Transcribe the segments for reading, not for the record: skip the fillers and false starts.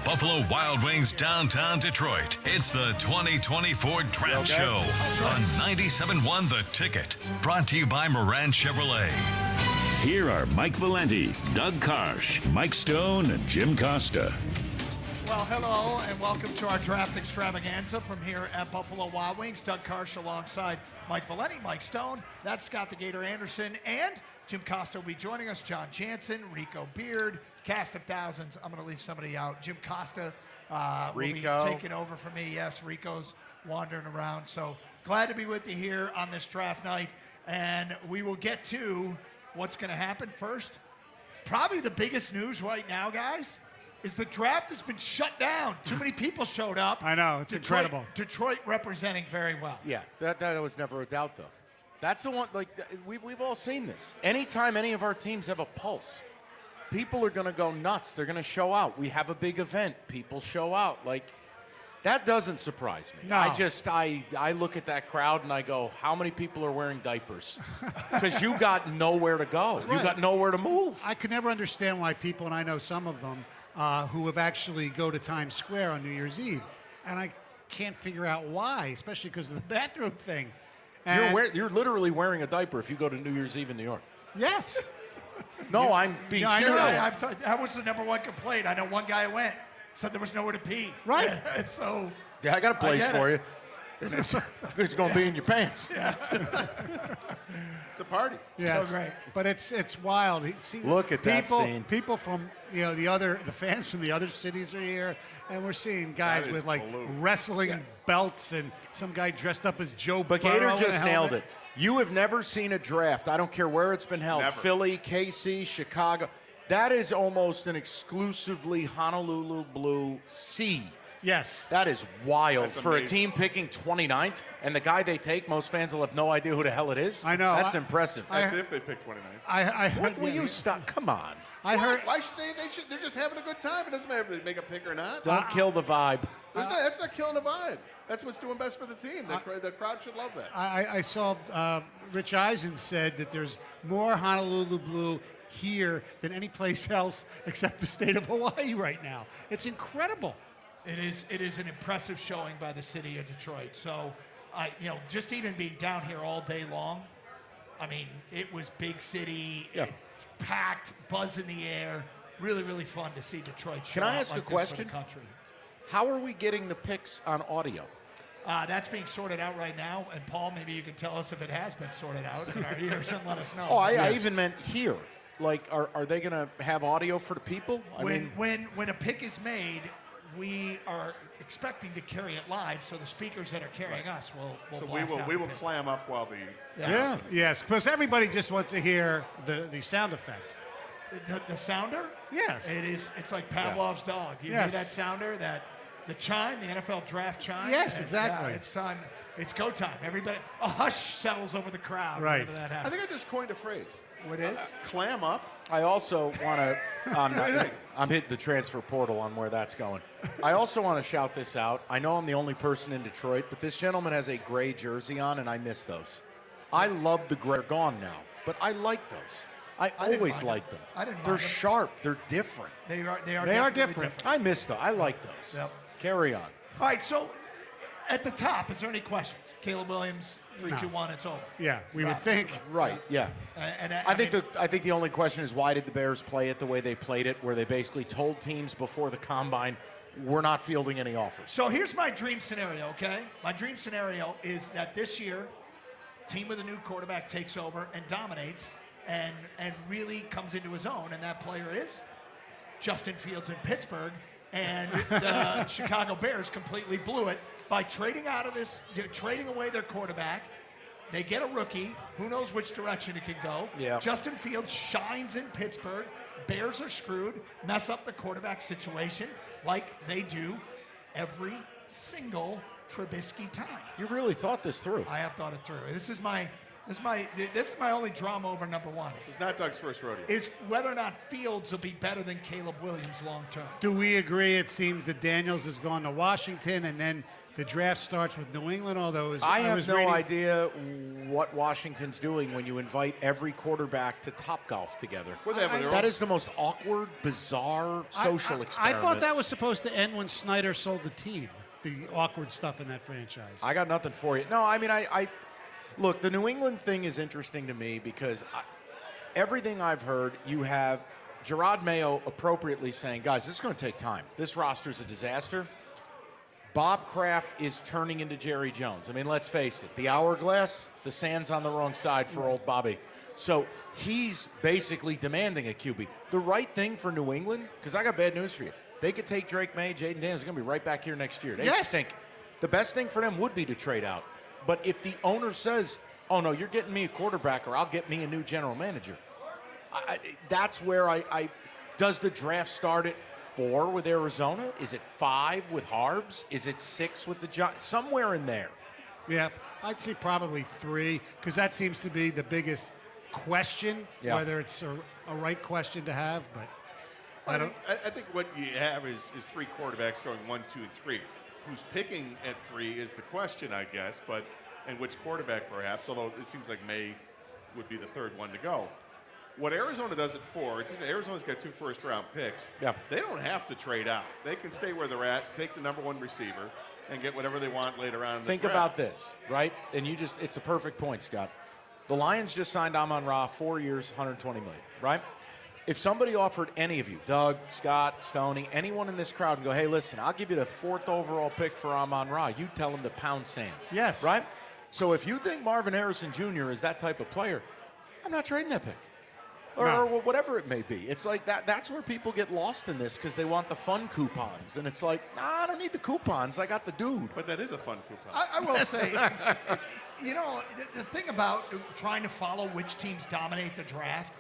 Buffalo Wild Wings downtown Detroit, it's the 2024 Draft Show on 97.1 The Ticket. Brought to you by Moran Chevrolet. Here are Mike Valenti, Doug Karsch, Mike Stone, and Jim Costa. Well, hello, and welcome to our draft extravaganza from here at Buffalo Wild Wings. Doug Karsch alongside Mike Valenti, Mike Stone. That's Scott the Gator Anderson, and Jim Costa will be joining us. John Jansen, Rico Beard, cast of thousands. I'm going to leave somebody out. Jim Costa will be taking over for me. Yes, Rico's wandering around. So glad to be with you here on this draft night, and we will get to what's going to happen first. Probably the biggest news right now, guys, is the draft has been shut down. Too many people showed up. I know, it's incredible. Detroit representing very well. Yeah, that was never a doubt, though. That's the one, like, we've all seen this. Anytime any of our teams have a pulse, people are going to go nuts. They're going to show out. We have a big event. People show out. Like, that doesn't surprise me. No. I look at that crowd and I go, how many people are wearing diapers? Because you got nowhere to go. Right. You got nowhere to move. I could never understand why people, and I know some of them, who have actually go to Times Square on New Year's Eve, and I can't figure out why, especially because of the bathroom thing. And You're literally wearing a diaper if you go to New Year's Eve in New York. yes. No, I'm being I serious. know. That was the number one complaint. I know one guy who went, said there was nowhere to pee. Right. So Yeah, I got a place get for it. you. And it's going to be in your pants. It's a party. Yes. So great. But it's wild. See, Look at that scene. People from the fans from the other cities are here, and we're seeing guys That is with like blue. wrestling belts and some guy dressed up as Joe But Burrow. Gator in a just nailed helmet. it. You have never seen a draft. I don't care where it's been held. Never. Philly, KC, Chicago. That is almost an exclusively Honolulu Blue C. Yes. That is wild That's for a amazing. team picking 29th, and the guy they take, most fans will have no idea who the hell it is. I know. That's impressive. That's if they pick 29. I heard. What will you stop? Come on. I heard. Why should they? They're just having a good time. It doesn't matter if they make a pick or not. Don't kill the vibe. That's not killing the vibe. That's what's doing best for the team. The crowd should love that. I saw Rich Eisen said that there's more Honolulu Blue here than any place else except the state of Hawaii right now. It's incredible. It is an impressive showing by the city of Detroit. So, just even being down here all day long, I mean, it was big city, packed, buzz in the air. Really, really fun to see Detroit show Can I out ask like a this for question? the country. How are we getting the picks on audio? That's being sorted out right now. And Paul, maybe you can tell us if it has been sorted out in our ears and let us know. Oh, I even meant here. Like, are they going to have audio for the people? When a pick is made, we are expecting to carry it live, so the speakers that are carrying us will So blast out we the will pick. clam up while the Yeah. Yes, because everybody just wants to hear the sound effect. The sounder? Yes. It's like Pavlov's dog. You Yes. hear that sounder, the chime, the NFL draft chime? Yes, And, exactly. it's time. It's go time. Everybody, a hush settles over the crowd. Right. whenever that I happens. think I just coined a phrase. What is? Clam up. I also want to. I'm hitting the transfer portal on where that's going. I also want to shout this out. I know I'm the only person in Detroit, but this gentleman has a gray jersey on, and I miss those. I love the gray. They're gone now, but I like those. I didn't always mind liked them. them. I didn't They're mind them. sharp. They're different. They are They definitely are different. I miss them. I like those. Yep. Carry on. All right, so at the top, is there any questions? Caleb Williams, 3, 2, 1, it's over. Yeah, we would think. Right. Yeah. And I think the only question is, why did the Bears play it the way they played it, where they basically told teams before the combine, we're not fielding any offers. So here's my dream scenario, okay? My dream scenario is that this year, team with a new quarterback takes over and dominates and really comes into his own, and that player is Justin Fields in Pittsburgh, and the Chicago Bears completely blew it by trading away their quarterback. They get a rookie. Who knows which direction it can go. Yeah. Justin Fields shines in Pittsburgh. Bears are screwed, mess up the quarterback situation like they do every single Trubisky time. You really thought this through. I have thought it through. This is my This is my only drama over number one. This is not Doug's first rodeo. Is whether or not Fields will be better than Caleb Williams long term. Do we agree? It seems that Daniels has gone to Washington, and then the draft starts with New England. Although I have no idea what Washington's doing when you invite every quarterback to Topgolf together. That is the most awkward, bizarre social experiment. I thought that was supposed to end when Snyder sold the team. The awkward stuff in that franchise. I got nothing for you. No, I mean, I look, the New England thing is interesting to me because everything I've heard, you have Gerard Mayo appropriately saying, guys, this is going to take time. This roster's a disaster. Bob Kraft is turning into Jerry Jones. I mean, let's face it. The hourglass, the sand's on the wrong side for old Bobby. So he's basically demanding a QB. The right thing for New England, because I got bad news for you. They could take Drake May, Jaden Daniels. They're going to be right back here next year. They stink. The best thing for them would be to trade out. But if the owner says, oh, no, you're getting me a quarterback or I'll get me a new general manager, that's where I does the draft start at 4 with Arizona? Is it 5 with Harbs? Is it 6 with the Giants? Somewhere in there. Yeah, I'd say probably 3, because that seems to be the biggest question, whether it's a right question to have. But I think what you have is 3 quarterbacks going 1, 2, and 3. Who's picking at 3 is the question, I guess, and which quarterback perhaps, although it seems like May would be the 3rd one to go. What Arizona does at 4, Arizona's got 2 first-round picks. Yeah. They don't have to trade out. They can stay where they're at, take the number 1 receiver, and get whatever they want later on in the Think draft. about this, right? And it's a perfect point, Scott. The Lions just signed Amon-Ra, 4 years, $120 million, right? If somebody offered any of you, Doug, Scott, Stoney, anyone in this crowd, and go, hey, listen, I'll give you the 4th overall pick for Amon-Ra, you tell him to pound sand. Yes. Right? So if you think Marvin Harrison Jr. is that type of player, I'm not trading that pick. Or whatever it may be. It's like that's where people get lost in this because they want the fun coupons. And it's like, nah, I don't need the coupons. I got the dude. But that is a fun coupon. I will say, the thing about trying to follow which teams dominate the draft,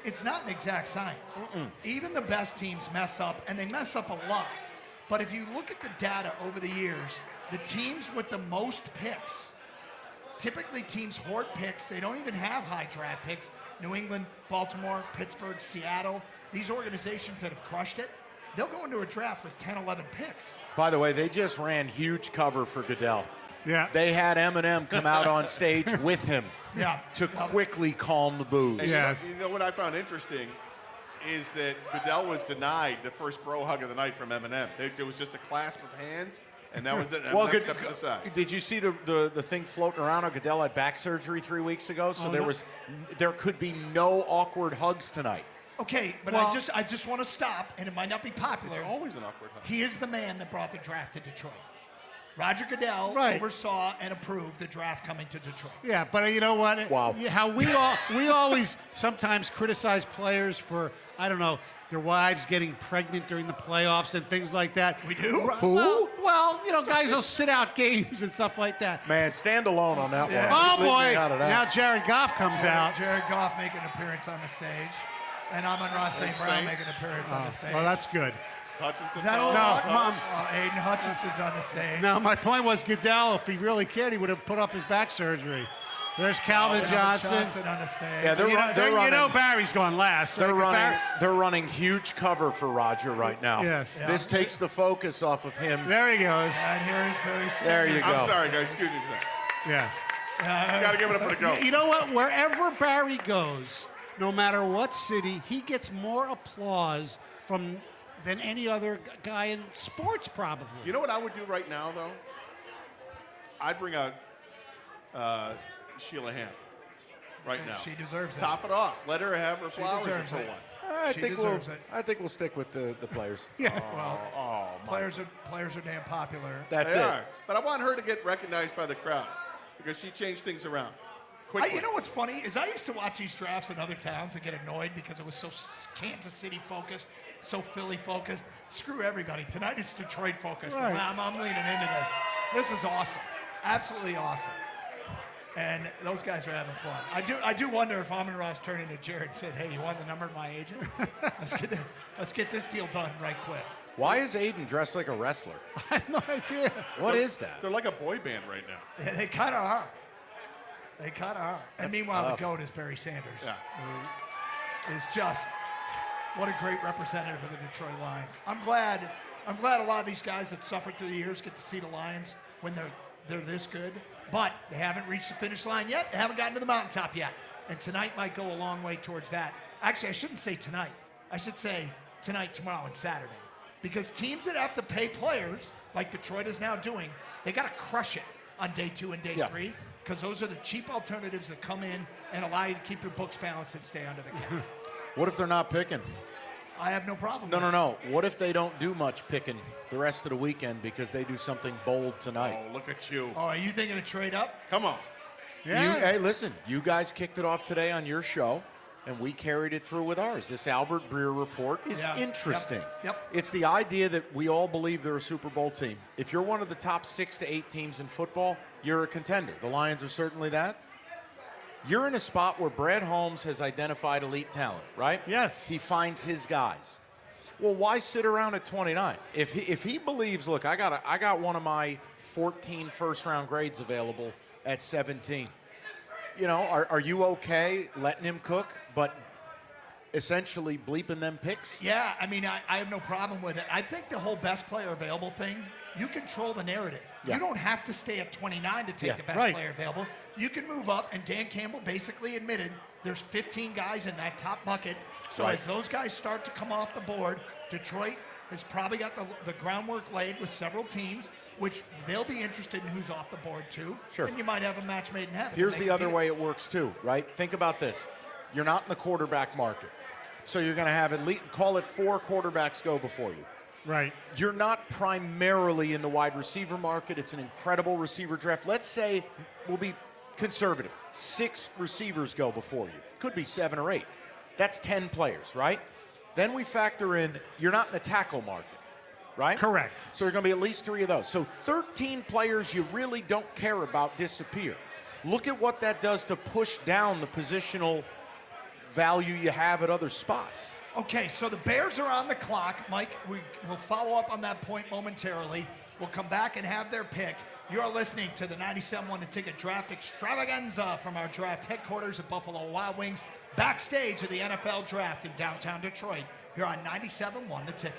it's not an exact science. Even the best teams mess up, and they mess up a lot. But if you look at the data over the years, the teams with the most picks, typically teams hoard picks. They don't even have high draft picks. New England, Baltimore, Pittsburgh, Seattle, these organizations that have crushed it, they'll go into a draft with 10, 11 picks. By the way, they just ran huge cover for Goodell. Yeah. They had Eminem come out on stage with him to quickly calm the booze. Yes. You know what I found interesting is that Goodell was denied the first bro hug of the night from Eminem. There was just a clasp of hands, and that was it. Well, Step to the side. did you see the thing floating around on Goodell had back surgery 3 weeks ago? So there could be no awkward hugs tonight. Okay, but I just want to stop, and it might not be popular. It's always an awkward hug. He is the man that brought the draft to Detroit. Roger Goodell oversaw and approved the draft coming to Detroit. Yeah, but you know what? Wow. How we always sometimes criticize players for, I don't know, their wives getting pregnant during the playoffs and things like that. We do? Who? Well, guys will sit out games and stuff like that. Man, stand alone on that one. Oh, Leave boy. me out of that. Now Jared Goff comes out. Jared Goff making an appearance on the stage. And Amon-Ra St. Brown making an appearance on the stage. Well, that's good. Hutchinson. Is that all? No, Mom. Aiden Hutchinson's on the stage. No, my point was Goodell, if he really cared, he would have put off his back surgery. There's Calvin Johnson. On the stage. Yeah, they're running. You know Barry's going last. They're right? running huge cover for Roger right now. Yes. Yeah. This takes the focus off of him. There he goes. And here is Barry Sanders. There you go. I'm sorry, guys. Excuse me for that. Yeah. You got to give it up for the goat. You know what? Wherever Barry goes, no matter what city, he gets more applause than any other guy in sports, probably. You know what I would do right now, though? I'd bring out Sheila Hamp right now. She deserves it. Top it off. Let her have her flowers deserves for it. once. I think we'll stick with the players. Yeah. Players are damn popular. That's They it. are. But I want her to get recognized by the crowd because she changed things around. Quickly. You know what's funny is I used to watch these drafts in other towns and get annoyed because it was so Kansas City focused, so Philly focused. Screw everybody. Tonight it's Detroit focused. Right. I'm leaning into this. This is awesome. Absolutely awesome. And those guys are having fun. I do wonder if Amon-Ra's turned into Jared and said, hey, you want the number of my agent? Let's get this deal done right quick. Why is Aiden dressed like a wrestler? I have no idea. What is that? They're like a boy band right now. Yeah, they kind of are. They kind of are. And That's meanwhile, tough. the GOAT is Barry Sanders. Yeah. Who is just what a great representative of the Detroit Lions. I'm glad a lot of these guys that suffered through the years get to see the Lions when they're this good. But they haven't reached the finish line yet. They haven't gotten to the mountaintop yet. And tonight might go a long way towards that. Actually, I shouldn't say tonight. I should say tonight, tomorrow, and Saturday. Because teams that have to pay players, like Detroit is now doing, they got to crush it on day 2 and day 3. Because those are the cheap alternatives that come in and allow you to keep your books balanced and stay under the cap. What if they're not picking? I have no problem No, with no, it. no. What if they don't do much picking the rest of the weekend because they do something bold tonight? Oh, look at you. Oh, are you thinking of trade up? Come on. Hey, listen, you guys kicked it off today on your show, and we carried it through with ours. This Albert Breer report is Yeah. interesting. Yep. It's the idea that we all believe they're a Super Bowl team. If you're one of the top 6 to 8 teams in football, you're a contender. The Lions are certainly that. You're in a spot where Brad Holmes has identified elite talent, right? Yes. He finds his guys. Well, why sit around at 29? If he believes, look, I got one of my 14 first-round grades available at 17. You know, are you okay letting him cook, but essentially bleeping them picks? Yeah, I mean, I have no problem with it. I think the whole best player available thing, you control the narrative. Yeah. You don't have to stay at 29 to take Yeah. the best Right. player available. You can move up, and Dan Campbell basically admitted there's 15 guys in that top bucket. So Right. as those guys start to come off the board, Detroit has probably got the groundwork laid with several teams, which they'll be interested in who's off the board too. Sure. And you might have a match made in heaven. Here's They the can other deal. way it works too, right? Think about this. You're not in the quarterback market. So you're going to have at least, call it 4 quarterbacks go before you. Right. You're not primarily in the wide receiver market. It's an incredible receiver draft. Let's say we'll be conservative. 6 receivers go before you. Could be 7 or 8. That's 10 players, right? Then we factor in you're not in the tackle market, right? Correct. So you're going to be at least 3 of those. So 13 players you really don't care about disappear. Look at what that does to push down the positional value you have at other spots. Okay, so the Bears are on the clock. Mike, we'll follow up on that point momentarily. We'll come back and have their pick. You're listening to the 97.1 The Ticket Draft Extravaganza from our draft headquarters at Buffalo Wild Wings, backstage of the NFL Draft in downtown Detroit, here on 97.1 The Ticket.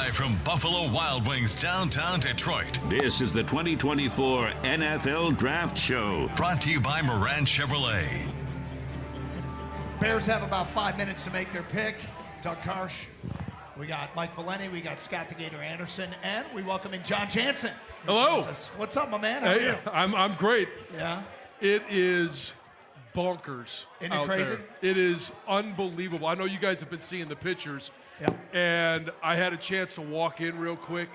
Live from Buffalo Wild Wings downtown Detroit. This is the 2024 NFL Draft Show. Brought to you by Moran Chevrolet. Bears have about 5 minutes to make their pick. Doug Karsch. We got Mike Valenti. We got Scott the Gator Anderson. And we welcome in John Jansen. Hello. What's up, my man? How are you? I'm great. Yeah. It is bonkers. Isn't it out crazy? there. It is unbelievable. I know you guys have been seeing the pictures. Yeah. And I had a chance to walk in real quick,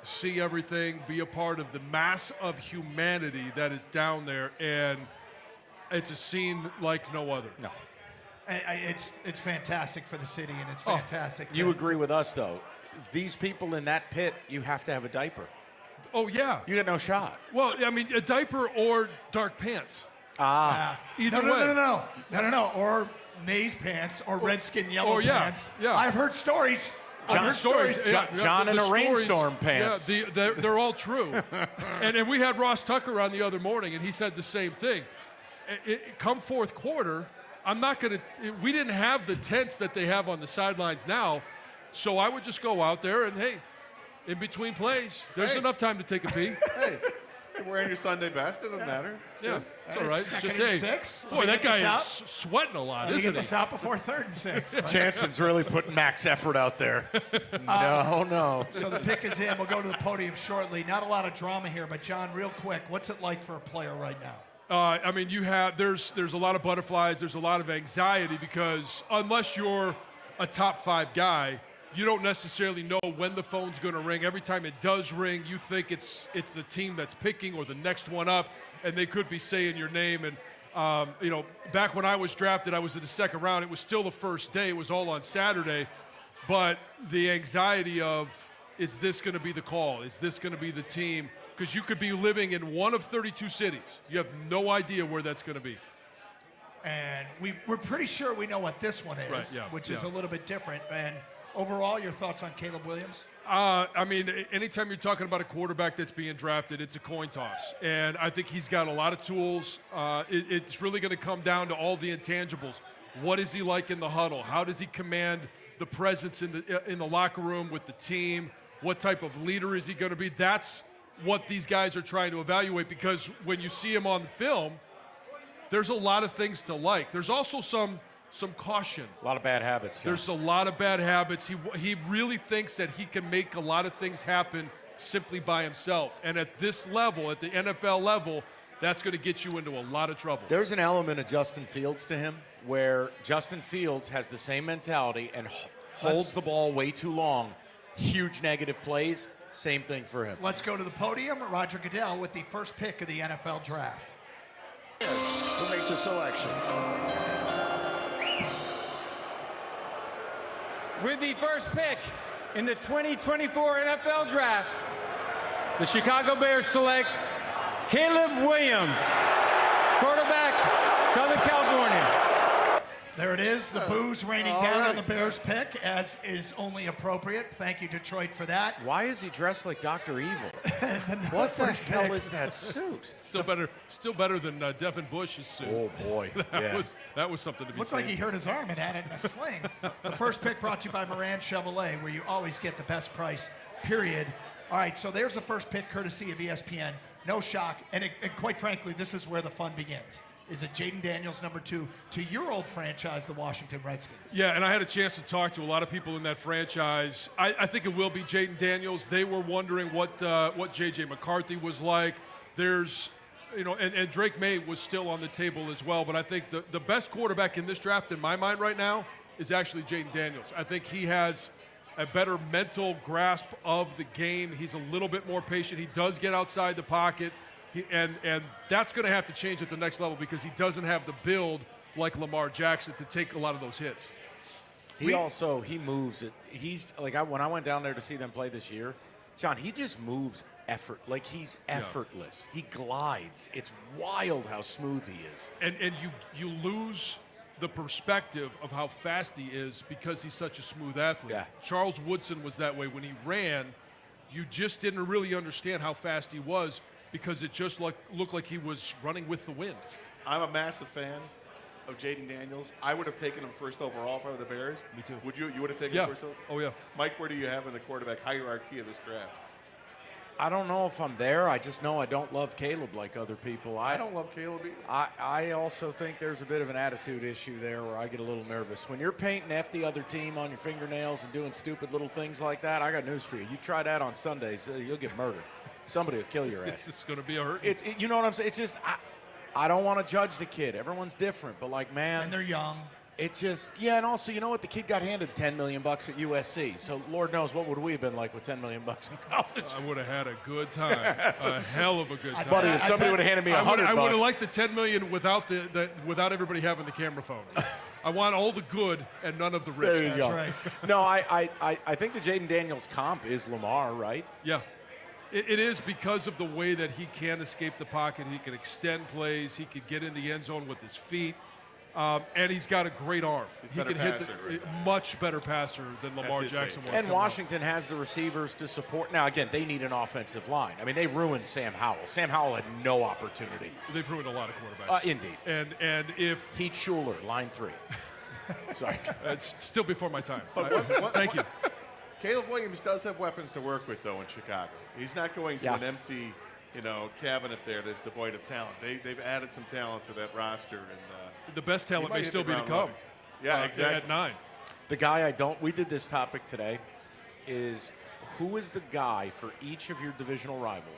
see everything, be a part of the mass of humanity that is down there. And it's a scene like no other. No. It's fantastic for the city, and it's fantastic. You agree with us, though. These people in that pit, you have to have a diaper. Oh, yeah. You got no shot. Well, I mean, a diaper or dark pants. Either way. No. Or maize pants or redskin yellow pants. Yeah. I've heard stories. John in the a stories, rainstorm pants. Yeah, they're all true. and we had Ross Tucker on the other morning, and he said the same thing. Come fourth quarter, we didn't have the tents that they have on the sidelines now, so I would just go out there and, hey, in between plays, there's enough time to take a pee. Hey, you're wearing your Sunday best. It doesn't matter. Yeah, it's all right. Second Just and hey, 6. boy, that guy is sweating a lot, Let me isn't get he? this out before 3rd and 6. Right? Jansen's really putting max effort out there. No. So the pick is in. We'll go to the podium shortly. Not a lot of drama here, but John, real quick, what's it like for a player right now? I mean, there's a lot of butterflies. There's a lot of anxiety because unless you're a top 5 guy, you don't necessarily know when the phone's going to ring. Every time it does ring, you think it's the team that's picking or the next one up, and they could be saying your name. And back when I was drafted, I was in the 2nd round. It was still the first day. It was all on Saturday, but the anxiety of, is this going to be the call? Is this going to be the team? Because you could be living in one of 32 cities. You have no idea where that's going to be. And we're pretty sure we know what this one is, Right, yeah, which is a little bit different. And overall, your thoughts on Caleb Williams? I mean, anytime you're talking about a quarterback that's being drafted, it's a coin toss. And I think he's got a lot of tools. It's really going to come down to all the intangibles. What is he like in the huddle? How does he command the presence in the locker room with the team? What type of leader is he going to be? That's what these guys are trying to evaluate, because when you see him on the film, there's a lot of things to like. There's also some caution. A lot of bad habits, John. There's a lot of bad habits. He really thinks that he can make a lot of things happen simply by himself. And at this level, at the NFL level, that's going to get you into a lot of trouble. There's an element of Justin Fields to him where Justin Fields has the same mentality and holds the ball way too long. Huge negative plays. Same thing for him. Let's go to the podium. Roger Goodell with the first pick of the NFL draft. Who makes the selection? With the first pick in the 2024 NFL Draft, the Chicago Bears select Caleb Williams, quarterback, Southern California. There it is, the boos raining down on the Bears pick, as is only appropriate. Thank you, Detroit, for that. Why is he dressed like Dr. Evil? What the hell is that suit? Still better than Devin Bush's suit. Oh, boy. That was something to be Looks seen. like he hurt his arm and had it in a sling. The first pick brought to you by Moran Chevrolet, where you always get the best price, period. All right, so there's the first pick courtesy of ESPN. No shock, and quite frankly, this is where the fun begins. Is it Jaden Daniels, number 2, to your old franchise, the Washington Redskins? Yeah, and I had a chance to talk to a lot of people in that franchise. I think it will be Jaden Daniels. They were wondering what J.J. McCarthy was like. There's, and Drake May was still on the table as well. But I think the best quarterback in this draft, in my mind right now, is actually Jaden Daniels. I think he has a better mental grasp of the game. He's a little bit more patient. He does get outside the pocket. And that's going to have to change at the next level because he doesn't have the build like Lamar Jackson to take a lot of those hits. He moves it. He's like, when I went down there to see them play this year, John, he just moves he's effortless. He glides. It's wild how smooth he is. And you lose the perspective of how fast he is because he's such a smooth athlete. Yeah. Charles Woodson was that way. When he ran, you just didn't really understand how fast he was because it just looked like he was running with the wind. I'm a massive fan of Jaden Daniels, I would have taken him first overall for the Bears. Me too. Would you? You would have taken Yeah. him first overall? Oh, yeah. Mike, where do you have in the quarterback hierarchy of this draft? I don't know if I'm there. I just know I don't love Caleb like other people. I don't love Caleb either. I also think there's a bit of an attitude issue there where I get a little nervous. When you're painting F the other team on your fingernails and doing stupid little things like that, I got news for you. You try that on Sundays, you'll get murdered. Somebody will kill your ass. It's just going to be a hurt. You know what I'm saying? It's just, I don't want to judge the kid. Everyone's different. But, like, man. And they're young. It's just, yeah, and also, you know what? The kid got handed $10 million at USC. So, Lord knows, what would we have been like with $10 million in college? I would have had a good time. A hell of a good time. Buddy, if somebody would have handed me $100, I would have liked the $10 million without without everybody having the camera phone. I want all the good and none of the rich. There you go. right. No, I think the Jaden Daniels comp is Lamar, right? Yeah. It is because of the way that he can escape the pocket. He can extend plays. He can get in the end zone with his feet. And he's got a great arm. He can hit much better passer than Lamar Jackson was. And Washington has the receivers to support. Now, again, they need an offensive line. I mean, they ruined Sam Howell. Sam Howell had no opportunity. They've ruined a lot of quarterbacks. Indeed. And if Heath Schuler, line 3. Sorry. it's still before my time. But Thank you. Caleb Williams does have weapons to work with, though, in Chicago. He's not going to an empty, cabinet there that's devoid of talent. They've added some talent to that roster, and The best talent may still be to come. Yeah, exactly. At 9. The guy we did this topic today, is who is the guy for each of your divisional rival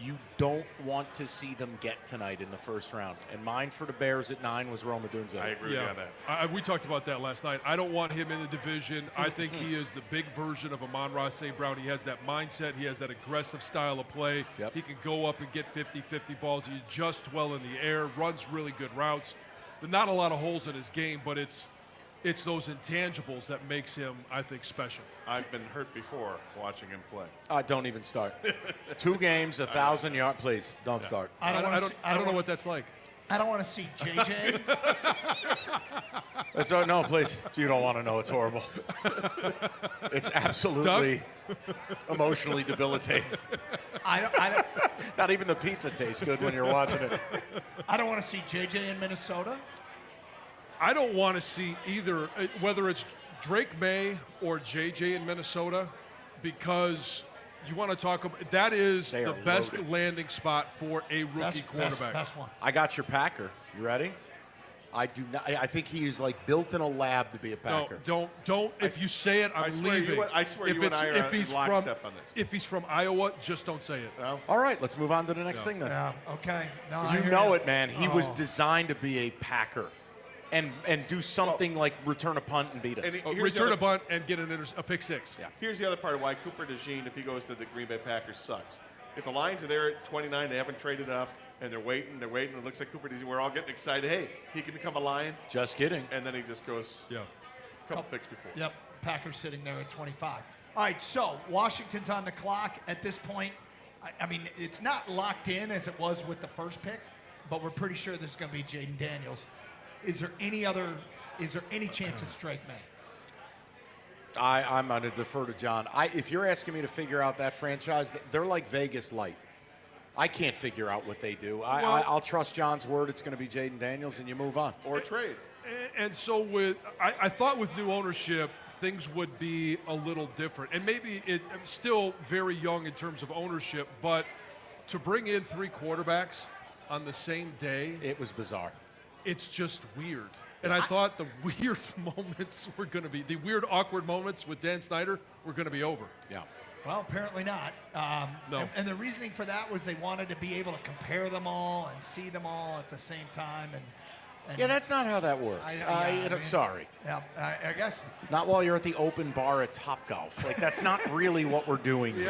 you don't want to see them get tonight in the first round? And mine for the Bears at 9 was Roma Dunzo. I agree with that. We talked about that last night. I don't want him in the division. I think he is the big version of Amon-Ra St. Brown. He has that mindset. He has that aggressive style of play. Yep. He can go up and get 50-50 balls. He adjusts well in the air, runs really good routes. There's not a lot of holes in his game, but it's those intangibles that makes him, I think, special. I've been hurt before watching him play. Don't even start. 2 games, 1,000 yards. Please, don't start. I don't know what that's like. I don't want to see JJ. No, please. You don't want to know. It's horrible. It's absolutely emotionally debilitating. Not even the pizza tastes good when you're watching it. I don't want to see JJ in Minnesota. I don't want to see either, whether it's Drake May or JJ in Minnesota, because you want to talk about that is the best landing spot for a rookie quarterback. Best one. I got your Packer. You ready? I do not. I think he is like built in a lab to be a Packer. No, don't. If you say it, I'm leaving. I swear you and I are in lockstep on this. If he's from Iowa, just don't say it. No? All right, let's move on to the next thing then. Yeah. Okay. No, You know it, man. He was designed to be a Packer. And do something like return a punt and beat us. Return a bunt and get a pick 6. Yeah. Here's the other part of why Cooper DeJean, if he goes to the Green Bay Packers, sucks. If the Lions are there at 29, they haven't traded up, and they're waiting, it looks like Cooper DeJean, we're all getting excited. Hey, he can become a Lion. Just kidding. And then he just goes a couple picks before. Yep. Packers sitting there at 25. All right, so Washington's on the clock at this point. I mean, it's not locked in as it was with the first pick, but we're pretty sure there's going to be Jaden Daniels. Is there any chance it's Drake May? I'm going to defer to John. If you're asking me to figure out that franchise, they're like Vegas light. I can't figure out what they do. I'll trust John's word. It's going to be Jaden Daniels, and you move on. Or trade. And so I thought with new ownership, things would be a little different. And maybe it's still very young in terms of ownership, but to bring in 3 quarterbacks on the same day. It was bizarre. It's just weird. And I thought the weird moments were going to be, the weird, awkward moments with Dan Snyder were going to be over. Yeah. Well, apparently not. No. And the reasoning for that was they wanted to be able to compare them all and see them all at the same time. And Yeah, that's not how that works. Sorry. Yeah, I guess. Not while you're at the open bar at Topgolf. Like, that's not really what we're doing here.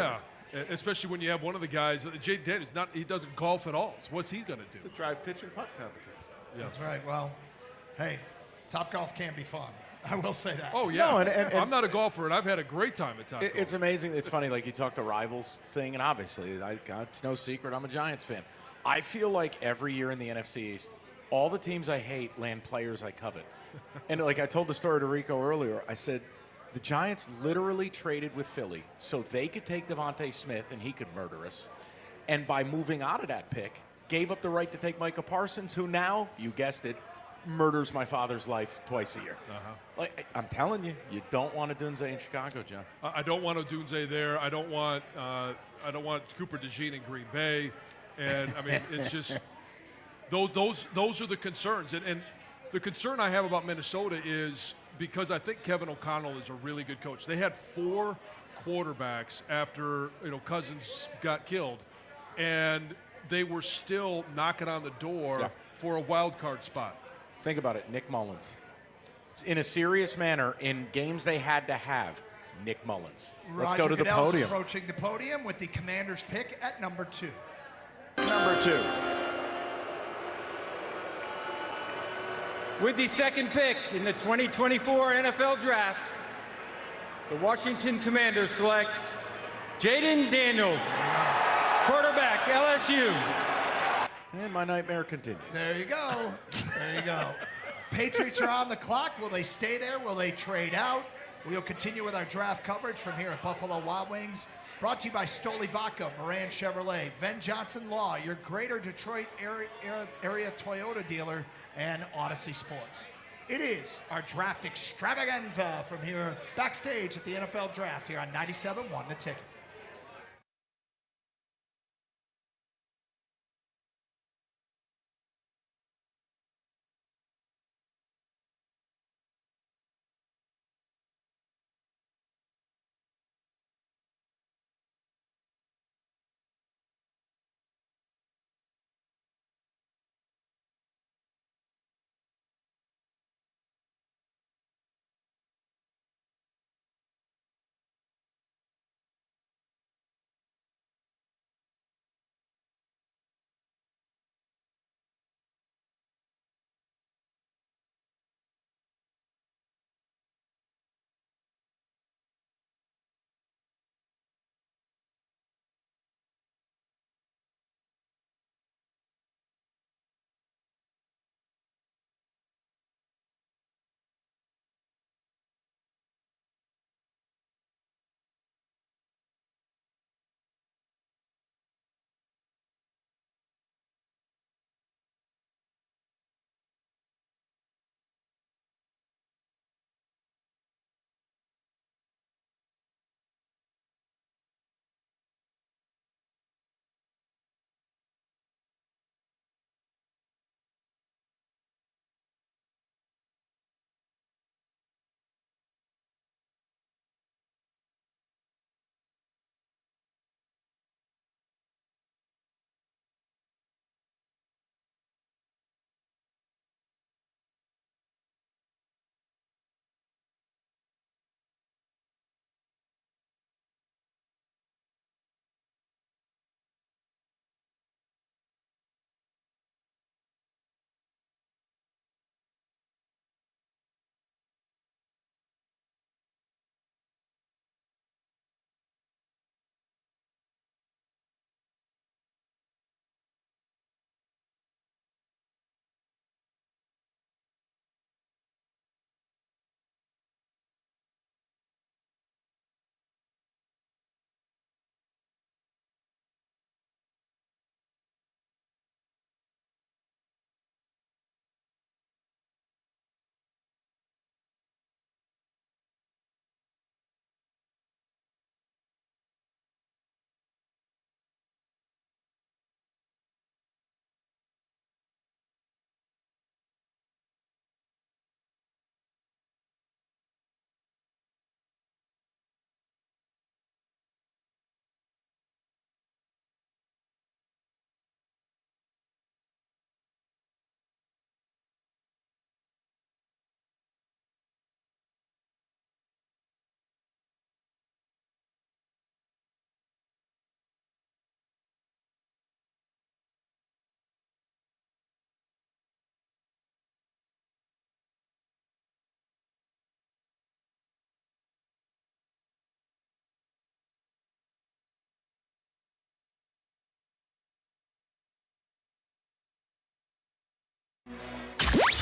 Yeah. Especially when you have one of the guys, Jaden Daniels, he doesn't golf at all. So what's he going to do? It's a drive, pitch, and putt competition. Yeah. That's right. Well, hey, Topgolf can be fun. I will say that. Oh, yeah. No, and I'm not a golfer, and I've had a great time at Topgolf. It's amazing. It's funny, like you talk the rivals thing, and obviously, it's no secret I'm a Giants fan. I feel like every year in the NFC East, all the teams I hate land players I covet. And like I told the story to Rico earlier, I said, the Giants literally traded with Philly so they could take Devontae Smith and he could murder us. And by moving out of that pick, gave up the right to take Micah Parsons, who now, you guessed it, murders my father's life twice a year. Like, I'm telling you, you don't want a Dunze in Chicago, John. I don't want a Dunze there. I don't want Cooper DeJean in Green Bay, and I mean it's just those are the concerns. And the concern I have about Minnesota is because I think Kevin O'Connell is a really good coach. They had 4 quarterbacks after Cousins got killed, and they were still knocking on the door for a wild card spot. Think about it, Nick Mullins. In a serious manner, in games they had to have, Nick Mullins. Let's go to the Goodell's podium. Approaching the podium with the Commanders pick at number 2. Number 2. With the second pick in the 2024 NFL Draft, the Washington Commanders select Jaden Daniels, quarterback, LSU. And my nightmare continues. There you go. There you go. Patriots are on the clock. Will they stay there? Will they trade out? We'll continue with our draft coverage from here at Buffalo Wild Wings. Brought to you by Stoli Vodka, Moran Chevrolet, Ven Johnson Law, your greater Detroit area Toyota dealer, and Odyssey Sports. It is our draft extravaganza from here backstage at the NFL Draft here on 97.1 The Ticket.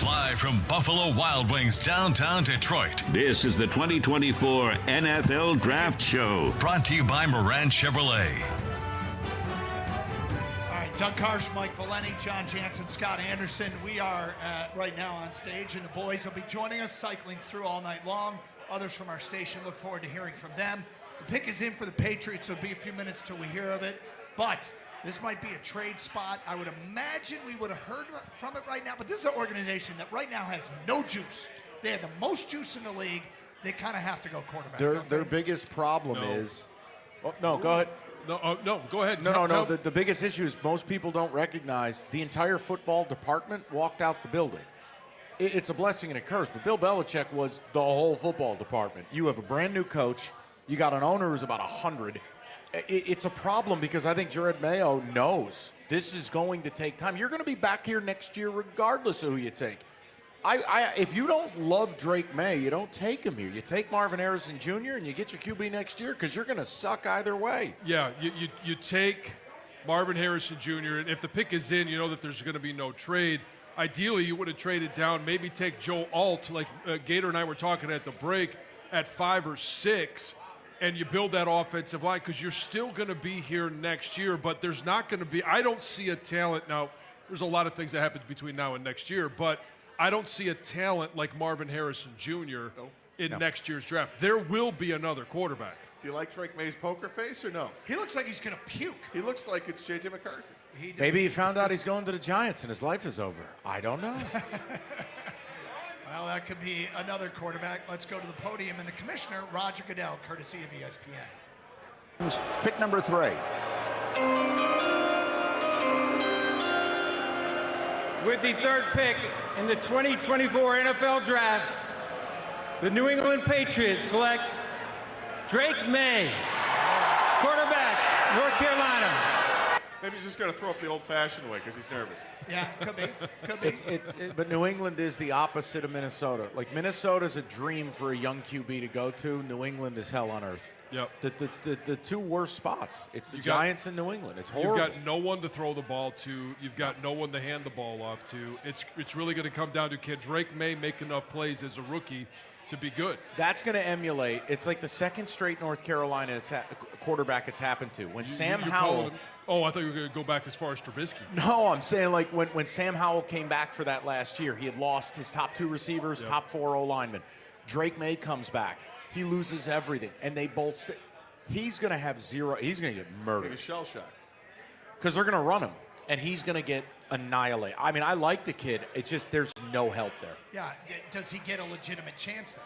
Live from Buffalo Wild Wings downtown Detroit. This is the 2024 NFL Draft Show. Brought to you by Moran Chevrolet. All right, Doug Karsch, Mike Valenti, John Jansen, Scott Anderson. We are right now on stage, and the boys will be joining us, cycling through all night long. Others from our station, look forward to hearing from them. The pick is in for the Patriots, so it'll be a few minutes till we hear of it. But this might be a trade spot. I would imagine we would have heard from it right now, but this is an organization that right now has no juice. They have the most juice in the league. They kind of have to go quarterback. Their biggest problem is... Oh, no, go ahead. No, go ahead. No. The biggest issue is most people don't recognize the entire football department walked out the building. It's a blessing and a curse, but Bill Belichick was the whole football department. You have a brand new coach. You got an owner who's about 100. It's a problem because I think Jared Mayo knows this is going to take time. You're going to be back here next year regardless of who you take. If you don't love Drake May, you don't take him here. You take Marvin Harrison Jr. and you get your QB next year because you're going to suck either way. Yeah, you take Marvin Harrison Jr., and if the pick is in, you know that there's going to be no trade. Ideally, you would have traded down, maybe take Joe Alt, like Gator and I were talking at the break, at 5 or 6, and you build that offensive line because you're still going to be here next year, but there's not going to be – I don't see a talent – now, there's a lot of things that happen between now and next year, but – I don't see a talent like Marvin Harrison Jr. in next year's draft. There will be another quarterback. Do you like Drake May's poker face or no? He looks like he's going to puke. He looks like it's J.J. McCarthy. Maybe he found out he's going to the Giants and his life is over. I don't know. Well, that could be another quarterback. Let's go to the podium. And the commissioner, Roger Goodell, courtesy of ESPN. Pick number 3. With the third pick in the 2024 NFL Draft, the New England Patriots select Drake May, quarterback, North Carolina. Maybe he's just going to throw up the old-fashioned way because he's nervous. Yeah, could be. But New England is the opposite of Minnesota. Like, Minnesota's a dream for a young QB to go to. New England is hell on earth. Yep. The two worst spots. It's the Giants and New England. It's horrible. You've got no one to throw the ball to. You've got no one to hand the ball off to. It's really going to come down to, can Drake May make enough plays as a rookie to be good? That's going to emulate. It's like the second straight North Carolina quarterback it's happened to. When Sam Howell... Oh, I thought you were going to go back as far as Trubisky. No, I'm saying like when Sam Howell came back for that last year, he had lost his top 2 receivers, top 4 O-linemen. Drake May comes back. He loses everything, and they both he's going to have zero. He's going to get murdered. He's shell shock. Because they're going to run him, and he's going to get annihilated. I mean, I like the kid. It's just there's no help there. Yeah, does he get a legitimate chance then?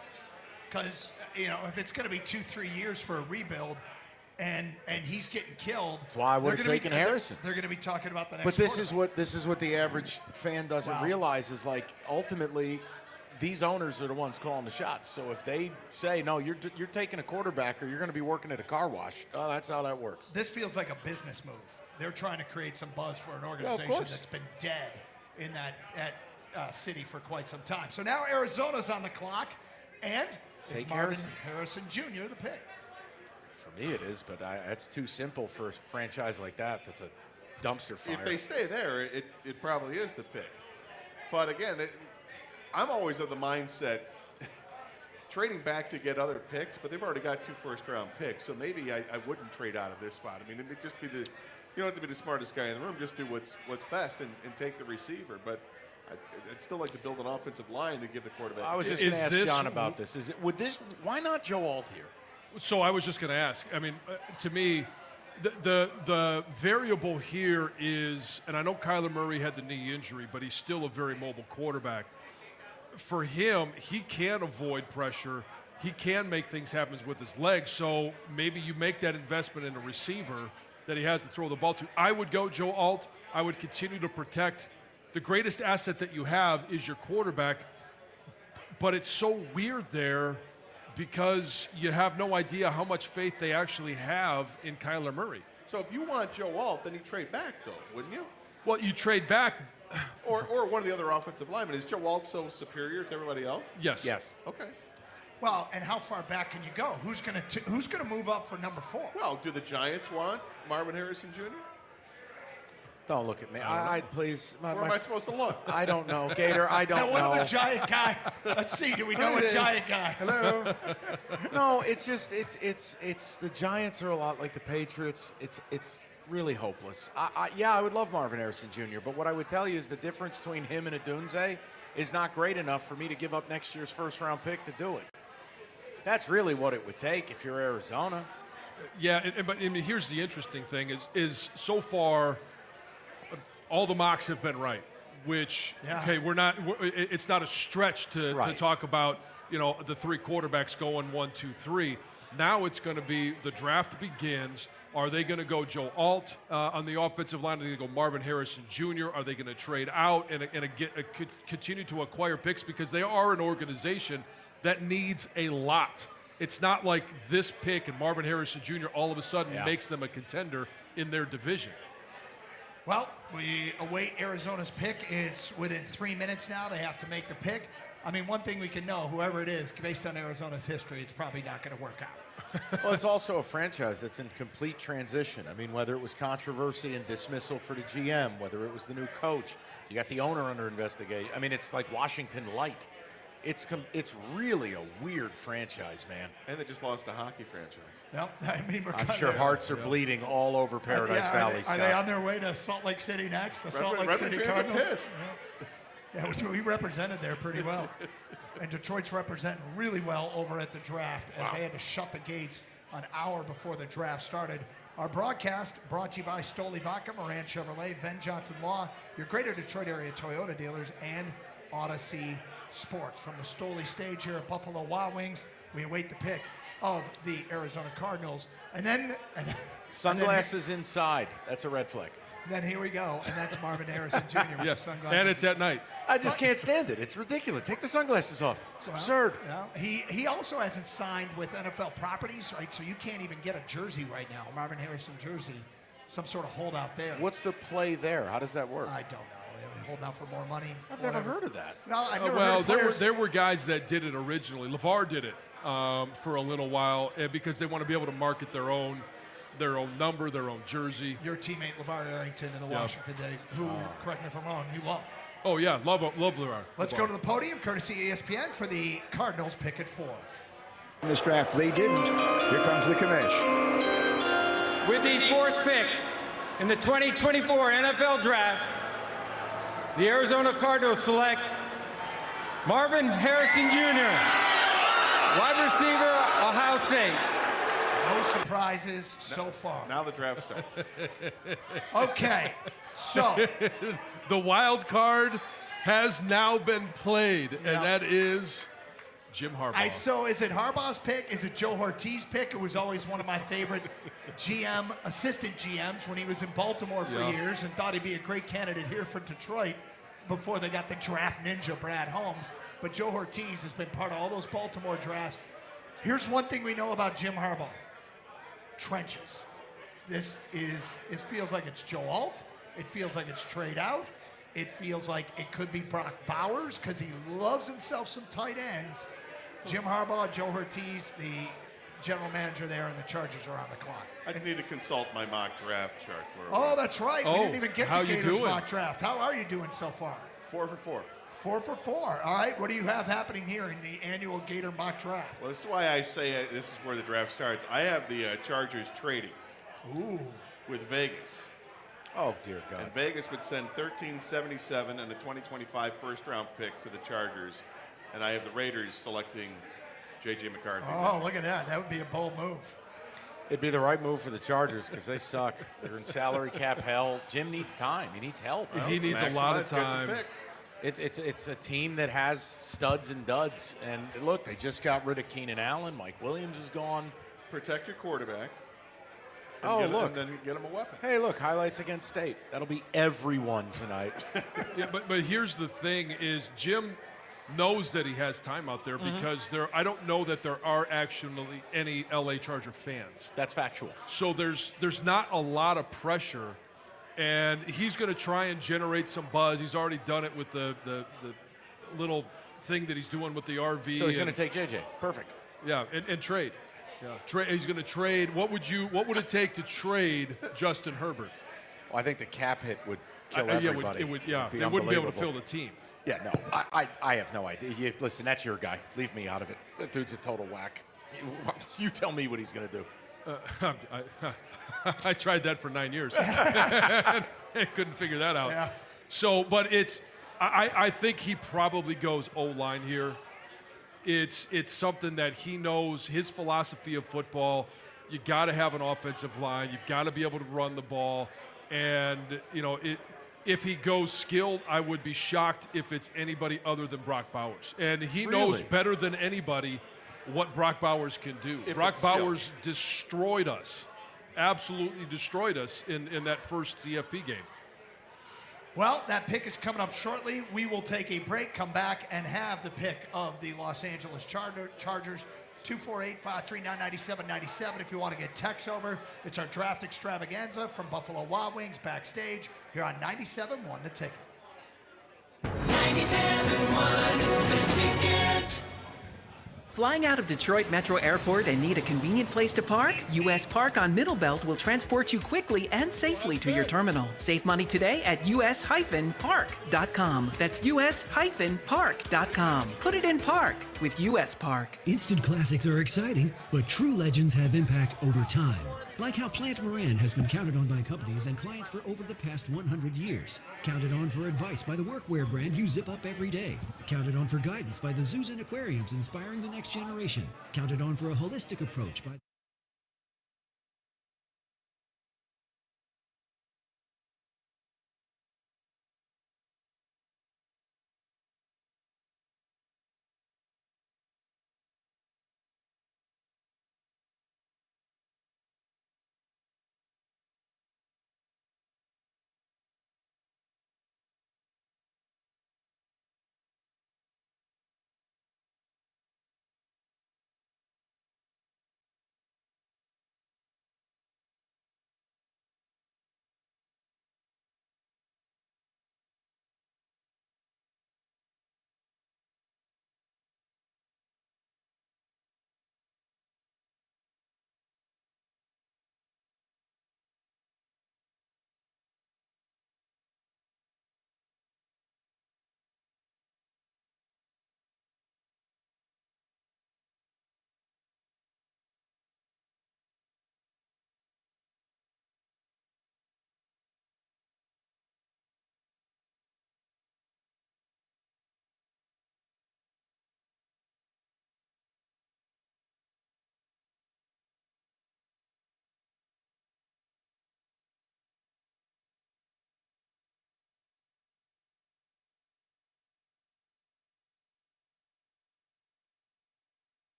Because, if it's going to be 2-3 years for a rebuild, and he's getting killed. That's why I would have taken Harrison. They're going to be talking about the next. But this is what the average fan doesn't realize is, like, ultimately these owners are the ones calling the shots. So if they say, no, you're taking a quarterback or you're going to be working at a car wash, that's how that works. This feels like a business move. They're trying to create some buzz for an organization that's been dead in that city for quite some time. So now Arizona's on the clock, and it's Marvin Harrison Jr. the pick. For me it is, but that's too simple for a franchise like that. That's a dumpster fire. If they stay there, it probably is the pick. But again, I'm always of the mindset trading back to get other picks, but they've already got 2 first-round picks, so maybe I wouldn't trade out of this spot. I mean, it'd just be you don't have to be the smartest guy in the room. Just do what's best and take the receiver. But I'd still like to build an offensive line to give the quarterback. I was just going to ask John about this. Why not Joe Alt here? So I was just going to ask. I mean, to me, the variable here is, and I know Kyler Murray had the knee injury, but he's still a very mobile quarterback. For him, he can avoid pressure. He can make things happen with his legs. So maybe you make that investment in a receiver that he has to throw the ball to. I would go Joe Alt. I would continue to protect. The greatest asset that you have is your quarterback, but it's so weird there because you have no idea how much faith they actually have in Kyler Murray. So if you want Joe Alt, then you trade back, though, wouldn't you? Well, you trade back. Or one of the other offensive linemen. Is Joe Alt so superior to everybody else? Yes. Okay. Well, and how far back can you go? Who's going to move up for number 4? Well, do the Giants want Marvin Harrison Jr.? Don't look at me. Please. Where am I supposed to look? I don't know, Gator. I don't know. What other Giant guy? Let's see. Do we know a Giant guy? Hello. No, it's just it's the Giants are a lot like the Patriots. It's really hopeless. I would love Marvin Harrison Jr., but what I would tell you is the difference between him and Adunze is not great enough for me to give up next year's first-round pick to do it. That's really what it would take if you're Arizona. Yeah, but I mean, here's the interesting thing is so far, all the mocks have been right, which, okay, it's not a stretch to talk about, the three quarterbacks going 1, 2, 3. Now it's going to be the draft begins. Are they going to go Joe Alt on the offensive line? Are they going to go Marvin Harrison Jr.? Are they going to trade out and continue to acquire picks? Because they are an organization that needs a lot. It's not like this pick and Marvin Harrison Jr. all of a sudden makes them a contender in their division. Well, we await Arizona's pick. It's within 3 minutes now. They have to make the pick. I mean, one thing we can know, whoever it is, based on Arizona's history, it's probably not going to work out. Well, it's also a franchise that's in complete transition. I mean, whether it was controversy and dismissal for the GM, whether it was the new coach, you got the owner under investigation. I mean, it's like Washington Light. It's really a weird franchise, man. And they just lost a hockey franchise. Well, I mean, I'm sure hearts are bleeding all over Paradise Valley. Are they on their way to Salt Lake City next? The Salt Lake City Cardinals? Pissed. Yeah, we represented there pretty well. And Detroit's representing really well over at the draft as they had to shut the gates an hour before the draft started. Our broadcast brought to you by Stoli Vodka, Moran Chevrolet, Venn Johnson Law, your Greater Detroit area Toyota dealers, and Odyssey Sports. From the Stoli stage here at Buffalo Wild Wings, we await the pick of the Arizona Cardinals. And then sunglasses inside. That's a red flag. Then here we go, and that's Marvin Harrison Jr. with the sunglasses. And it's at night. I just can't stand it. It's ridiculous. Take the sunglasses off. It's absurd. Well, he also hasn't signed with NFL properties, right? So you can't even get a jersey right now, Marvin Harrison jersey, some sort of holdout there. What's the play there? How does that work? I don't know. Holding out for more money. I've never heard of that. No, I've never heard of players. there were guys that did it originally. LeVar did it for a little while because they want to be able to market their own number, their own jersey. Your teammate LeVar Arrington in the Washington days, who, correct me if I'm wrong, you love. Oh, yeah, love LeVar. Let's go to the podium, courtesy ESPN, for the Cardinals pick at 4. In this draft, they didn't. Here comes the commish. With the 4th pick in the 2024 NFL Draft, the Arizona Cardinals select Marvin Harrison Jr., wide receiver, Ohio State. No surprises so far. Now the draft starts. Okay, so. The wild card has now been played, and that is Jim Harbaugh. So is it Harbaugh's pick? Is it Joe Horti's pick? It was always one of my favorite assistant GMs when he was in Baltimore for years and thought he'd be a great candidate here for Detroit before they got the draft ninja, Brad Holmes. But Joe Hortiz has been part of all those Baltimore drafts. Here's one thing we know about Jim Harbaugh. Trenches. It feels like it's Joe Alt. It feels like it's trade out. It feels like it could be Brock Bowers because he loves himself some tight ends. Jim Harbaugh, Joe Hortiz, the general manager there, and the Chargers are on the clock. I need to consult my mock draft chart. That's right. We didn't even get to Gators mock draft. How are you doing so far? 4 for 4. 4 for 4. All right. What do you have happening here in the annual Gator mock draft? Well, this is why I say this is where the draft starts. I have the Chargers trading. Ooh. With Vegas. Oh, dear God. And Vegas would send $13.77 and a 2025 first-round pick to the Chargers. And I have the Raiders selecting J.J. McCarthy. Oh, look at that. That would be a bold move. It'd be the right move for the Chargers because they suck. They're in salary cap hell. Jim needs time. He needs help. He needs a lot of time. It's a team that has studs and duds. And look, they just got rid of Keenan Allen. Mike Williams is gone. Protect your quarterback. And and then get him a weapon. Hey, look, highlights against State. That'll be everyone tonight. But here's the thing is Jim knows that he has time out there because I don't know that there are actually any LA Charger fans. That's factual. So there's not a lot of pressure, and he's going to try and generate some buzz. He's already done it with the little thing that he's doing with the RV. So he's going to take JJ. Perfect. Yeah, and trade. Yeah, he's going to trade. What would it take to trade Justin Herbert? Well, I think the cap hit would kill everybody. They wouldn't be able to fill the team. Yeah, no, I have no idea. Listen, that's your guy. Leave me out of it. That dude's a total whack. You tell me what he's going to do. I tried that for 9 years. and couldn't figure that out. Yeah. So, but I think he probably goes O-line here. It's something that he knows, his philosophy of football. You got to have an offensive line. You've got to be able to run the ball. And, if he goes skilled, I would be shocked if it's anybody other than Brock Bowers. And he knows better than anybody what Brock Bowers can do. Brock Bowers destroyed us, absolutely destroyed us in that first CFP game. Well, that pick is coming up shortly. We will take a break, come back, and have the pick of the Los Angeles Chargers. 248-539-9797 if you want to get texts over. It's our draft extravaganza from Buffalo Wild Wings backstage here on 97.1 The Ticket. 97.1 The Ticket. Flying out of Detroit Metro Airport and need a convenient place to park? U.S. Park on Middlebelt will transport you quickly and safely to your terminal. Save money today at us-park.com. That's us-park.com. Put it in park with U.S. Park. Instant classics are exciting, but true legends have impact over time. Like how Plant Moran has been counted on by companies and clients for over the past 100 years. Counted on for advice by the workwear brand you zip up every day. Counted on for guidance by the zoos and aquariums inspiring the next generation. Counted on for a holistic approach by...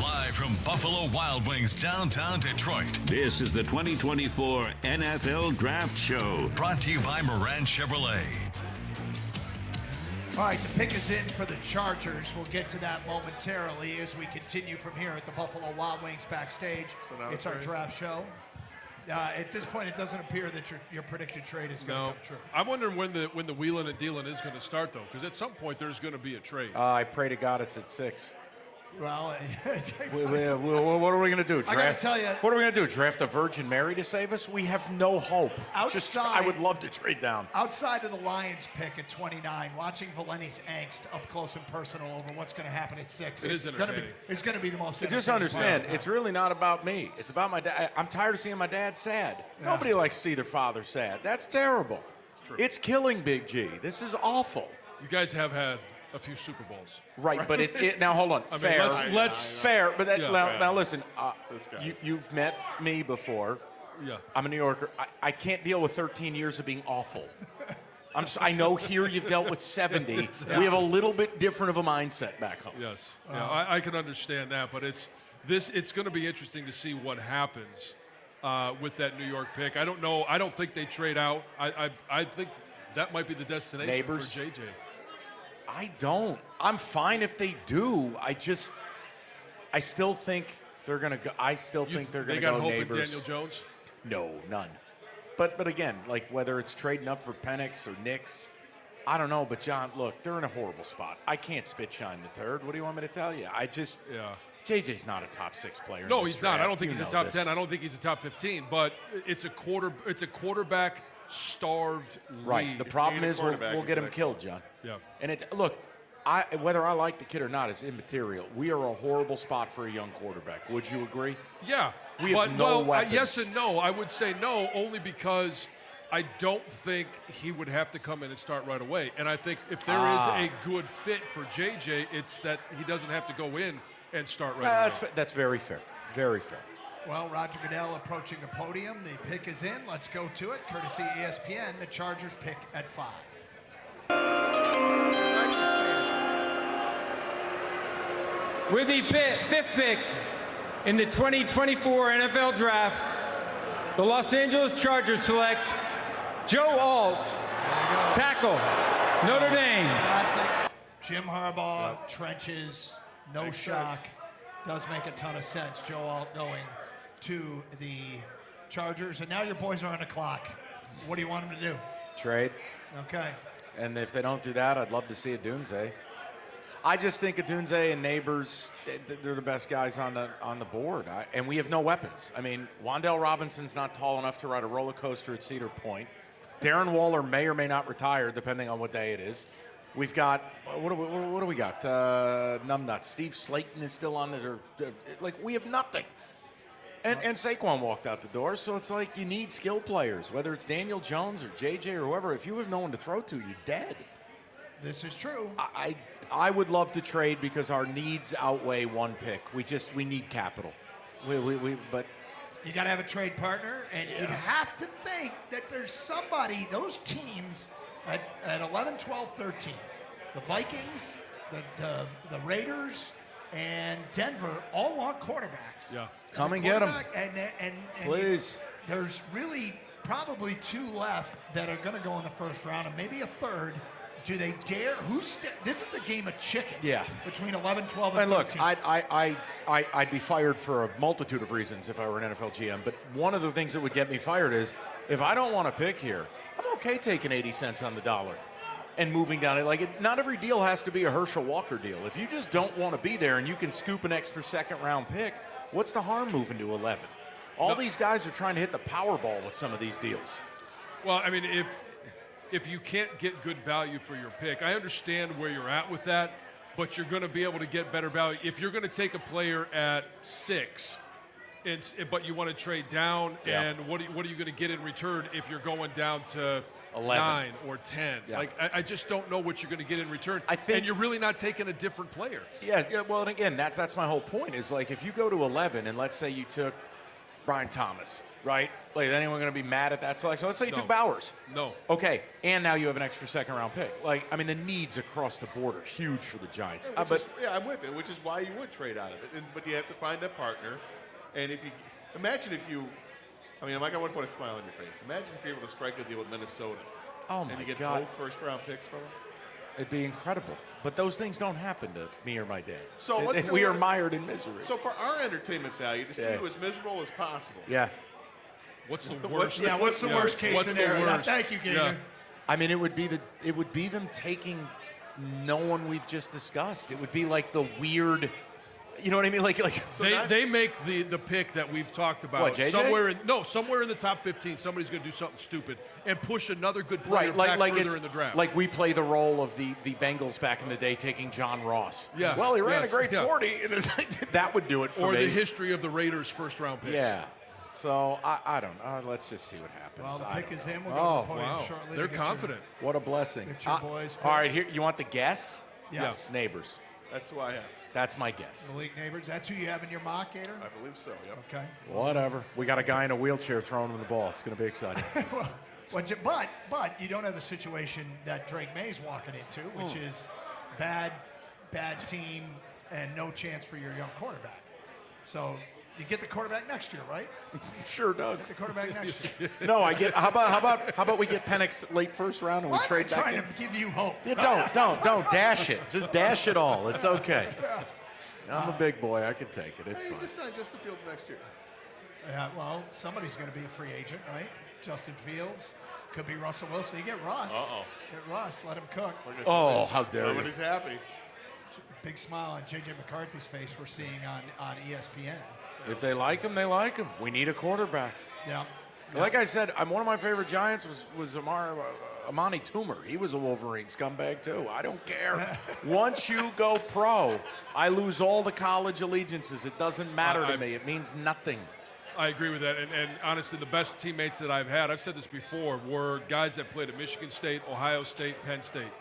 Live from Buffalo Wild Wings downtown Detroit. This is the 2024 NFL Draft Show. Brought to you by Moran Chevrolet. All right, the pick is in for the Chargers. We'll get to that momentarily as we continue from here at the Buffalo Wild Wings backstage. It's our draft show. At this point, it doesn't appear that your predicted trade is going to come true. I'm wondering when the wheeling and dealing is going to start, though, because at some point there's going to be a trade. I pray to God it's at 6. Well, what are we going to do? I gotta tell you. What are we going to do? Draft a Virgin Mary to save us? We have no hope. Outside, I would love to trade down. Outside of the Lions pick at 29, watching Valenti's angst up close and personal over what's going to happen at 6. It is entertaining. It's going to be the most. Just understand, it's really not about me. It's about my dad. I'm tired of seeing my dad sad. Yeah. Nobody likes to see their father sad. That's terrible. It's killing Big G. This is awful. You guys have had a few Super Bowls. Right, but now hold on. Fair. Fair, but now listen, you've met me before. Yeah. I'm a New Yorker. I can't deal with 13 years of being awful. I know here you've dealt with 70. We have a little bit different of a mindset back home. Yes. Yeah, I can understand that, but it's going to be interesting to see what happens with that New York pick. I don't know. I don't think they trade out. I think that might be the destination for JJ. I don't. I'm fine if they do. I still think they're going to go. I still think they're going to go Neighbors. Neighbors. They got hope in Daniel Jones? No, none. But again, like whether it's trading up for Penix or Knicks, I don't know. But John, look, they're in a horrible spot. I can't spit shine the turd. What do you want me to tell you? JJ's not a top 6 player. No, he's not. I don't think he's a top 10. I don't think he's a top 15. But it's a quarterback starved league. Right. The problem is we'll get him killed, John. Yeah. And whether I like the kid or not is immaterial. We are a horrible spot for a young quarterback. Would you agree? Yeah. We have no weapons. Yes and no. I would say no only because I don't think he would have to come in and start right away. And I think if there is a good fit for JJ, it's that he doesn't have to go in and start right away. That's very fair. Very fair. Well, Roger Goodell approaching the podium. The pick is in. Let's go to it. Courtesy ESPN, the Chargers pick at 5. With the 5th pick in the 2024 NFL Draft, the Los Angeles Chargers select Joe Alt, tackle, Notre Dame. Classic. Jim Harbaugh, trenches, no shock. Does make a ton of sense. Joe Alt going to the Chargers. And now your boys are on the clock. What do you want them to do? Trade. Okay. And if they don't do that, I'd love to see a Dunze. I just think Adunze and Neighbors, they're the best guys on the board. And we have no weapons. I mean, Wan'Dale Robinson's not tall enough to ride a roller coaster at Cedar Point. Darren Waller may or may not retire, depending on what day it is. We've got, what do we got? Numbnuts. Steve Slayton is still on it. Like, we have nothing. And Saquon walked out the door, so it's like you need skill players, whether it's Daniel Jones or JJ or whoever. If you have no one to throw to, you're dead. This is true. I would love to trade because our needs outweigh one pick. We need capital. But you got to have a trade partner, and you have to think that there's somebody, those teams at 11, 12, 13, the Vikings, the Raiders, and Denver all want quarterbacks. Yeah. Come and get them. And please. There's really probably 2 left that are going to go in the first round, and maybe a third. Do they dare? This is a game of chicken. Yeah. Between 11, 12, and 13. Look, I'd be fired for a multitude of reasons if I were an NFL GM. But one of the things that would get me fired is if I don't want to pick here, I'm okay taking 80 cents on the dollar and moving down it. Like, not every deal has to be a Herschel Walker deal. If you just don't want to be there and you can scoop an extra second-round pick, what's the harm moving to 11? All these guys are trying to hit the Powerball with some of these deals. Well, I mean, if you can't get good value for your pick, I understand where you're at with that, but you're going to be able to get better value. If you're going to take a player at 6, but you want to trade down, and what are you going to get in return if you're going down to 11 9 or 10? Yeah. Like, I just don't know what you're going to get in return. And you're really not taking a different player. Yeah. Well, and again, that's my whole point. Is like if you go to 11, and let's say you took Brian Thomas. Right? Like, is anyone going to be mad at that selection? Let's say you took Bowers. No. Okay, and now you have an extra second-round pick. Like, I mean, the needs across the board are huge for the Giants. I'm with it, which is why you would trade out of it. But you have to find a partner. And imagine if you, I mean, Mike, I want to put a smile on your face. Imagine if you're able to strike a deal with Minnesota. Oh, my God. And you get both first-round picks from them. It'd be incredible. But those things don't happen to me or my dad. So we are mired in misery. So for our entertainment value, to see you as miserable as possible. Yeah. What's the worst? What's the worst case scenario? Worst? Thank you, Gator. Yeah. I mean, it would be them taking no one we've just discussed. It would be like the weird You know what I mean? Like they make the pick that we've talked about. What, JJ? Somewhere in the top 15, somebody's going to do something stupid and push another good player back further in the draft. Like we play the role of the Bengals back in the day taking John Ross. Yes, Well, he ran a great yeah. 40. That would do it for or me. the history of the Raiders' first-round picks. Yeah. So I don't know. Let's just see what happens. Well, the I pick don't is know. in. We'll go to the podium Wow. shortly. They're to get confident. What a blessing. Get your boys all right, picks. here. You want the guess? Yes. Neighbors. That's who I have. That's my guess. The league neighbors. That's who you have in your mock, Gator? I believe so, yep. Okay. Whatever. We got a guy in a wheelchair throwing him the ball. It's going to be exciting. But you don't have the situation that Drake May's walking into, which is bad team and no chance for your young quarterback. So you get the quarterback next year, right? Sure, Doug. Get the quarterback next year. No, I get. How about we get Penix late first round and we Why trade am I back trying in? to give you hope? Yeah, don't dash it. Just dash it all. It's okay. I'm a big boy. I can take it. It's Hey, fine. just sign Justin Fields next year. Yeah, well, somebody's going to be a free agent, right? Justin Fields. Could be Russell Wilson. You get Russ. Uh-oh. Get Russ. Let him cook. Oh, how dare you. Somebody's happy. Big smile on J.J. McCarthy's face we're seeing on ESPN. If they like him, they like him. We need a quarterback. Yeah. Like I said, one of my favorite Giants was Amani Toomer. He was a Wolverine scumbag too. I don't care. Once you go pro, I lose all the college allegiances. It doesn't matter to me. It means nothing. I agree with that. And honestly, the best teammates that I've had, I've said this before, were guys that played at Michigan State, Ohio State, Penn State.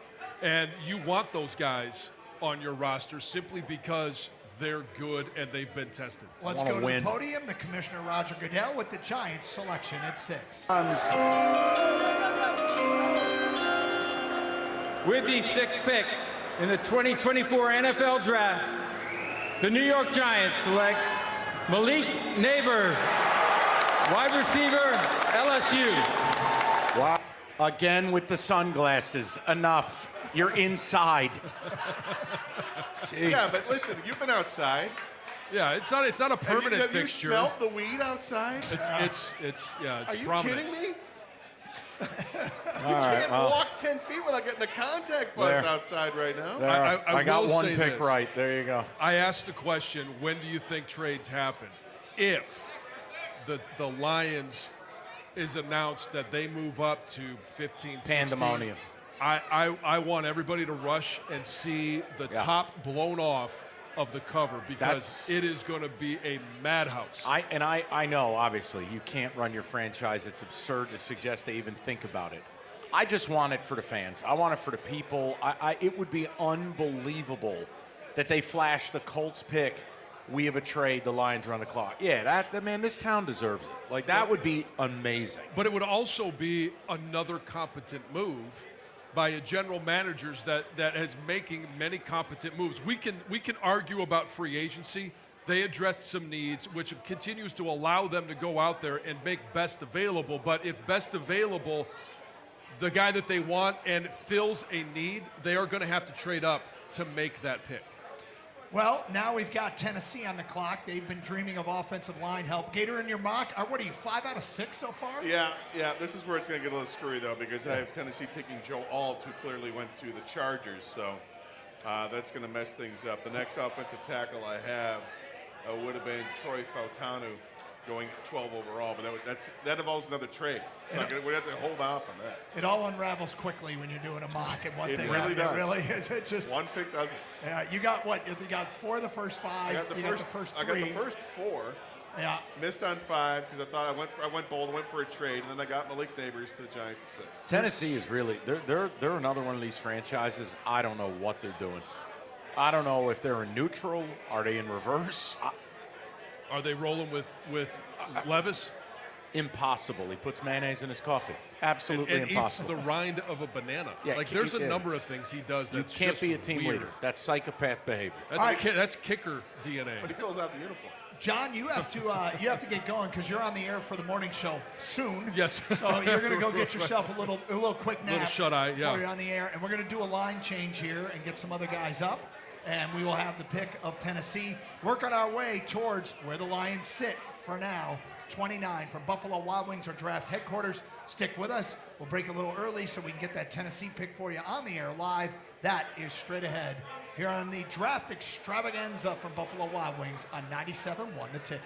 And you want those guys on your roster simply because they're good and they've been tested. Let's go to the podium. The Commissioner Roger Goodell with the Giants selection at 6. With the 6th pick in the 2024 NFL Draft, the New York Giants select Malik Neighbors, wide receiver, LSU. Wow. Again with the sunglasses. Enough. You're inside. Yeah, but listen, you've been outside. Yeah, it's not a permanent have fixture. You smelled the weed outside? It's Are you prominent. kidding me? You can't walk 10 feet without getting the contact buzz outside right now. I got will one say pick this. right. There you go. I asked the question, when do you think trades happen? If the Lions is announced that they move up to 15, 16. Pandemonium. I want everybody to rush and see the top blown off of the cover because it is going to be a madhouse. I know, obviously, you can't run your franchise. It's absurd to suggest they even think about it. I just want it for the fans. I want it for the people. It would be unbelievable that they flash the Colts pick. We have a trade. The Lions are on the clock. Yeah, man, this town deserves it. Like, that would be amazing. But it would also be another competent move by a general manager that is making many competent moves. We can argue about free agency. They addressed some needs, which continues to allow them to go out there and make best available. But if best available, the guy that they want and fills a need, they are going to have to trade up to make that pick. Well, now we've got Tennessee on the clock. They've been dreaming of offensive line help. Gator, in your mock, what are you, 5 out of 6 so far? Yeah. This is where it's going to get a little screwy, though, because I have Tennessee taking Joe Alt, who clearly went to the Chargers. So that's going to mess things up. The next offensive tackle I have would have been Troy Fautanu going 12 overall, but that involves another trade. So we have to hold off on that. It all unravels quickly when you're doing a mock and one It thing. really does. It really is. It's just one pick doesn't. You got what? You got 4 of the first 5. I got the first 3. I got the first 4. Yeah. Missed on 5 because I thought I went bold, went for a trade, and then I got Malik Neighbors to the Giants at 6. Tennessee is really they're another one of these franchises. I don't know what they're doing. I don't know if they're in neutral. Are they in reverse? Are they rolling with Levis? Impossible. He puts mayonnaise in his coffee. Absolutely and impossible. Eats the rind of a banana. Yeah, there's a number of things he does that's you can't just be a team weird. leader. That's psychopath behavior. That's kicker DNA. But he fills out the uniform. John, you have to get going because you're on the air for the morning show soon. Yes. So you're going to go get yourself a little quick nap. Little shut-eye, yeah. Before you're on the air, and we're going to do a line change here and get some other guys up, and we will have the pick of Tennessee. Work on our way towards where the Lions sit for now. 29 from Buffalo Wild Wings, our draft headquarters. Stick with us. We'll break a little early so we can get that Tennessee pick for you on the air live. That is straight ahead here on the Draft Extravaganza from Buffalo Wild Wings on 97.1 The Ticket.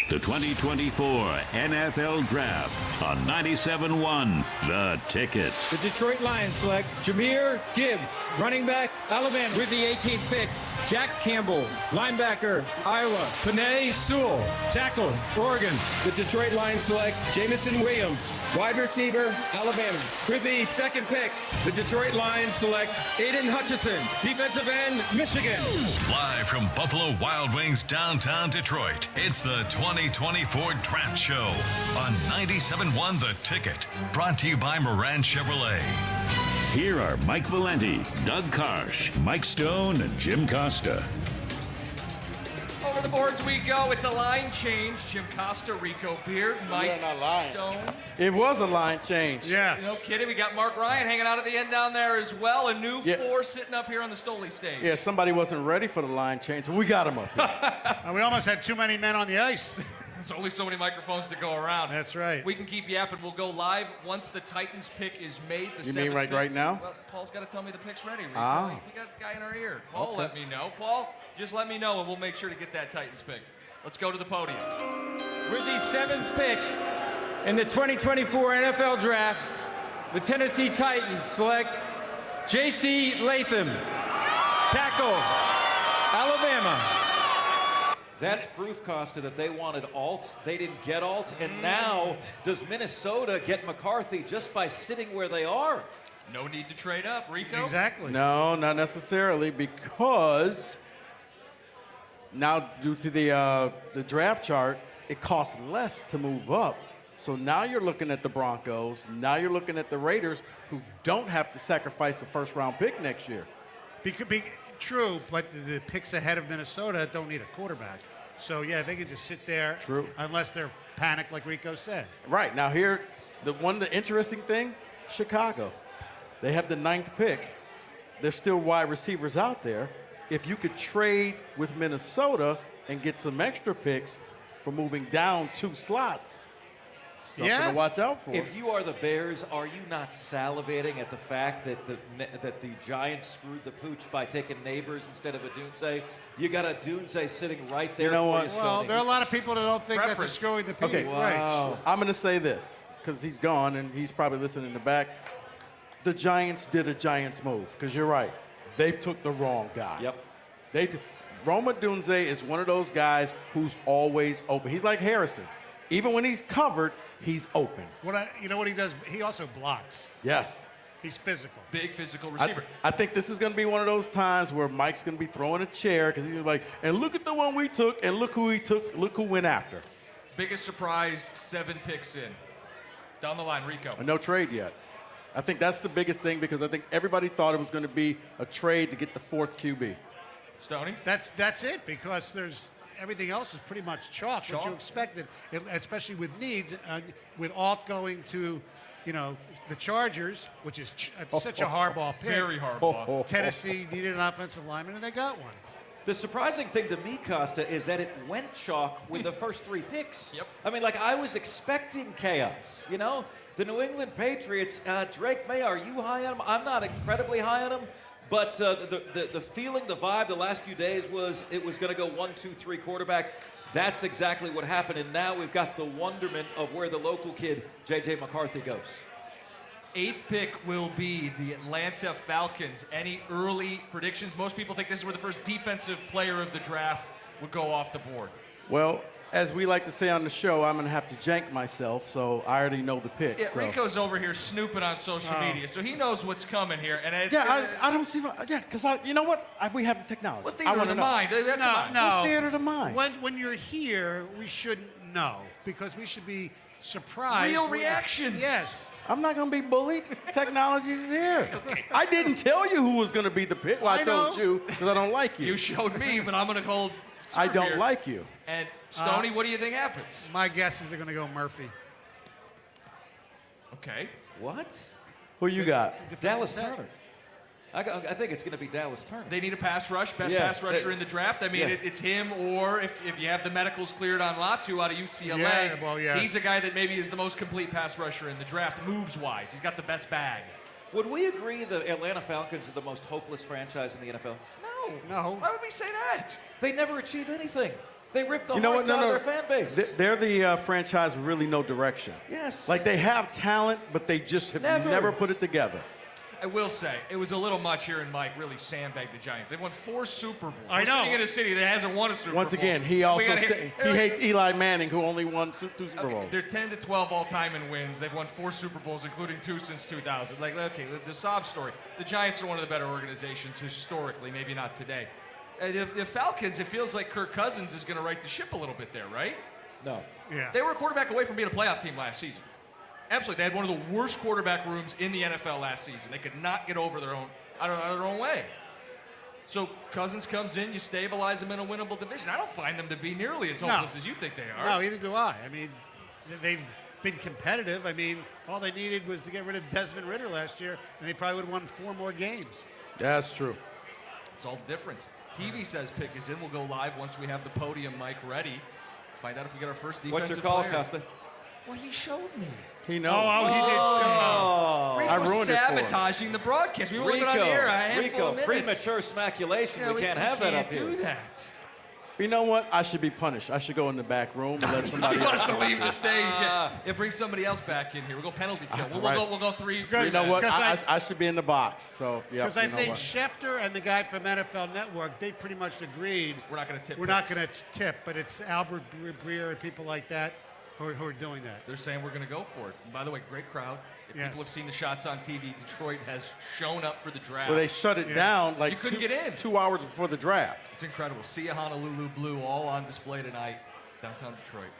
The 2024 NFL Draft on 97.1 The Ticket. The Detroit Lions select Jahmyr Gibbs, running back, Alabama. With the 18th pick, Jack Campbell, linebacker, Iowa. Penei Sewell, tackle, Oregon. The Detroit Lions select Jamison Williams, wide receiver, Alabama. With the 2nd pick, the Detroit Lions select Aiden Hutchinson, defensive end, Michigan. Live from Buffalo Wild Wings downtown Detroit, it's the 2024 2024 Draft Show on 97.1 The Ticket. Brought to you by Moran Chevrolet. Here are Mike Valenti, Doug Karsch, Mike Stone, and Jim Costa. Over the boards we go. It's a line change. Jim Costa, Rico Beard, Mike Stone. It was a line change. Yes. No kidding. We got Marc Ryan hanging out at the end down there as well. A new four sitting up here on the Stoli stage. Yeah, somebody wasn't ready for the line change, but we got him up here. And we almost had too many men on the ice. There's only so many microphones to go around. That's right. We can keep yapping. We'll go live once the Titans pick is made. You mean right now? Well, Paul's got to tell me the pick's ready. Rico. Ah. We got a guy in our ear. Paul, let me know. Paul, just let me know, and we'll make sure to get that Titans pick. Let's go to the podium. With the 7th pick in the 2024 NFL Draft, the Tennessee Titans select J.C. Latham, tackle, Alabama. That's proof, Costa, that they wanted Alt. They didn't get Alt. And now, does Minnesota get McCarthy just by sitting where they are? No need to trade up, Rico. Exactly. No, not necessarily, because now due to the draft chart, it costs less to move up. So now you're looking at the Broncos. Now you're looking at the Raiders, who don't have to sacrifice a first-round pick next year. Be true, but the picks ahead of Minnesota don't need a quarterback. So, yeah, they can just sit there. True. Unless they're panicked, like Rico said. Right. Now here, the interesting thing, Chicago. They have the 9th pick. There's still wide receivers out there. If you could trade with Minnesota and get some extra picks for moving down 2 slots, something to watch out for. If you are the Bears, are you not salivating at the fact that the Giants screwed the pooch by taking Neighbors instead of a Dunze? You got a Dunze sitting right there. You know what? Well, there are a lot of people that don't think that they're screwing the pooch. Okay, wow. I'm going to say this, because he's gone and he's probably listening in the back. The Giants did a Giants move, because you're right. They took the wrong guy. Yep. Roma Dunze is one of those guys who's always open. He's like Harrison. Even when he's covered, he's open. You know what he does? He also blocks. Yes. He's physical. Big physical receiver. I think this is going to be one of those times where Mike's going to be throwing a chair because he's gonna be like, and look at the one we took, and look who he took, look who went after. Biggest surprise, 7 picks in. Down the line, Rico. No trade yet. I think that's the biggest thing because I think everybody thought it was going to be a trade to get the 4th QB. Stoney? That's it, because everything else is pretty much chalk. What you expected, especially with needs, with Alt going to, the Chargers, which is such a hardball pick. Very hardball. Tennessee needed an offensive lineman, and they got one. The surprising thing to me, Costa, is that it went chalk with the first 3 picks. Yep. I mean, I was expecting chaos, The New England Patriots, Drake May, are you high on him? I'm not incredibly high on him. But the feeling, the vibe the last few days was it was going to go 1, 2, 3 quarterbacks. That's exactly what happened. And now we've got the wonderment of where the local kid, J.J. McCarthy, goes. 8th pick will be the Atlanta Falcons. Any early predictions? Most people think this is where the first defensive player of the draft would go off the board. Well, as we like to say on the show, I'm going to have to jank myself, so I already know the pick. Yeah, so. Rico's over here snooping on social media, so he knows what's coming here. And it's I don't see. Yeah, because you know what? We have the technology. What theater of the mind? No. Theater of the mind. When you're here, we shouldn't know, because we should be surprised. Real reactions. Yes. I'm not going to be bullied. Technology is here. I didn't tell you who was going to be the pick. Well, I told you because I don't like you. You showed me, but I'm going to hold. I don't here. like you. And Stoney, what do you think happens? My guess is they're going to go Murphy. Okay. What? Who you got? Dallas Turner. I think it's going to be Dallas Turner. They need a pass rush, best pass rusher in the draft. I mean, it's him, or if you have the medicals cleared on Latu out of UCLA, he's a guy that maybe is the most complete pass rusher in the draft, moves-wise. He's got the best bag. Would we agree the Atlanta Falcons are the most hopeless franchise in the NFL? No. Why would we say that? They never achieve anything. They rip the hearts out of their fan base. They're the franchise with really no direction. Yes. Like they have talent, but they just have never put it together. I will say, it was a little much here, and Mike really sandbagged the Giants. They've won 4 Super Bowls. I know. We're sitting in a city that hasn't won a Super Bowl. Once again, he also he hates Eli Manning, who only won 2 Super Bowls. They're 10-12 all-time in wins. They've won 4 Super Bowls, including 2 since 2000. The sob story. The Giants are one of the better organizations historically, maybe not today. The Falcons, it feels like Kirk Cousins is going to right the ship a little bit there, right? No. Yeah. They were a quarterback away from being a playoff team last season. Absolutely. They had one of the worst quarterback rooms in the NFL last season. They could not get over out of their own way. So Cousins comes in, you stabilize them in a winnable division. I don't find them to be nearly as hopeless as you think they are. No, either do I. I mean, they've been competitive. I mean, all they needed was to get rid of Desmond Ridder last year, and they probably would have won 4 more games. That's true. It's all the difference. TV says pick is in. We'll go live once we have the podium mic ready. Find out if we get our first defensive What's your call, player. Costa? Well, he showed me. He knows. Oh, he did show. Rico I ruined it for him. sabotaging the broadcast. We were living on the air a handful of minutes. Premature smaculation. Yeah, we can't have that up here. here. Do that. You know what? I should be punished. I should go in the back room and let somebody You want else. us to leave the stage? Yeah, bring somebody else back in here. We'll go penalty kill. We'll go three. You know what? I should be in the box. So yeah. Because I think Schefter and the guy from NFL Network, they pretty much agreed. We're not going to tip. We're not going to tip, but it's Albert Breer and people like that who are doing that. They're saying we're going to go for it. And by the way, great crowd. If Yes. people have seen the shots on TV, Detroit has shown up for the draft. Well, they shut it down like you couldn't get in 2 hours before the draft. It's incredible. See ya Honolulu Blue all on display tonight, downtown Detroit.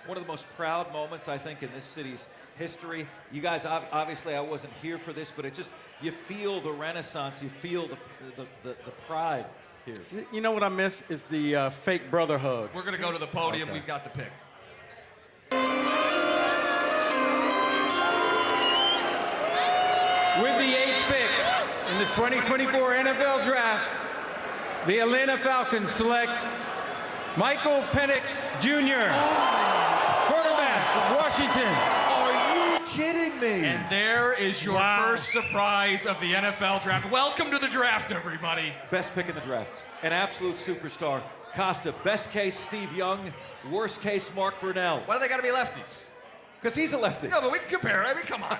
One of the most proud moments, I think, in this city's history. You guys, obviously, I wasn't here for this, but it just, you feel the renaissance. You feel the pride here. You know what I miss is the fake brother hugs. We're going to go to the podium. We've got the pick. With the 8th pick in the 2024 NFL Draft, the Atlanta Falcons select Michael Penix Jr., quarterback of Washington. Are you kidding me? And there is your first surprise of the NFL Draft. Welcome to the draft, everybody. Best pick in the draft. An absolute superstar. Costa, best case, Steve Young. Worst case, Mark Brunell. Why do they got to be lefties? Because he's a lefty. No, but we can compare. I mean, come on.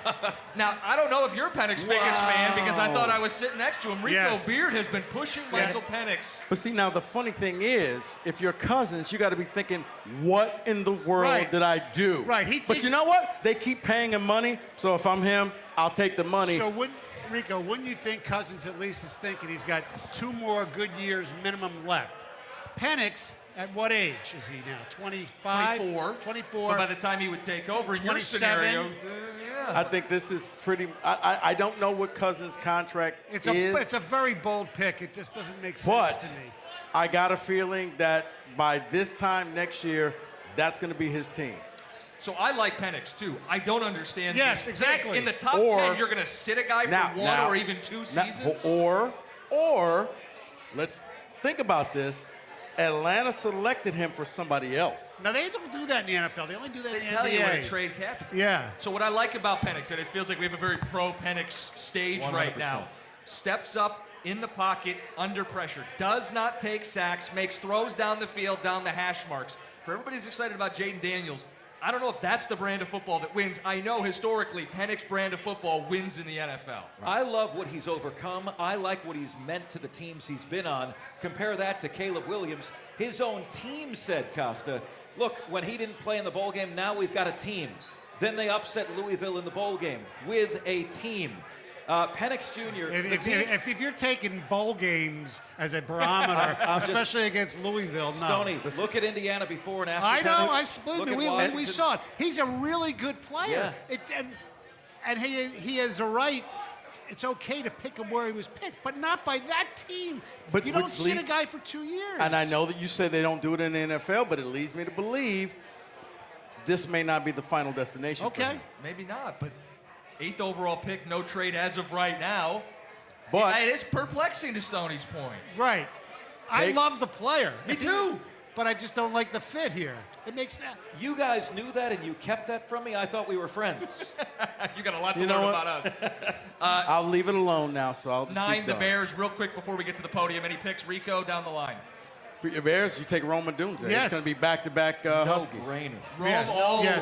Now, I don't know if you're Penix's biggest fan because I thought I was sitting next to him. Rico Beard has been pushing Michael Penix. But see, now the funny thing is, if you're cousins, you got to be thinking, what in the world did I do? Right. But you know what? They keep paying him money, so if I'm him, I'll take the money. So Rico, wouldn't you think Cousins at least is thinking he's got 2 more good years minimum left? Penix, at what age is he now? 25? 24. But by the time he would take over in your 27. scenario, I think this is pretty. I don't know what Cousins' contract is. It's a very bold pick. It just doesn't make sense to me. I got a feeling that by this time next year, that's going to be his team. So I like Penix too. I don't understand. Yes, exactly. In the top 10, you're going to sit a guy for 1 or even 2 seasons? Or, let's think about this. Atlanta selected him for somebody else. Now, they don't do that in the NFL. They only do that in the NBA. They tell you when a trade happens. Yeah. So what I like about Penix, and it feels like we have a very pro-Penix stage 100%. right now, steps up in the pocket, under pressure, does not take sacks, makes throws down the field, down the hash marks. For everybody who's excited about Jaden Daniels, I don't know if that's the brand of football that wins. I know historically, Penix's brand of football wins in the NFL. I love what he's overcome. I like what he's meant to the teams he's been on. Compare that to Caleb Williams. His own team said, Costa, look, when he didn't play in the bowl game, now we've got a team. Then they upset Louisville in the bowl game with a team. Penix Jr. If you're taking bowl games as a barometer, especially against Louisville, no. Stoney, look at Indiana before and after. I know. Penix. I split me. Look at We saw it. He's a really good player. Yeah. And he has a right. It's okay to pick him where he was picked, but not by that team. But you don't sit a guy for 2 years. And I know that you say they don't do it in the NFL, but it leads me to believe this may not be the final destination. Okay. For him. Maybe not, but 8th overall pick, no trade as of right now. But it is perplexing to Stoney's point. Right. I love the player. Me too. But I just don't like the fit here. It makes that. You guys knew that and you kept that from me? I thought we were friends. You got a lot to learn about us. I'll leave it alone now, so I'll just 9, speak the up. Bears, real quick before we get to the podium. Any picks, Rico, down the line? For your Bears, you take Rome Odunze. Yes. It's going to be back-to-back Huskies. No-brainer. Rome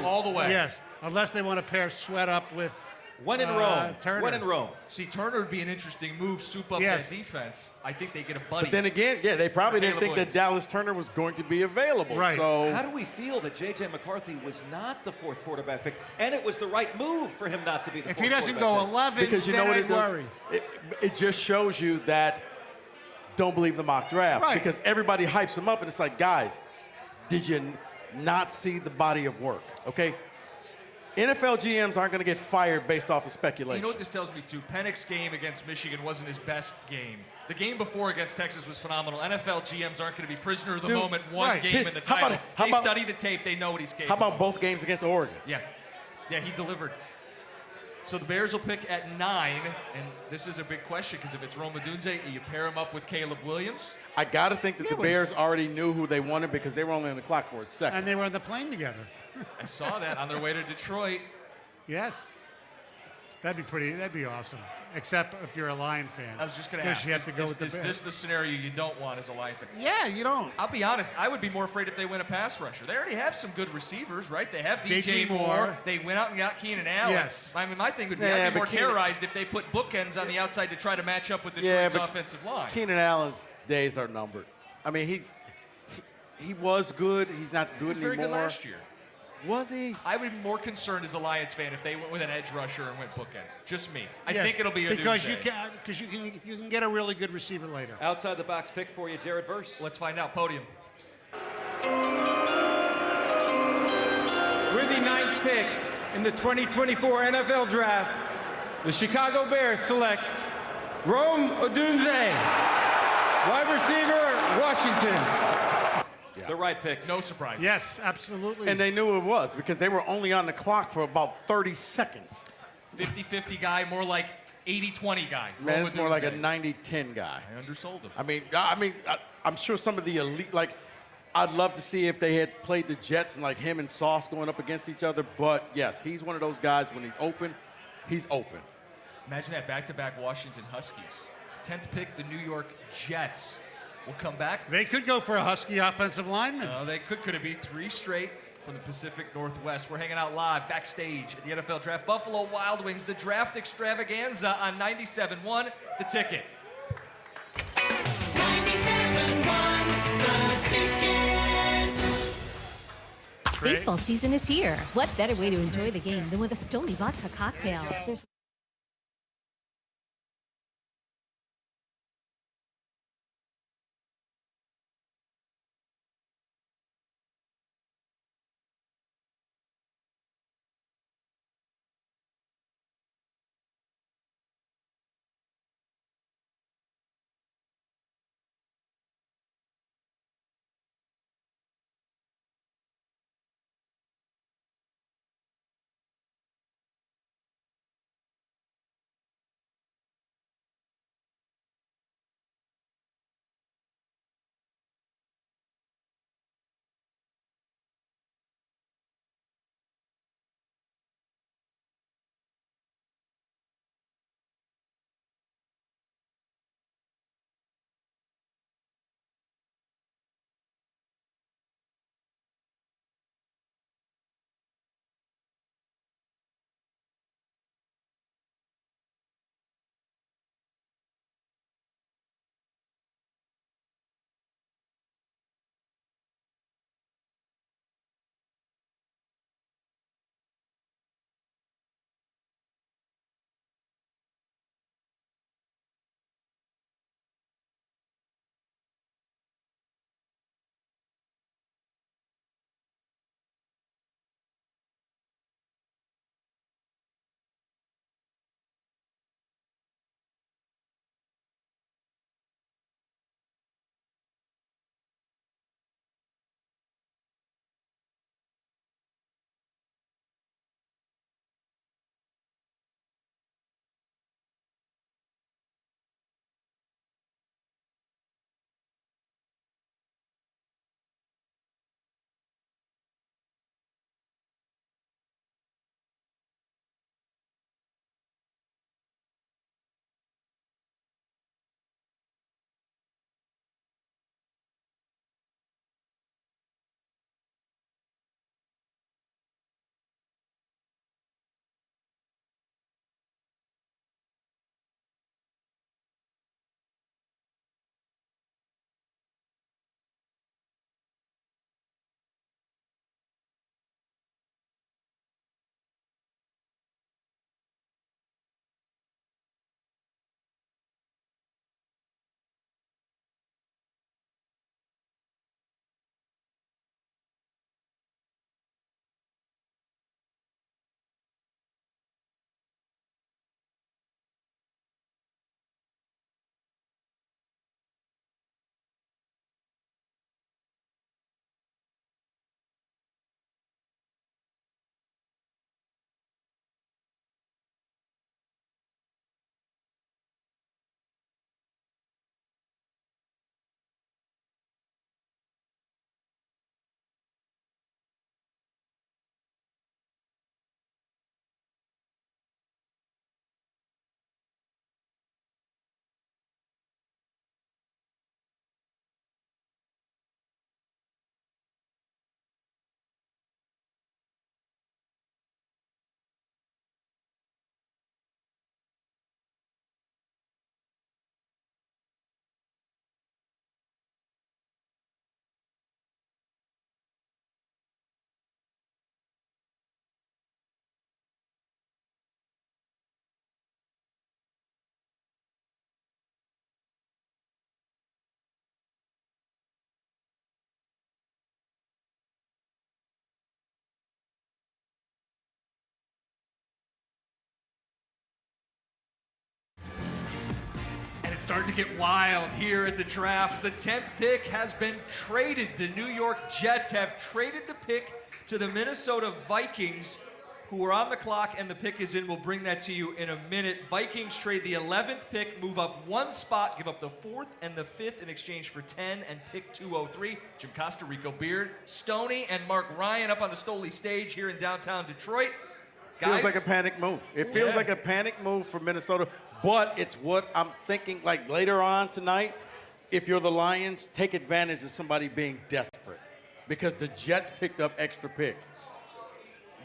all the way. Yes, unless they want to pair Sweat up with When in Rome. Turner. When in Rome. See, Turner would be an interesting move, soup up that defense. I think they get a buddy. But then again, they probably didn't think Williams. that Dallas Turner was going to be available. Right. So How do we feel that J.J. McCarthy was not the 4th quarterback pick, and it was the right move for him not to be the 4th If he doesn't quarterback go pick? 11, because you then know what I'd it does? worry. It just shows you that don't believe the mock draft. Right. Because everybody hypes him up, and it's like, guys, did you not see the body of work, okay? NFL GMs aren't going to get fired based off of speculation. You know what this tells me, too? Penix's game against Michigan wasn't his best game. The game before against Texas was phenomenal. NFL GMs aren't going to be prisoner of the moment one game in the title. They study the tape. They know what he's capable of. How about both games against Oregon? Yeah. Yeah, he delivered. So the Bears will pick at 9, and this is a big question because if it's Rome Odunze, you pair him up with Caleb Williams. I got to think that the Bears already knew who they wanted because they were only on the clock for a second. And they were on the plane together. I saw that on their way to Detroit. Yes. That'd be awesome. Except if you're a Lion fan. I was just going to ask, you have to go with the is Bears. this the scenario you don't want as a Lions fan? Yeah, you don't. I'll be honest, I would be more afraid if they win a pass rusher. They already have some good receivers, right? They have DJ Moore. They went out and got Keenan Allen. Yes. I mean, my thing would be I'd be more terrorized if they put bookends on the outside to try to match up with Detroit's offensive line. Keenan Allen's days are numbered. I mean, he was good. He's not good anymore. He was very good last year. Was he? I would be more concerned as a Lions fan if they went with an edge rusher and went bookends. Just me. I Yes, think it'll be a because you can get a really good receiver later. Outside the box pick for you, Jared Verse. Let's find out. Podium. With the 9th pick in the 2024 NFL Draft, the Chicago Bears select Rome Odunze, wide receiver, Washington. The right pick. No surprise. Yes, absolutely. And they knew it was because they were only on the clock for about 30 seconds. 50-50 guy, more like 80-20 guy. Man, it's more like a 90-10 guy. I undersold him. I'm sure some of the elite, like, I'd love to see if they had played the Jets and like him and Sauce going up against each other. But yes, he's one of those guys when he's open, he's open. Imagine that back-to-back Washington Huskies. 10th pick, the New York Jets. We'll come back. They could go for a Husky offensive lineman. They could. Could it be 3 straight from the Pacific Northwest? We're hanging out live backstage at the NFL Draft. Buffalo Wild Wings, the draft extravaganza on 97.1 The Ticket. 97.1 The Ticket. Baseball season is here. What better way to enjoy the game than with a Stoli vodka cocktail? There's Starting to get wild here at the draft. The 10th pick has been traded. The New York Jets have traded the pick to the Minnesota Vikings, who are on the clock, and the pick is in. We'll bring that to you in a minute. Vikings trade the 11th pick, move up one spot, give up the 4th and the 5th in exchange for 10 and pick 203. Jim Costa, Rico Beard, Stoney, and Mark Ryan up on the Stoli stage here in downtown Detroit. Guys, feels like a panic move. It feels like a panic move for Minnesota, but it's what I'm thinking, like later on tonight, if you're the Lions, take advantage of somebody being desperate because the Jets picked up extra picks.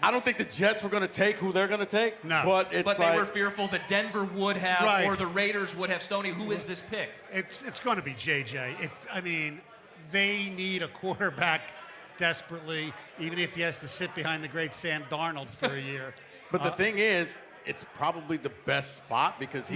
I don't think the Jets were going to take who they're going to take. No. But they were fearful that Denver would have or the Raiders would have. Stoney, who is this pick? It's going to be JJ. They need a quarterback desperately, even if he has to sit behind the great Sam Darnold for a year. But the thing is, it's probably the best spot because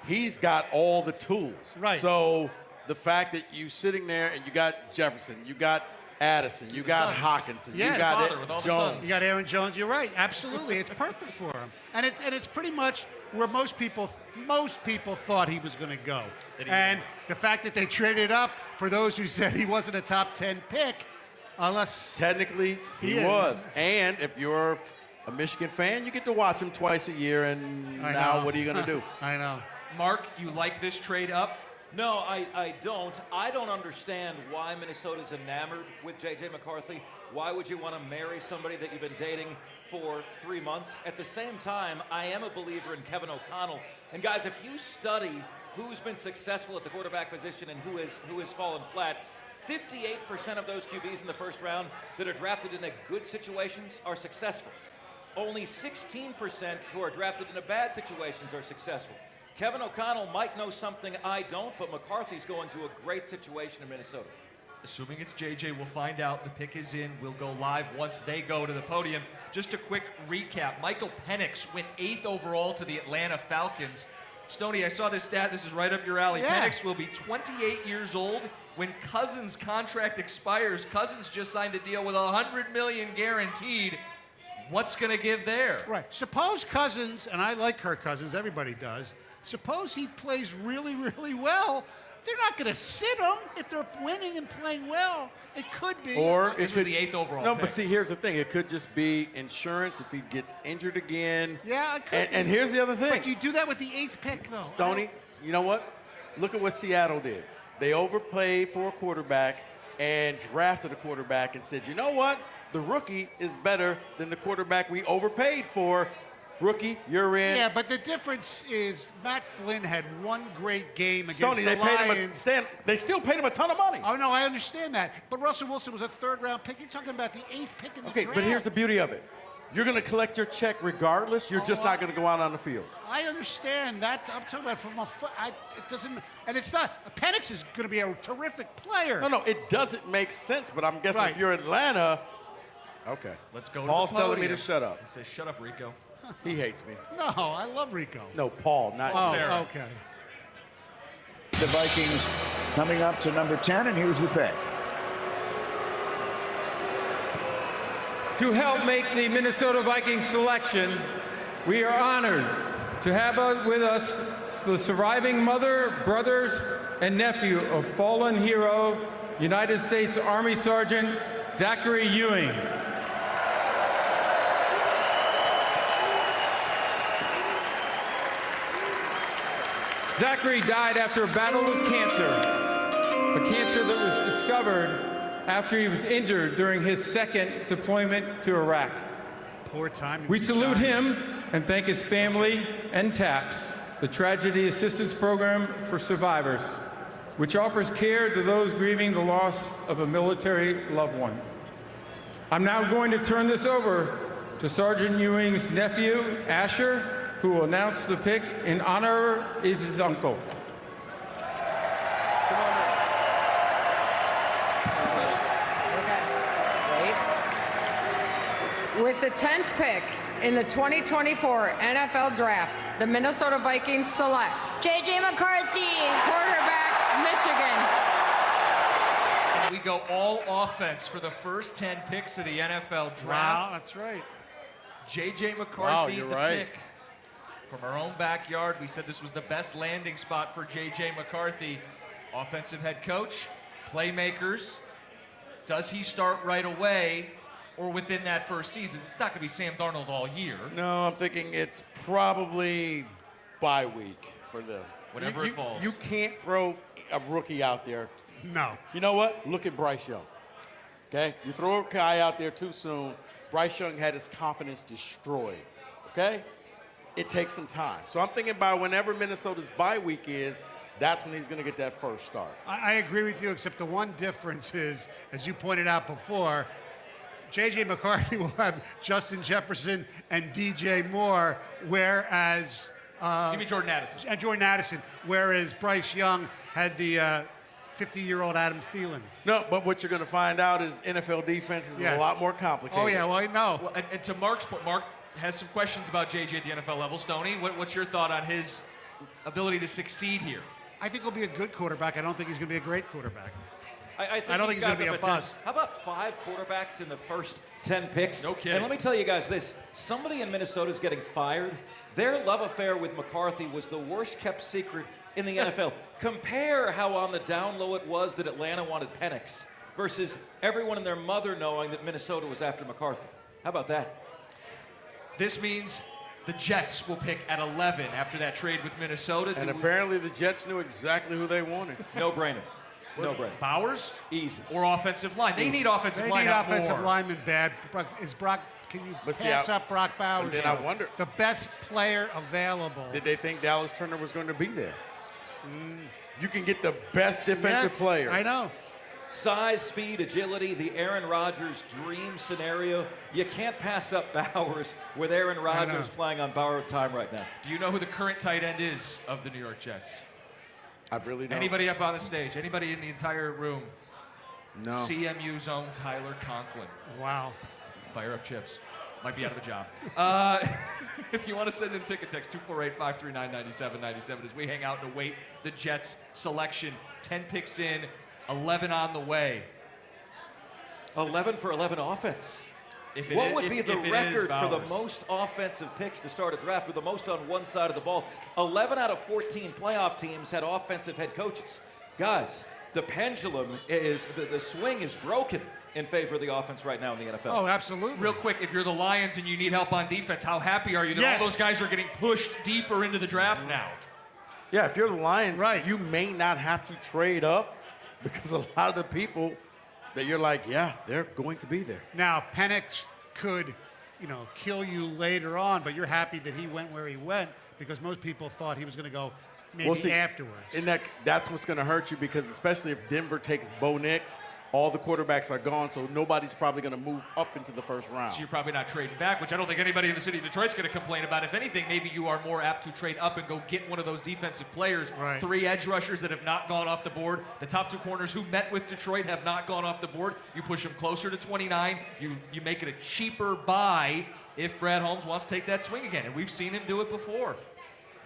he's got all the tools. Right. So the fact that you sitting there and you got Jefferson, you got Addison, you got Hawkinson, you got Jones. You got Aaron Jones. You're right. Absolutely. It's perfect for him. And it's pretty much where most people thought he was going to go. And the fact that they traded up for those who said he wasn't a top 10 pick, unless technically he was. And if you're a Michigan fan, you get to watch him twice a year, and now what are you going to do? I know. Mark, you like this trade up? No, I don't. I don't understand why Minnesota's enamored with J.J. McCarthy. Why would you want to marry somebody that you've been dating for 3 months? At the same time, I am a believer in Kevin O'Connell. And guys, if you study who's been successful at the quarterback position and who has fallen flat, 58% of those QBs in the first round that are drafted in the good situations are successful. Only 16% who are drafted in the bad situations are successful. Kevin O'Connell might know something I don't, but McCarthy's going to a great situation in Minnesota. Assuming it's JJ, we'll find out. The pick is in. We'll go live once they go to the podium. Just a quick recap. Michael Penix went 8th overall to the Atlanta Falcons. Stoney, I saw this stat. This is right up your alley. Yeah. Penix will be 28 years old when Cousins' contract expires. Cousins just signed a deal with $100 million guaranteed. What's going to give there? Right. Suppose Cousins, and I like Kirk Cousins, everybody does, suppose he plays really, really well. They're not going to sit him if they're winning and playing well. It could be. Or this was the 8th overall No, pick. but see, here's the thing. It could just be insurance if he gets injured again. Yeah, it could be. And here's the other thing. But you do that with the 8th pick, though. Stoney, you know what? Look at what Seattle did. They overpaid for a quarterback and drafted a quarterback and said, you know what? The rookie is better than the quarterback we overpaid for. Rookie, you're in. Yeah, but the difference is Matt Flynn had one great game against Stoney, the Lions. They still paid him a ton of money. Oh, no, I understand that. But Russell Wilson was a 3rd-round pick. You're talking about the 8th pick in the draft. But here's the beauty of it. You're going to collect your check regardless. You're just not going to go out on the field. I understand that. I'm talking about from a it doesn't, and it's not. Penix is going to be a terrific player. No, it doesn't make sense, but I'm guessing if you're Atlanta, okay. Let's go Paul's to the podium. telling me to shut up. He says, shut up, Rico. He hates me. No, I love Rico. No, Paul, not Sarah. Okay. The Vikings coming up to number 10, and here's the pick. To help make the Minnesota Vikings selection, we are honored to have with us the surviving mother, brothers, and nephew of fallen hero, United States Army Sergeant Zachary Ewing. Zachary died after a battle with cancer, a cancer that was discovered after he was injured during his 2nd deployment to Iraq. Poor time. We salute him and thank his family and TAPS, the Tragedy Assistance Program for Survivors, which offers care to those grieving the loss of a military loved one. I'm now going to turn this over to Sergeant Ewing's nephew, Asher, who will announce the pick in honor of his uncle. With the 10th pick in the 2024 NFL Draft, the Minnesota Vikings select J.J. McCarthy, quarterback, Michigan. We go all offense for the first 10 picks of the NFL Draft. Wow, that's right. J.J. McCarthy, you're the right. pick. from our own backyard. We said this was the best landing spot for J.J. McCarthy. Offensive head coach, playmakers. Does he start right away or within that first season? It's not going to be Sam Darnold all year. No, I'm thinking it's probably bye week for them. Whenever it falls. You can't throw a rookie out there. No. You know what? Look at Bryce Young. Okay? You throw a guy out there too soon, Bryce Young had his confidence destroyed. Okay? It takes some time. So I'm thinking by whenever Minnesota's bye week is, that's when he's going to get that first start. I agree with you, except the one difference is, as you pointed out before, J.J. McCarthy will have Justin Jefferson and DJ Moore, whereas... you mean Jordan Addison? And Jordan Addison, whereas Bryce Young had the 50-year-old Adam Thielen. No, but what you're going to find out is NFL defense is a lot more complicated. Oh, yeah, well, I know. Well, and to Mark's point, Mark has some questions about JJ at the NFL level. Stoney, what's your thought on his ability to succeed here? I think he'll be a good quarterback. I don't think he's going to be a great quarterback. I don't think he's going to be a bust. How about 5 quarterbacks in the first 10 picks? No kidding. And let me tell you guys this. Somebody in Minnesota is getting fired. Their love affair with McCarthy was the worst kept secret in the NFL. Compare how on the down low it was that Atlanta wanted Penix versus everyone and their mother knowing that Minnesota was after McCarthy. How about that? This means the Jets will pick at 11 after that trade with Minnesota. And apparently the Jets knew exactly who they wanted. No brainer. No brainer. Bowers? Easy. Or offensive line. They need offensive line. They need offensive linemen bad. Is Brock... Can you pass up Brock Bowers? Then I wonder. The best player available. Did they think Dallas Turner was going to be there? You can get the best defensive player. I know. Size, speed, agility, the Aaron Rodgers dream scenario. You can't pass up Bowers with Aaron Rodgers playing on borrowed time right now. Do you know who the current tight end is of the New York Jets? I really don't. Anybody up on the stage? Anybody in the entire room? No. CMU's own Tyler Conklin. Wow. Fire up chips. Might be out of a job. If you want to send in ticket text, 248-539-9797 as we hang out and await the Jets selection. 10 picks in, 11 on the way. 11 for 11 offense. What would be the record for the most offensive picks to start a draft, or the most on one side of the ball? 11 out of 14 playoff teams had offensive head coaches. Guys, the pendulum is, the swing is broken in favor of the offense right now in the NFL. Oh, absolutely. Real quick, if you're the Lions and you need help on defense, how happy are you that all those guys are getting pushed deeper into the draft now? Yeah, if you're the Lions, you may not have to trade up because a lot of the people that you're like, yeah, they're going to be there. Now, Penix could, kill you later on, but you're happy that he went where he went because most people thought he was going to go maybe afterwards. And that's what's going to hurt you because especially if Denver takes Bo Nix, all the quarterbacks are gone, so nobody's probably going to move up into the first round. So you're probably not trading back, which I don't think anybody in the city of Detroit's going to complain about. If anything, maybe you are more apt to trade up and go get one of those defensive players. Right. 3 edge rushers that have not gone off the board. The top 2 corners who met with Detroit have not gone off the board. You push them closer to 29. You make it a cheaper buy if Brad Holmes wants to take that swing again, and we've seen him do it before.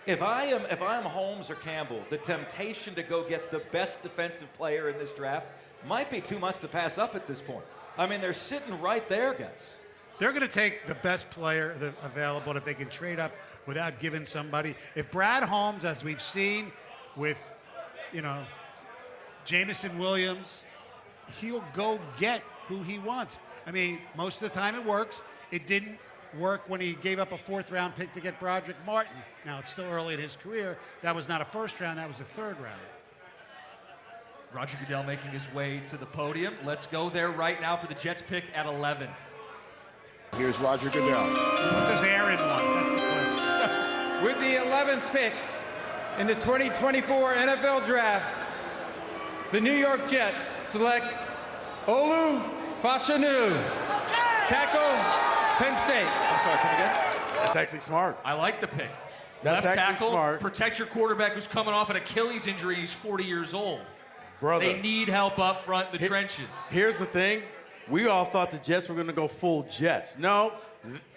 If I'm Holmes or Campbell, the temptation to go get the best defensive player in this draft might be too much to pass up at this point. I mean, they're sitting right there, guys. They're going to take the best player available, and if they can trade up without giving somebody. If Brad Holmes, as we've seen with, Jameson Williams, he'll go get who he wants. I mean, most of the time it works. It didn't work when he gave up a 4th-round pick to get Broderick Martin. Now, it's still early in his career. That was not a 1st round. That was a 3rd round. Roger Goodell making his way to the podium. Let's go there right now for the Jets pick at 11. Here's Roger Goodell. What does Aaron want? That's the question. With the 11th pick in the 2024 NFL Draft, the New York Jets select Olu Fashanu, tackle, Penn State. I'm sorry, come again? That's actually smart. I like the pick. That's Left actually tackle, smart. Protect your quarterback who's coming off an Achilles injury. He's 40 years old. Brother. They need help up front in the trenches. Here's the thing. We all thought the Jets were going to go full Jets. No,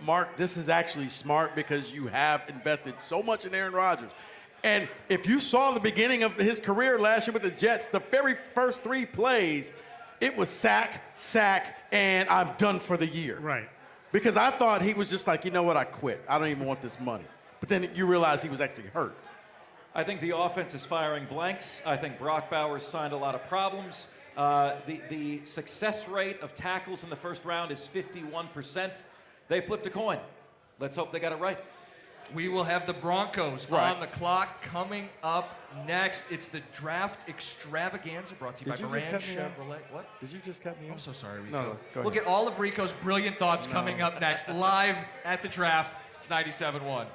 Mark, this is actually smart because you have invested so much in Aaron Rodgers. And if you saw the beginning of his career last year with the Jets, the very first 3 plays, it was sack, and I'm done for the year. Right. Because I thought he was just like, you know what, I quit. I don't even want this money. But then you realize he was actually hurt. I think the offense is firing blanks. I think Brock Bowers signed a lot of problems. The success rate of tackles in the first round is 51%. They flipped a coin. Let's hope they got it right. We will have the Broncos on the clock coming up next. It's the Draft Extravaganza brought to you by Moran Chevrolet. What? Did you just cut me off? I'm so sorry, Rico. No, go ahead. We'll get all of Rico's brilliant thoughts coming up next, live at the draft. It's 97.1.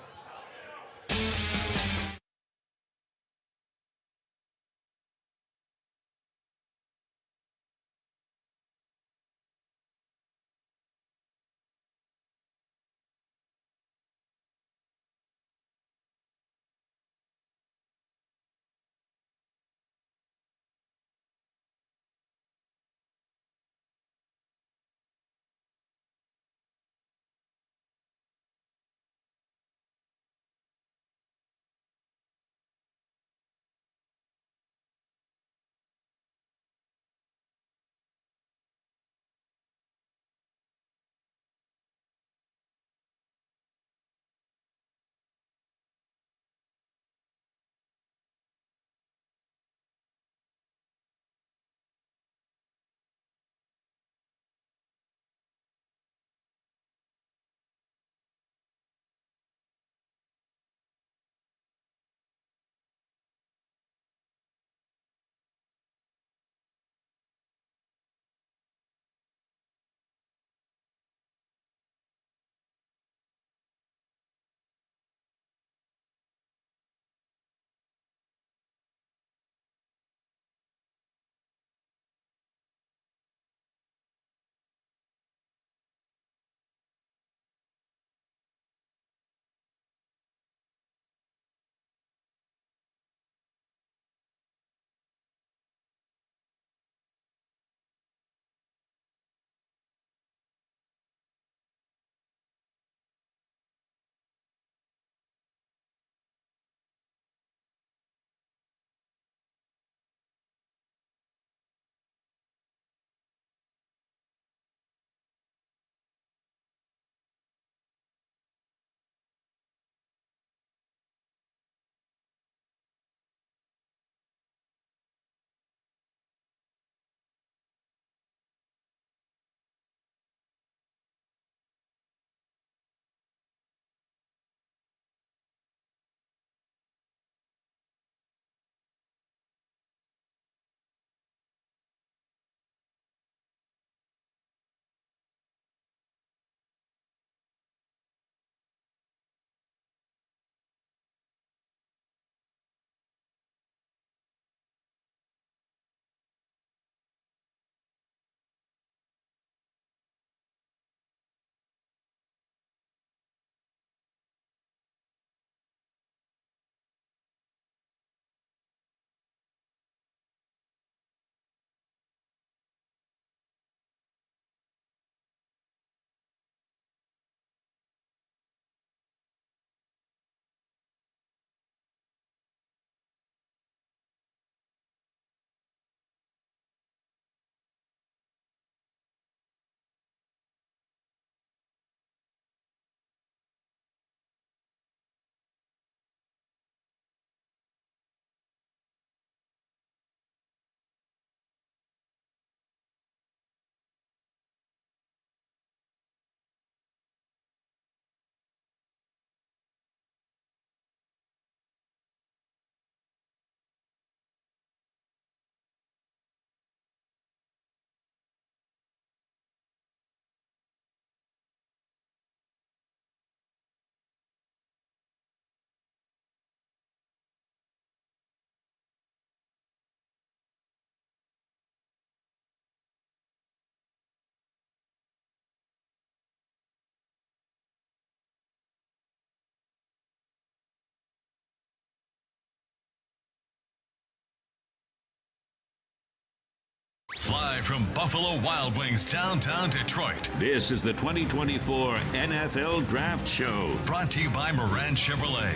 Live from Buffalo Wild Wings downtown Detroit. This is the 2024 NFL Draft Show. Brought to you by Moran Chevrolet.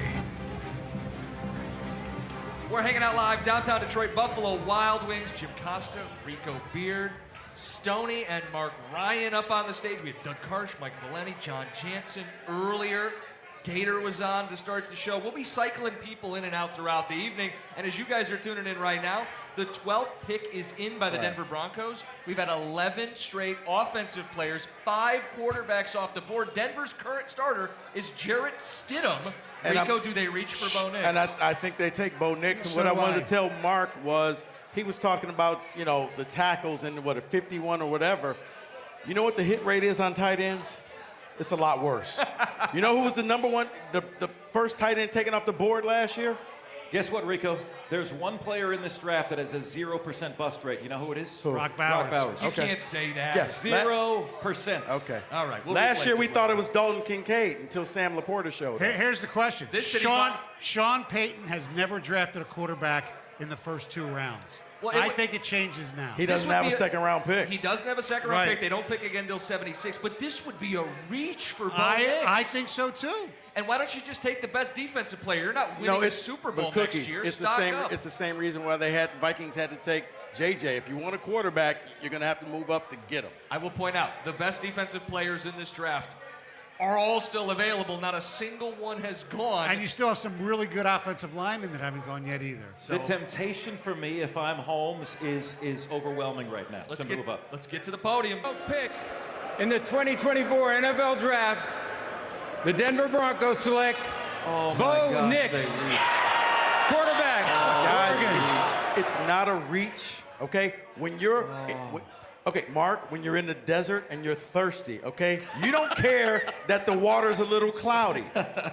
We're hanging out live downtown Detroit, Buffalo Wild Wings. Jim Costa, Rico Beard, Stoney, and Marc Ryan up on the stage. We have Doug Karsch, Mike Valenti, John Jansen earlier Gator was on to start the show. We'll be cycling people in and out throughout the evening. And as you guys are tuning in right now, the 12th pick is in by the Denver Broncos. We've had 11 straight offensive players, 5 quarterbacks off the board. Denver's current starter is Jarrett Stidham. Rico, do they reach for Bo Nix? And I think they take Bo Nix. And So what I do wanted I. to tell Mark was he was talking about, the tackles and a 51 or whatever. You know what the hit rate is on tight ends? It's a lot worse. You know who was the number one, the first tight end taken off the board last year? Guess what, Rico? There's one player in this draft that has a 0% bust rate. You know who it is? Who? Rock Bowers. Rock Bowers. You can't say that. Yes. 0%. Okay. All right. We'll Last replay year we this thought later. it was Dalton Kincaid until Sam Laporta showed up. Here's the question. This city Sean Payton has never drafted a quarterback in the first 2 rounds. Well, I think it changes now. He doesn't have a second-round pick. He doesn't have a second-round Right. pick. They don't pick again until 76. But this would be a reach for Bo Nix. I think so too. And why don't you just take the best defensive player? You're not winning a Super Bowl next year. It's the Stock same. up. It's the same reason why Vikings had to take JJ. If you want a quarterback, you're going to have to move up to get him. I will point out the best defensive players in this draft are all still available. Not a single one has gone. And you still have some really good offensive linemen that haven't gone yet either. The temptation for me, if I'm Holmes, is overwhelming right now to move up. Let's get to the podium. Pick in the 2024 NFL Draft, the Denver Broncos select Bo Nix, quarterback. Guys, it's not a reach, okay? When you're, okay, Mark, when you're in the desert and you're thirsty, okay? You don't care that the water's a little cloudy,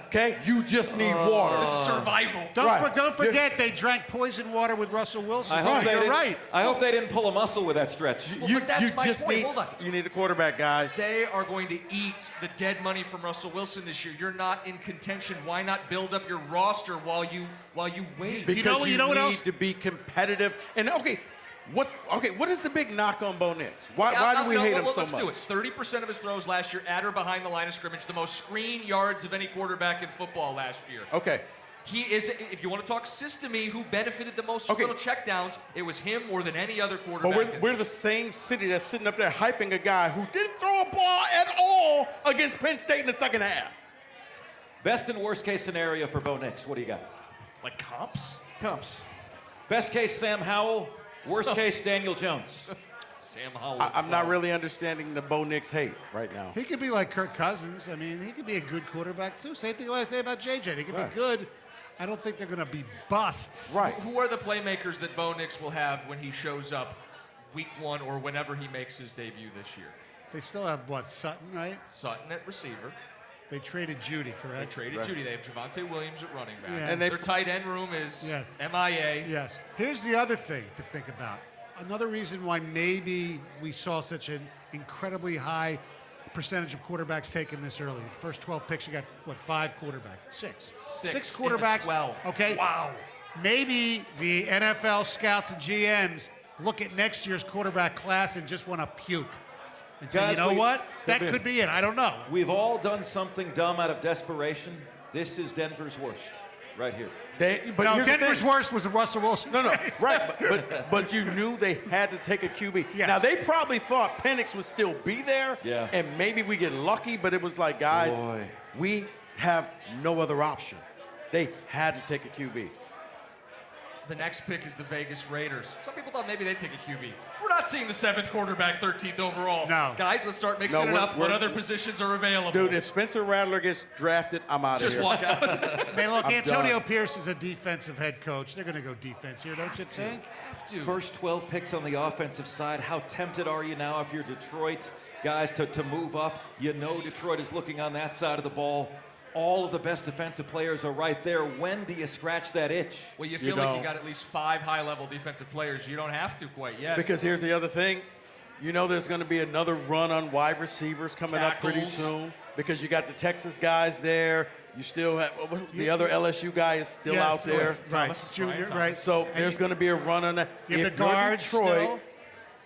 okay? You just need water. This is survival. Don't forget they drank poison water with Russell Wilson. You're right. I hope they didn't pull a muscle with that stretch. Well, but that's my point. Hold on. You need a quarterback, guys. They are going to eat the dead money from Russell Wilson this year. You're not in contention. Why not build up your roster while you wait? Because you know what need else? to be competitive. And what is the big knock on Bo Nix? Why do we hate him so much? Let's do it. 30% of his throws last year at or behind the line of scrimmage, the most screen yards of any quarterback in football last year. Okay. He is, if you want to talk system-y, who benefited the most from little checkdowns, it was him more than any other quarterback. But we're the same city that's sitting up there hyping a guy who didn't throw a ball at all against Penn State in the second half. Best and worst case scenario for Bo Nix. What do you got? Like comps? Comps. Best case, Sam Howell. Worst case, Daniel Jones. Sam Howell. I'm not really understanding the Bo Nix hate right now. He could be like Kirk Cousins. I mean, he could be a good quarterback too. Same thing I say about JJ. They could be good. I don't think they're going to be busts. Right. Who are the playmakers that Bo Nix will have when he shows up week 1 or whenever he makes his debut this year? They still have, Sutton, right? Sutton at receiver. They traded Judy, correct? They traded Judy. They have Javonte Williams at running back. Yeah. And their tight end room is MIA. Yes. Here's the other thing to think about. Another reason why maybe we saw such an incredibly high percentage of quarterbacks taken this early. The first 12 picks, you got, 5 quarterbacks? 6. 6 quarterbacks. 12. Okay. Wow. Maybe the NFL scouts and GMs look at next year's quarterback class and just want to puke. And say, Guys, you know what? That could be it. I don't know. We've all done something dumb out of desperation. This is Denver's worst, right here. Denver's worst was the Russell Wilson. No, right. But you knew they had to take a QB. Yes. Now, they probably thought Penix would still be there, and maybe we get lucky, but it was like, guys, we have no other option. They had to take a QB. The next pick is the Vegas Raiders. Some people thought maybe they'd take a QB. We're not seeing the 7th quarterback, 13th overall. No. Guys, let's start mixing it up. What other positions are available? Dude, if Spencer Rattler gets drafted, I'm out of here. Just walk out. Man, look, I'm Antonio done. Pierce is a defensive head coach. They're going to go defense here, don't you think? Have to. First 12 picks on the offensive side. How tempted are you now if you're Detroit, guys, to move up? You know Detroit is looking on that side of the ball. All of the best defensive players are right there. When do you scratch that itch? Well, you feel like you got at least 5 high-level defensive players. You don't have to quite yet. Because here's the other thing. You know there's going to be another run on wide receivers coming up pretty soon because you got the Texas guys there. You still have the other LSU guy is still out there. Right, Junior, right. So there's going to be a run on that. You have If the guards you're Detroit, still.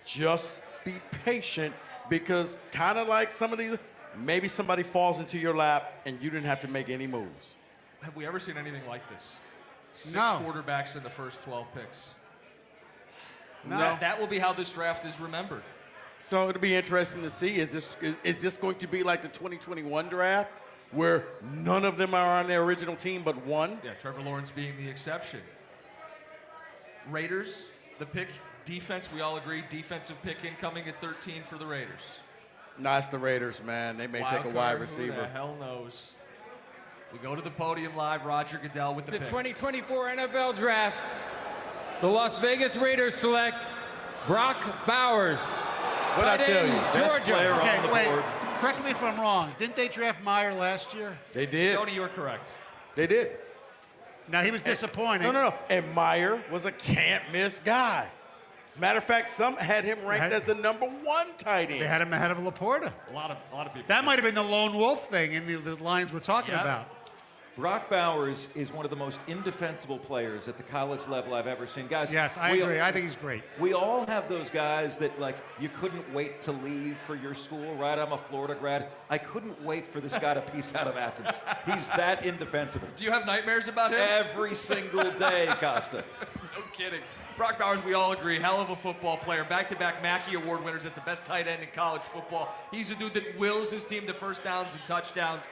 just be patient because kind of like some of these, maybe somebody falls into your lap and you didn't have to make any moves. Have we ever seen anything like this? 6 No. quarterbacks in the first 12 picks. No. That will be how this draft is remembered. So it'll be interesting to see. Is this going to be like the 2021 draft where none of them are on their original team but one. Yeah, Trevor Lawrence being the exception. Raiders, the pick, defense, we all agree, defensive pick incoming at 13 for the Raiders. Nah, it's the Raiders, man. They may take a wide receiver. Who the hell knows? We go to the podium live. Roger Goodell with the pick. 2024 NFL Draft, the Las Vegas Raiders select Brock Bowers. What'd I tell you? Georgia. Okay, wait. Correct me if I'm wrong. Didn't they draft Meyer last year? They did. Stoney, you're correct. They did. Now, he was disappointing. No. And Meyer was a can't-miss guy. As a matter of fact, some had him ranked as the #1 tight end. They had him ahead of Laporta. A lot of people. That might have been the lone wolf thing in the lines we're talking about. Brock Bowers is one of the most indefensible players at the college level I've ever seen. Guys, yes, I agree. I think he's great. We all have those guys that, like, you couldn't wait to leave for your school, right? I'm a Florida grad. I couldn't wait for this guy to peace out of Athens. He's that indefensible. Do you have nightmares about him? Every single day, Costa. No kidding. Brock Bowers, we all agree, hell of a football player. Back-to-back Mackey Award winners. That's the best tight end in college football. He's a dude that wills his team to first downs and touchdowns.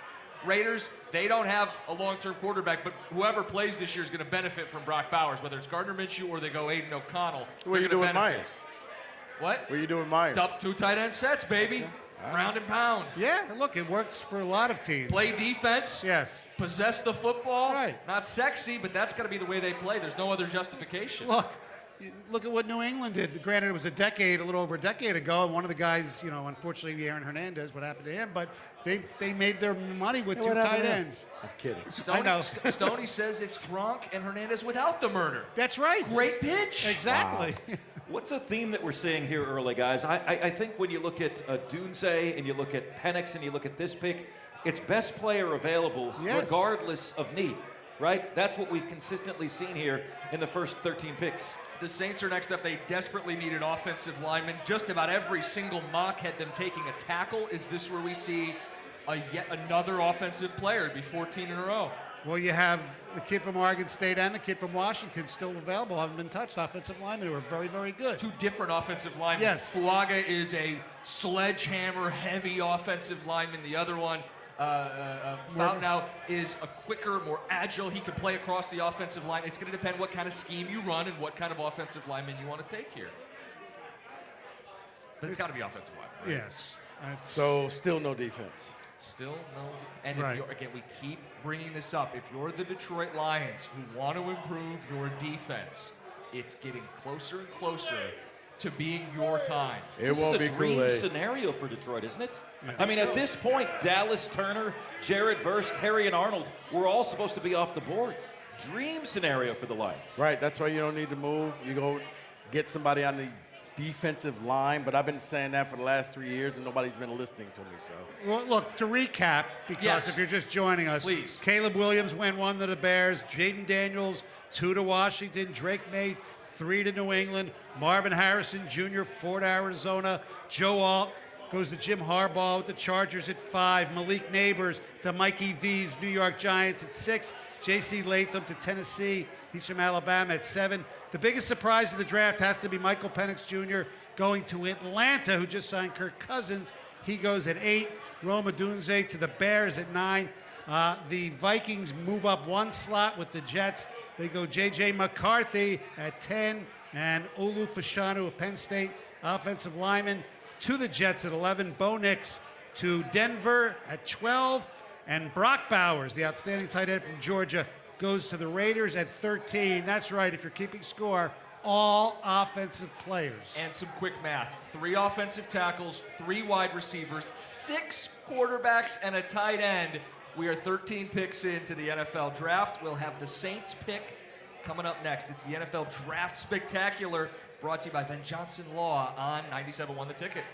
Raiders, they don't have a long-term quarterback, but whoever plays this year is going to benefit from Brock Bowers, whether it's Gardner Minshew or they go Aiden O'Connell. What are you doing, Myers? What? What are you doing, Myers? Two tight end sets, baby. Ground and pound. Yeah, look, it works for a lot of teams. Play defense. Yes. Possess the football. Right. Not sexy, but that's got to be the way they play. There's no other justification. Look at what New England did. Granted, it was a little over a decade ago, and one of the guys, unfortunately, Aaron Hernandez, what happened to him, but they made their money with two tight ends. I'm kidding. I know. Stoney says it's Gronk and Hernandez without the murder. That's right. Great pitch. Exactly. Wow. What's a theme that we're seeing here early, guys? I think when you look at Dunze and you look at Penix and you look at this pick, it's best player available regardless of need, right? That's what we've consistently seen here in the first 13 picks. The Saints are next up. They desperately needed offensive linemen. Just about every single mock had them taking a tackle. Is this where we see yet another offensive player? It'd be 14 in a row. Well, you have the kid from Oregon State and the kid from Washington still available, haven't been touched. Offensive linemen who are very, very good. Two different offensive linemen. Yes. Fuaga is a sledgehammer-heavy offensive lineman. The other one, Fountain is a quicker, more agile. He can play across the offensive line. It's going to depend what kind of scheme you run and what kind of offensive lineman you want to take here. But it's got to be offensive line. Right? Yes. So still no defense. Still no. And if you're, again, we keep bringing this up. If you're the Detroit Lions who want to improve your defense, it's getting closer and closer to being your time. This is a dream scenario for Detroit, isn't it? I mean, at this point, Dallas Turner, Jared Verse, Terry, and Arnold were all supposed to be off the board. Dream scenario for the Lions. Right, that's why you don't need to move. You go get somebody on the defensive line, but I've been saying that for the last 3 years, and nobody's been listening to me. So, well, look, to recap, because if you're just joining us, please. Caleb Williams went 1 to the Bears, Jaden Daniels 2 to Washington, Drake May 3 to New England, Marvin Harrison Jr. 4 to Arizona, Joe Alt goes to Jim Harbaugh with the Chargers at 5, Malik Neighbors to Mikey V's New York Giants at 6, J.C. Latham to Tennessee, he's from Alabama at 7. The biggest surprise of the draft has to be Michael Penix Jr. going to Atlanta, who just signed Kirk Cousins. He goes at 8. Roma Dunze to the Bears at 9. The Vikings move up 1 slot with the Jets. They go J.J. McCarthy at 10 and Olu Fashanu of Penn State, offensive lineman, to the Jets at 11. Bo Nix to Denver at 12. And Brock Bowers, the outstanding tight end from Georgia, goes to the Raiders at 13. That's right, if you're keeping score, all offensive players. And some quick math. 3 offensive tackles, 3 wide receivers, 6 quarterbacks, and a tight end. We are 13 picks into the NFL draft. We'll have the Saints pick coming up next. It's the NFL Draft Spectacular, brought to you by Jansen Law on 97.1 The Ticket.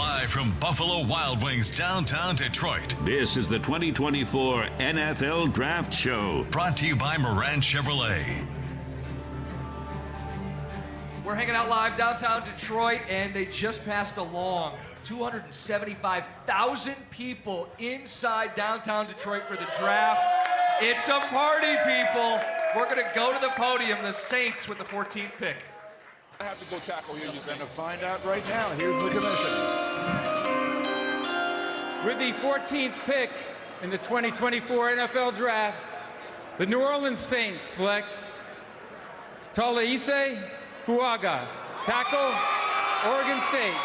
Live from Buffalo Wild Wings downtown Detroit. This is the 2024 NFL Draft Show. Brought to you by Moran Chevrolet. We're hanging out live downtown Detroit, and they just passed along 275,000 people inside downtown Detroit for the draft. It's a party, people. We're going to go to the podium, the Saints with the 14th pick. I have to go tackle here. You're going to find out right now. Here's the commissioner. With the 14th pick in the 2024 NFL Draft, the New Orleans Saints select Tolaise Fuaga, tackle, Oregon State.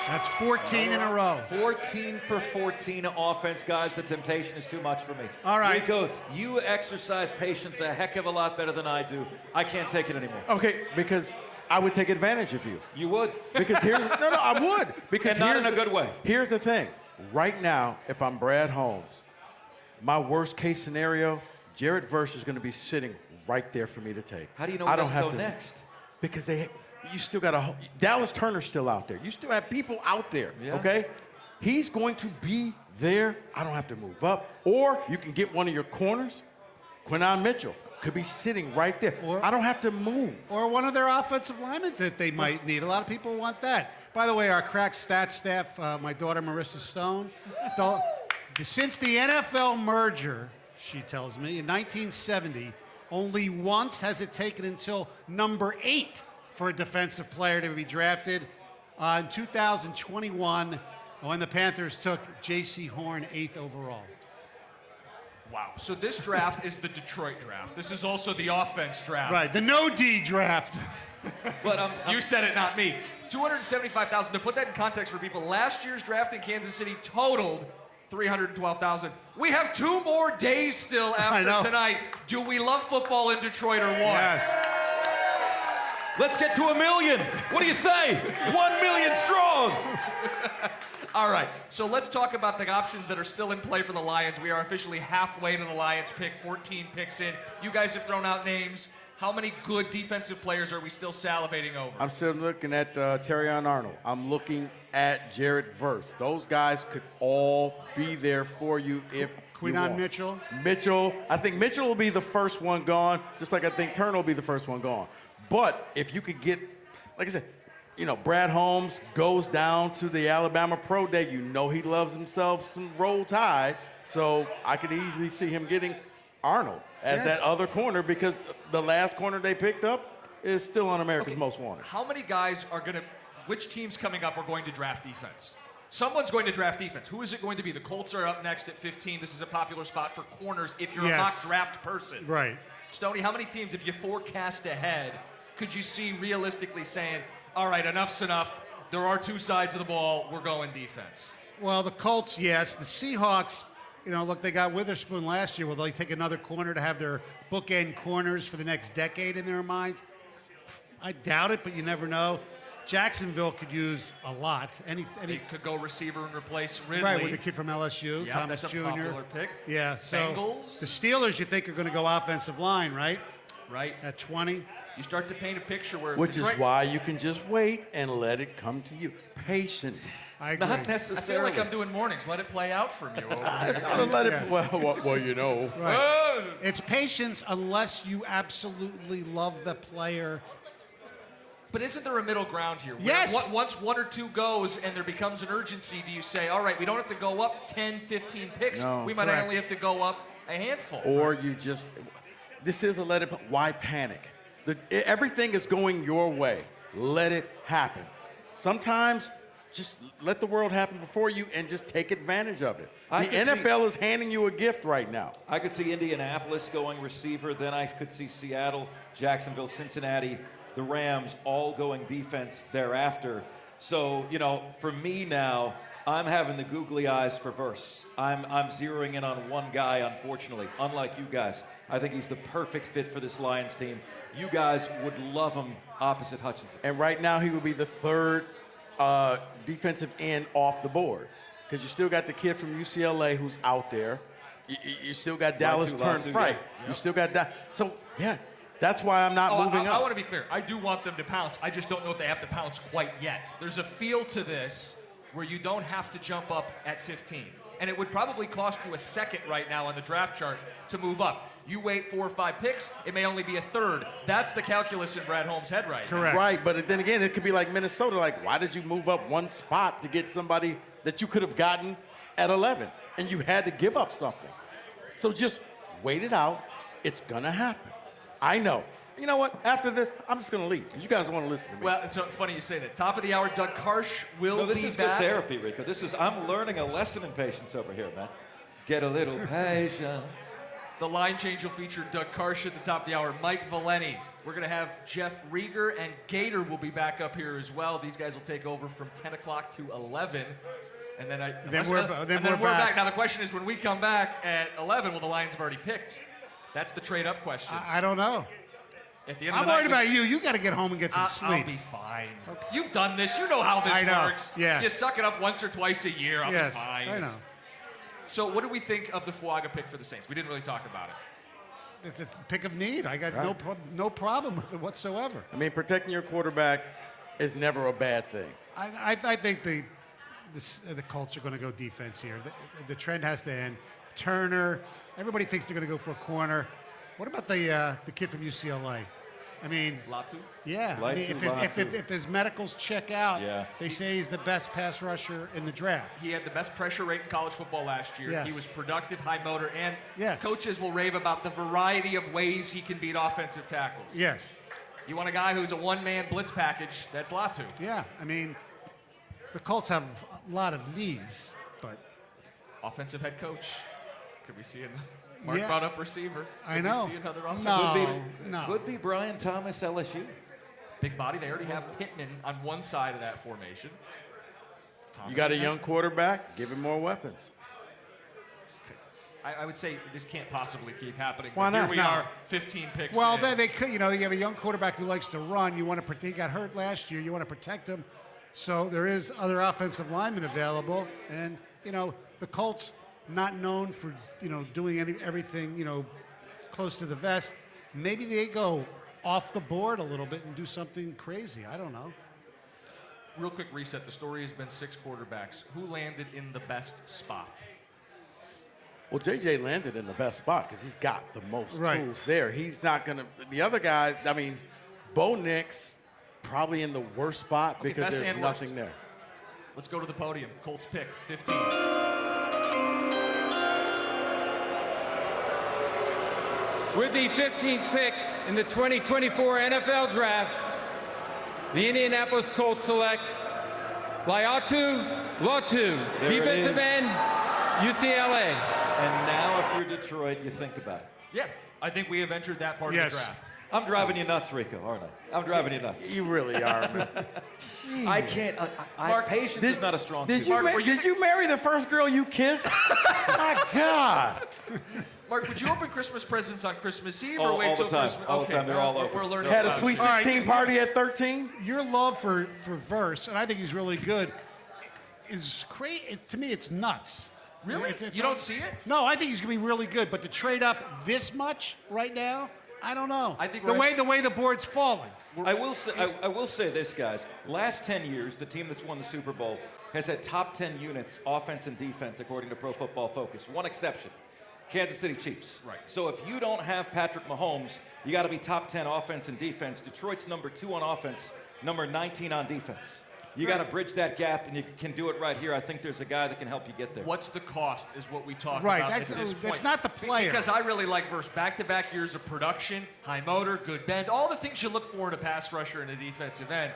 That's 14 in a row. 14 for 14 offense, guys. The temptation is too much for me. All right. Rico, you exercise patience a heck of a lot better than I do. I can't take it anymore. Okay, because I would take advantage of you. You would? Because I would. Because and not in a good way. Here's the thing. Right now, if I'm Brad Holmes, my worst case scenario, Jared Verse is going to be sitting right there for me to take. How do you know where to go next? Because you still got Dallas Turner's still out there. You still have people out there, okay? He's going to be there. I don't have to move up. Or you can get one of your corners. Quinton Mitchell could be sitting right there. I don't have to move. Or one of their offensive linemen that they might need. A lot of people want that. By the way, our crack stats staff, my daughter Marissa Stone, since the NFL merger, she tells me, in 1970, only once has it taken until number 8 for a defensive player to be drafted. In 2021, when the Panthers took J.C. Horn 8th overall. Wow. So this draft is the Detroit draft. This is also the offense draft. Right, the no-D draft. But you said it, not me. 275,000. To put that in context for people, last year's draft in Kansas City totaled 312,000. We have 2 more days still after tonight. Do we love football in Detroit or what? Yes. Let's get to 1 million. What do you say? 1 million strong. All right, so let's talk about the options that are still in play for the Lions. We are officially halfway to the Lions pick, 14 picks in. You guys have thrown out names. How many good defensive players are we still salivating over? I'm still looking at Terrion Arnold. I'm looking at Jared Verse. Those guys could all be there for you if Quinton Mitchell. I think Mitchell will be the first one gone, just like I think Turner will be the first one gone. But if you could get, like I said, Brad Holmes goes down to the Alabama Pro Day. He loves himself some Roll Tide. So I could easily see him getting Arnold as that other corner because the last corner they picked up is still on America's Most Wanted. How many guys which teams coming up are going to draft defense? Someone's going to draft defense. Who is it going to be? The Colts are up next at 15. This is a popular spot for corners if you're a mock draft person. Right. Stoney, how many teams, if you forecast ahead, could you see realistically saying, all right, enough's enough. There are 2 sides of the ball. We're going defense. Well, the Colts, yes. The Seahawks, look, they got Witherspoon last year. Will they take another corner to have their bookend corners for the next decade in their minds? I doubt it, but you never know. Jacksonville could use a lot. They could go receiver and replace Ridley. Right, with the kid from LSU, yeah, Thomas that's Jr. a popular pick. Yeah, so Bengals. The Steelers, you think, are going to go offensive line, right? Right. At 20. You start to paint a picture where Which is why you can just wait and let it come to you. Patience. I agree. Not necessarily. I feel like I'm doing mornings. Let it play out from you. It's not a let it. Well, Right. It's patience unless you absolutely love the player. But isn't there a middle ground here? Yes. Once 1 or 2 goes and there becomes an urgency, do you say, all right, we don't have to go up 10, 15 picks. No, we might only have to go up a handful. Or you just, this is a let it, why panic? Everything is going your way. Let it happen. Sometimes just let the world happen before you and just take advantage of it. The NFL is handing you a gift right now. I could see Indianapolis going receiver. Then I could see Seattle, Jacksonville, Cincinnati, the Rams all going defense thereafter. So, for me now, I'm having the googly eyes for Verse. I'm zeroing in on one guy, unfortunately, unlike you guys. I think he's the perfect fit for this Lions team. You guys would love him opposite Hutchinson. And right now he would be the 3rd defensive end off the board because you still got the kid from UCLA who's out there. You still got Dallas Turner. Right. You still got that. So, yeah. That's why I'm not moving up. I want to be clear. I do want them to pounce. I just don't know if they have to pounce quite yet. There's a feel to this where you don't have to jump up at 15. And it would probably cost you a second right now on the draft chart to move up. You wait 4 or 5 picks, it may only be a third. That's the calculus in Brad Holmes' head right now. Right, but then again, it could be like Minnesota. Like, why did you move up 1 spot to get somebody that you could have gotten at 11? And you had to give up something. So just wait it out. It's going to happen. I know. You know what? After this, I'm just going to leave. You guys want to listen to me. Well, it's so funny you say that. Top of the hour, Doug Karsch will be back. This is good therapy, Rico. I'm learning a lesson in patience over here, man. Get a little patience. The line change will feature Doug Karsch at the top of the hour. Mike Valenti. We're going to have Jeff Rieger and Gator will be back up here as well. These guys will take over from 10 o'clock to 11. And then we're back. Now the question is, when we come back at 11, well, the Lions have already picked. That's the trade-up question. I don't know. At the end I'm of the worried night, about you. You got to get home and get some sleep. I'll be fine. Okay. You've done this. You know how this works. Yeah. You suck it up once or twice a year. I'll be fine. I know. So what do we think of the Fuaga pick for the Saints? We didn't really talk about it. It's a pick of need. I got no problem with it whatsoever. I mean, protecting your quarterback is never a bad thing. I think the Colts are going to go defense here. The trend has to end. Turner, everybody thinks they're going to go for a corner. What about the kid from UCLA? I mean, Latu? Yeah. I mean, if his medicals check out, they say he's the best pass rusher in the draft. He had the best pressure rate in college football last year. Yes. He was productive, high motor, and Yes. coaches will rave about the variety of ways he can beat offensive tackles. Yes. You want a guy who's a one-man blitz package, that's Latu. Yeah. I mean, the Colts have a lot of needs, but offensive head coach. Could we see Marc brought up receiver. I know. Could we see another offensive? Could be Brian Thomas, LSU. Big body. They already have Pittman on one side of that formation. You got a young quarterback, give him more weapons. I would say this can't possibly keep happening. Why but not? Here we are, 15 picks. Well, in. they could. You know, you have a young quarterback who likes to run. You want to protect. He got hurt last year. You want to protect him. So there is other offensive linemen available, and you know the Colts not known for doing everything close to the vest. Maybe they go off the board a little bit and do something crazy. I don't know. Real quick reset. The story has been 6 quarterbacks. Who landed in the best spot? Well, JJ landed in the best spot because he's got the most tools there. He's not going to – the other guy, I mean, Bo Nix probably in the worst spot because there's nothing there. Let's go to the podium. Colts pick, 15. With the 15th pick in the 2024 NFL Draft, the Indianapolis Colts select Laiatu Latu, defensive end, UCLA. And now if you're Detroit, you think about it. Yeah, I think we have entered that part of the draft. I'm driving you nuts, Rico, aren't I? I'm driving you nuts. You really are, man. I can't. Marc, patience is not a strong suit. Did you marry the first girl you kissed? My God. Marc, would you open Christmas presents on Christmas Eve all or wait till the time. Christmas? All the time. They're all open. We're learning. Had a about Sweet it. 16 party at 13? Your love for Verse, and I think he's really good, is crazy. To me, it's nuts. Really? You don't see it? No, I think he's going to be really good. But to trade up this much right now, I don't know. I think the way the board's falling. I will say this, guys. Last 10 years, the team that's won the Super Bowl has had top 10 units, offense and defense, according to Pro Football Focus. One exception, Kansas City Chiefs. Right. So if you don't have Patrick Mahomes, you got to be top 10 offense and defense. Detroit's number 2 on offense, number 19 on defense. You got to bridge that gap, and you can do it right here. I think there's a guy that can help you get there. What's the cost is what we talk Right, about at this point. that's not the player. Because I really like Verse. Back-to-back years of production, high motor, good bend, all the things you look for in a pass rusher and a defensive end.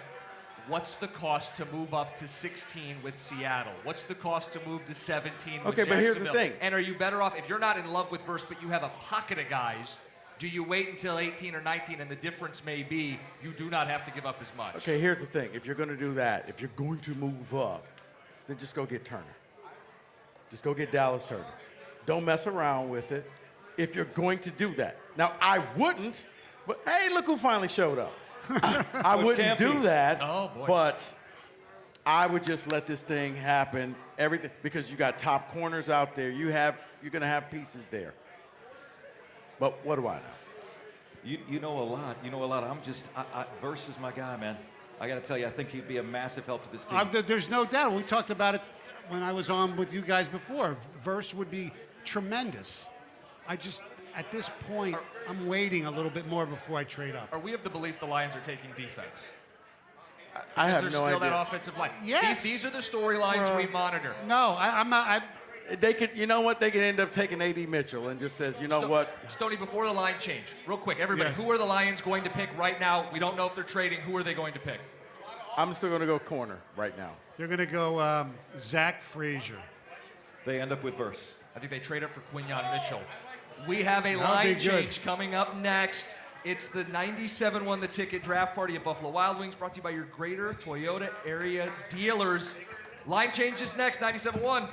What's the cost to move up to 16 with Seattle? What's the cost to move to 17 with Okay, but here's the Jacksonville? thing. And are you better off, if you're not in love with Verse, but you have a pocket of guys, do you wait until 18 or 19 and the difference may be you do not have to give up as much? Okay, here's the thing. If you're going to do that, if you're going to move up, then just go get Turner. Just go get Dallas Turner. Don't mess around with it if you're going to do that. Now, I wouldn't, but hey, look who finally showed up. I wouldn't do that, but I would just let this thing happen. Everything, because you got top corners out there. You're going to have pieces there. But what do I know? You know a lot. You know a lot. Verse is my guy, man. I got to tell you, I think he'd be a massive help to this team. There's no doubt. We talked about it when I was on with you guys before. Verse would be tremendous. At this point, I'm waiting a little bit more before I trade up. Are we of the belief the Lions are taking defense? I have there's no still idea. that offensive line. Yes. These are the storylines we monitor. No, I'm not. They could, you know what? They could end up taking A.D. Mitchell and just says, you know what? Stoney, before the line change, real quick, everybody, Yes. who are the Lions going to pick right now? We don't know if they're trading. Who are they going to pick? I'm still going to go corner right now. They're going to go Zach Frazier. They end up with Verse. I think they trade up for Quinyon Mitchell. We have a That'll line be good. change coming up next. It's the 97 Won the Ticket draft party at Buffalo Wild Wings, brought to you by your Greater Toyota area dealers. Line change is next, 97-1.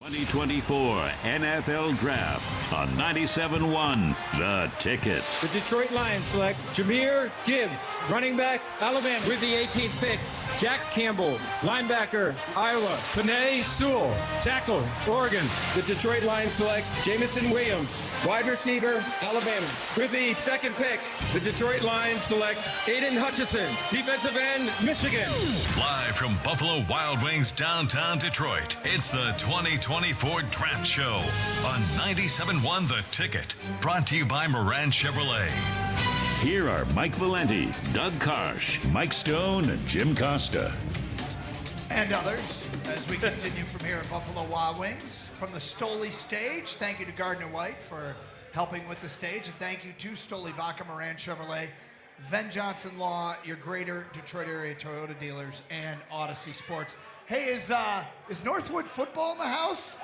2024 NFL Draft on 97.1 The Ticket. The Detroit Lions select Jahmyr Gibbs, running back, Alabama. With the 18th pick, Jack Campbell, linebacker, Iowa. Penei Sewell, tackle, Oregon. The Detroit Lions select Jamison Williams, wide receiver, Alabama. With the second pick, the Detroit Lions select Aiden Hutchinson, defensive end, Michigan. Live from Buffalo Wild Wings downtown Detroit, it's the 2024 Draft Show on 97.1 The Ticket. Brought to you by Moran Chevrolet. Here are Mike Valenti, Doug Karsch, Mike Stone, and Jim Costa. And others, as we continue from here at Buffalo Wild Wings. From the Stoli stage, thank you to Gardner White for helping with the stage. And thank you to Stoli Vaca, Moran Chevrolet, Ven Johnson Law, your greater Detroit area Toyota dealers, and Odyssey Sports. Hey, is Northwood football in the house?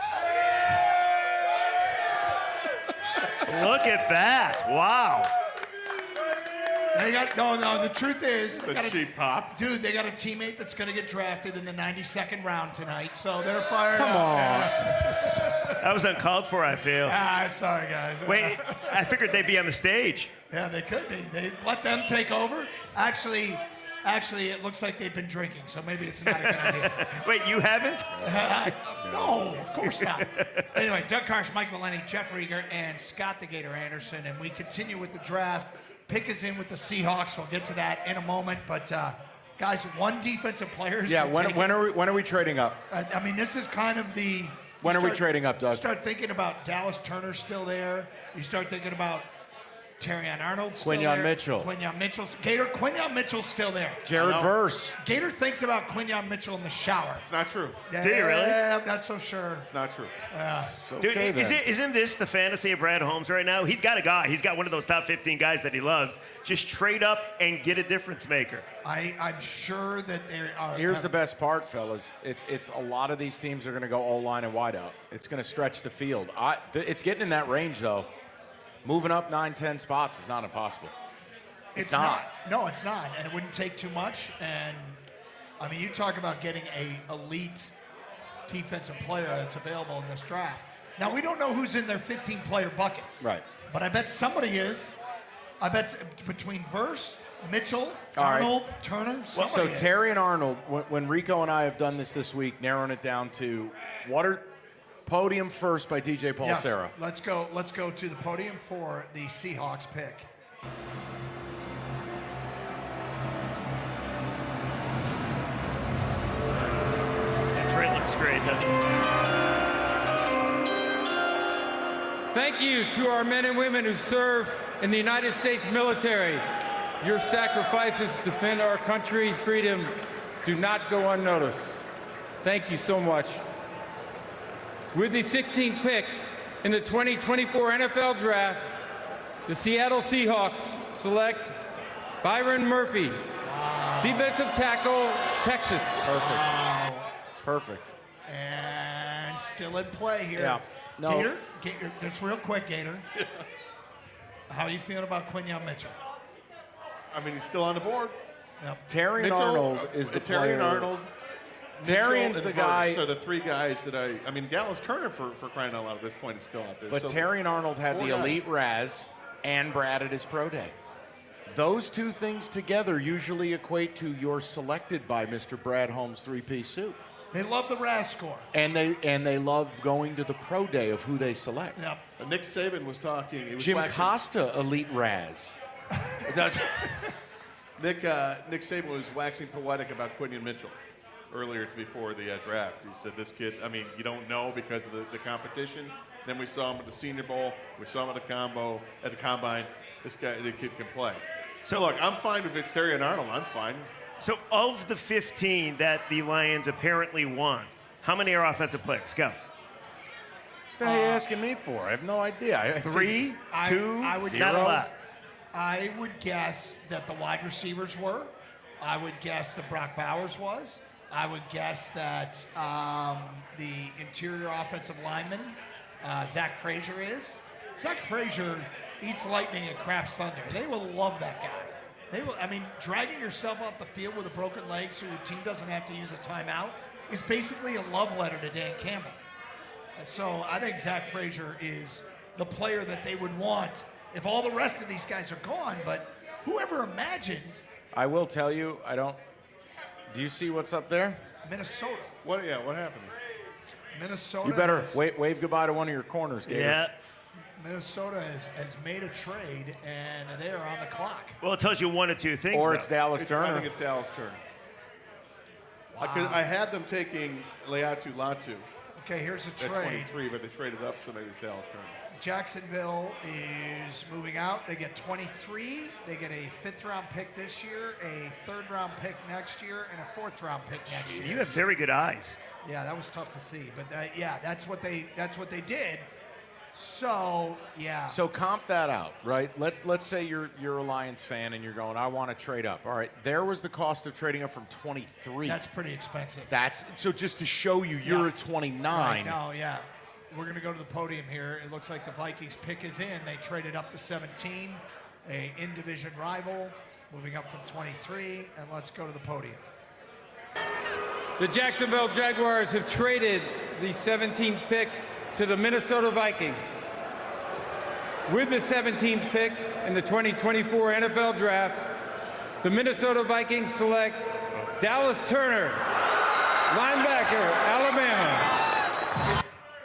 Look at that. Wow. They got no. The truth is, The cheap pop. Dude, they got a teammate that's going to get drafted in the 92nd round tonight, so they're fired up. Come on. That was uncalled for, I feel. Sorry, guys. Wait, I figured they'd be on the stage. Yeah, they could be. They let them take over. Actually, it looks like they've been drinking, so maybe it's not a good idea. Wait, you haven't? No, of course not. Anyway, Doug Karsch, Mike Valenti, Jeff Rieger, and Scott the Gator Anderson, and we continue with the draft. Pick is in with the Seahawks. We'll get to that in a moment. But, guys, one defensive player. Yeah, when are we trading up? I mean, this is kind of the. When are we trading up, Doug? You start thinking about Dallas Turner still there. You start thinking about Terrion Arnold still Quinyon there. Mitchell. Quinyon Mitch's still there. Jared Verse. Gator thinks about Quinyon Mitchell in the shower. It's not true. Yeah, Do you really? I'm not so sure. It's not true. Dude, isn't this the fantasy of Brad Holmes right now? He's got a guy. He's got one of those top 15 guys that he loves. Just trade up and get a difference maker. I'm sure that there are. Here's the best part, fellas. It's a lot of these teams are going to go O-line and wide out. It's going to stretch the field. It's getting in that range, though. Moving up 9-10 spots is not impossible. It's not. No, it's not. And it wouldn't take too much. And, I mean, you talk about getting a elite defensive player that's available in this draft. Now, we don't know who's in their 15-player bucket. Right. But I bet somebody is. I bet between Verse, Mitchell, Arnold, Turner, somebody is. Terry and Arnold, when Rico and I have done this week, narrowing it down to podium first by DJ Paulsera. Yes, let's go to the podium for the Seahawks pick. Detroit looks great, doesn't it? Thank you to our men and women who serve in the United States military. Your sacrifices to defend our country's freedom do not go unnoticed. Thank you so much. With the 16th pick in the 2024 NFL Draft, the Seattle Seahawks select Byron Murphy, defensive tackle, Texas. Perfect. And still in play here. Yeah. No. Gator, just real quick, Gator. How are you feeling about Quinyon Mitchell? I mean, he's still on the board. Yep. Terry Arnold is the player. Terry Arnold. Terrion's the guy. So the three guys that I mean, Dallas Turner for crying out loud at this point is still out there. But so Terry and Arnold had the elite Raz and Brad at his pro day. Those two things together usually equate to you're selected by Mr. Brad Holmes' three-piece suit. They love the Raz score. And they love going to the pro day of who they select. Yep. Nick Saban was talking. He was Jim waxing, Costa, elite Raz. Nick Saban was waxing poetic about Quinyon Mitchell earlier before the draft. He said, this kid, I mean, you don't know because of the competition. Then we saw him at the Senior Bowl. We saw him at the Combine. The kid can play. So, look, I'm fine if it's Terry and Arnold. I'm fine. So, of the 15 that the Lions apparently want, how many are offensive players? Go. What are you asking me for? I have no idea. 3, 2, I would not a lot. I would guess that the wide receivers were. I would guess that Brock Bowers was. I would guess that the interior offensive lineman, Zach Frazier is. Zach Frazier eats lightning and craps thunder. They will love that guy. They will. I mean, dragging yourself off the field with a broken leg so your team doesn't have to use a timeout is basically a love letter to Dan Campbell. So I think Zach Frazier is the player that they would want if all the rest of these guys are gone. But whoever imagined I will tell you, I don't. Do you see what's up there? Minnesota? What happened? Minnesota. You better has, wave goodbye to one of your corners, Gator. Yeah. Minnesota has made a trade, and they're on the clock. Well, it tells you one of two things. Or though. it's Dallas Turner. I think it's Dallas Turner. I had them taking Leatu Latu Okay, here's a at trade. 23, but they traded up, so maybe it's Dallas Turner. Jacksonville is moving out. They get 23. They get a 5th-round pick this year, a 3rd-round pick next year, and a 4th-round pick next year. You have very good eyes. Yeah, that was tough to see, but yeah, that's what they did. So yeah. So comp that out, right? Let's say you're a Lions fan and you're going, I want to trade up. All right, there was the cost of trading up from 23. That's pretty expensive. That's so just to show you, you're at 29. Right, no, yeah. We're going to go to the podium here. It looks like the Vikings pick is in. They traded up to 17, a in-division rival, moving up from 23, and let's go to the podium. The Jacksonville Jaguars have traded the 17th pick to the Minnesota Vikings. With the 17th pick in the 2024 NFL Draft, the Minnesota Vikings select Dallas Turner, linebacker, Alabama.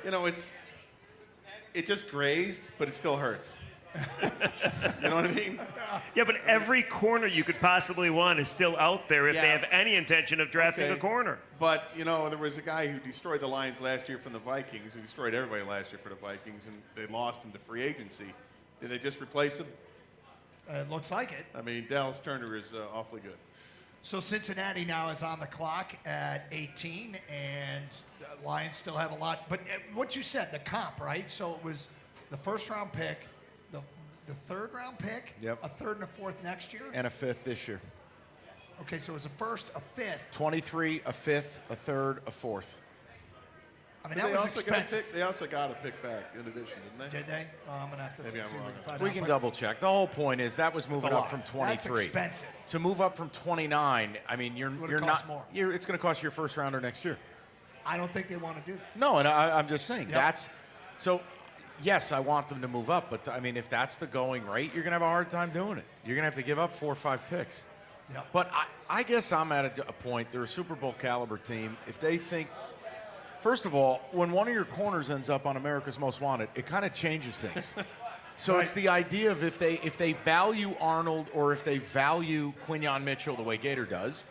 You know, it just grazed, but it still hurts. You know what I mean? Yeah, but every corner you could possibly want is still out there if they have any intention of drafting a corner. But, you know, there was a guy who destroyed the Lions last year from the Vikings, who destroyed everybody last year for the Vikings, and they lost him to free agency. Did they just replace him? It looks like it. I mean, Dallas Turner is awfully good. So Cincinnati now is on the clock at 18, and the Lions still have a lot. But what you said, the comp, right? So it was the 1st-round pick, the 3rd-round pick, Yep. a 3rd and a 4th next year? And a 5th this year. Okay, so it was a 1st, a 5th. 23, a 5th, a 3rd, a 4th. I mean, that was expensive. They also got a pick back in addition, didn't they? Did they? Oh, I'm going to have to Maybe I'm see wrong. if we can find We out. can But double check. The whole point is that was moving a up lot. from That's 23. expensive. To move up from 29, I mean, you're cost not. more. It's going to cost you your 1st-rounder next year. I don't think they want to do that. No, and I'm just saying Yep. that's so. Yes, I want them to move up, but I mean, if that's the going rate, you're going to have a hard time doing it. You're going to have to give up 4 or 5 picks. Yep. But I guess I'm at a point. They're a Super Bowl caliber team. If they think, first of all, when one of your corners ends up on America's Most Wanted, it kind of changes things. So it's the idea of if they value Arnold or if they value Quinyon Mitchell the way Gator does,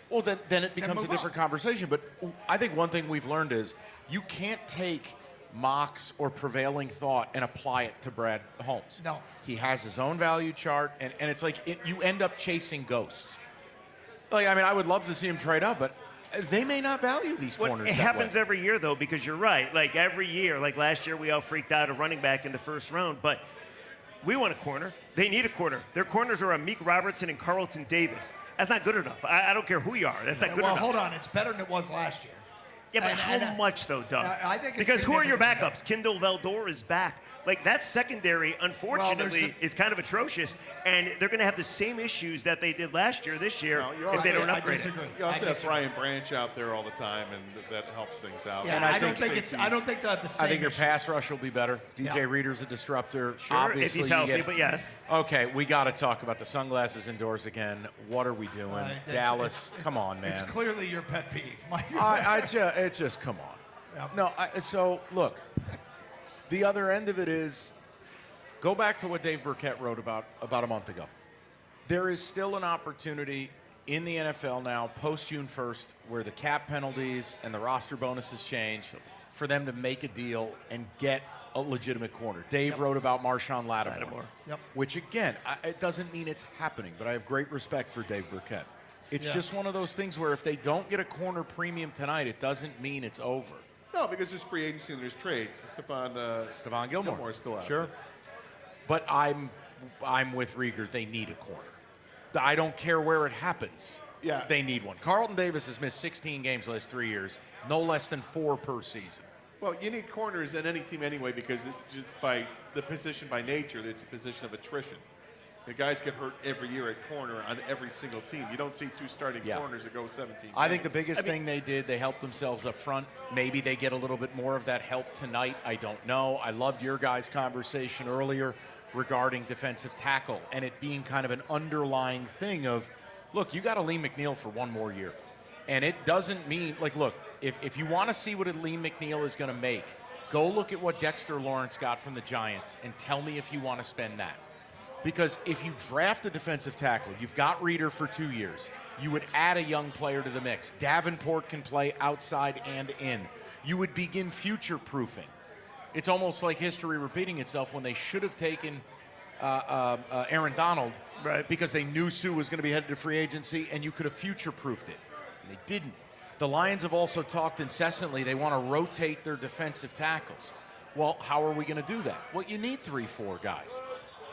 well, then it becomes a different conversation. But I think one thing we've learned is you can't take mocks or prevailing thought and apply it to Brad Holmes. No. He has his own value chart, and it's like you end up chasing ghosts. Like, I mean, I would love to see him trade up, but they may not value these corners. It that happens way. every year, though, because you're right. Like, every year, like last year, we all freaked out a running back in the 1st round, but we want a corner. They need a corner. Their corners are Amik Robertson and Carlton Davis. That's not good enough. I don't care who you are. That's not good enough. Well, hold on. It's better than it was last year. Yeah, but how much, though, Doug? I think it's because who are your significantly backups? Kendall Valdor is back. Like, that secondary, unfortunately, is kind of atrocious, and they're going to have the same issues that they did last year, this year, if they don't upgrade it. You also have Brian Branch out there all the time, and that helps things out. Yeah, And I don't think they'll have the same I think your issue. pass rush will be better. DJ Reader's a disruptor. Sure, Obviously, if he's you healthy, get- but yes. Okay, we got to talk about the sunglasses indoors again. What are we doing? Right, Dallas, come on, man. It's clearly your pet peeve. It just come on. Yep. No, so look, the other end of it is, go back to what Dave Burkett wrote about a month ago. There is still an opportunity in the NFL now, post June 1st, where the cap penalties and the roster bonuses change, for them to make a deal and get a legitimate corner. Dave wrote about Marshawn Lattimore. Yep. Which, again, it doesn't mean it's happening, but I have great respect for Dave Burkett. It's just one of those things where if they don't get a corner premium tonight, it doesn't mean it's over. No, because there's free agency and there's trades. Stephon Gilmore is still out. Sure. But I'm with Rieger. They need a corner. I don't care where it happens. Yeah. They need one. Carlton Davis has missed 16 games the last 3 years, no less than 4 per season. Well, you need corners in any team anyway because it's just by the position by nature, it's a position of attrition. The guys get hurt every year at corner on every single team. You don't see two starting corners that go 17 I think the games. biggest thing they did, they helped themselves up front. Maybe they get a little bit more of that help tonight. I don't know. I loved your guys' conversation earlier regarding defensive tackle and it being kind of an underlying thing of, look, you got Aleem McNeil for one more year. And it doesn't mean, like, look, if you want to see what Aleem McNeil is going to make, go look at what Dexter Lawrence got from the Giants and tell me if you want to spend that. Because if you draft a defensive tackle, you've got Reeder for 2 years, you would add a young player to the mix. Davenport can play outside and in. You would begin future-proofing. It's almost like history repeating itself when they should have taken Aaron Donald because they knew Sue was going to be headed to free agency, and you could have future-proofed it. And they didn't. The Lions have also talked incessantly. They want to rotate their defensive tackles. Well, how are we going to do that? Well, you need 3-4 guys.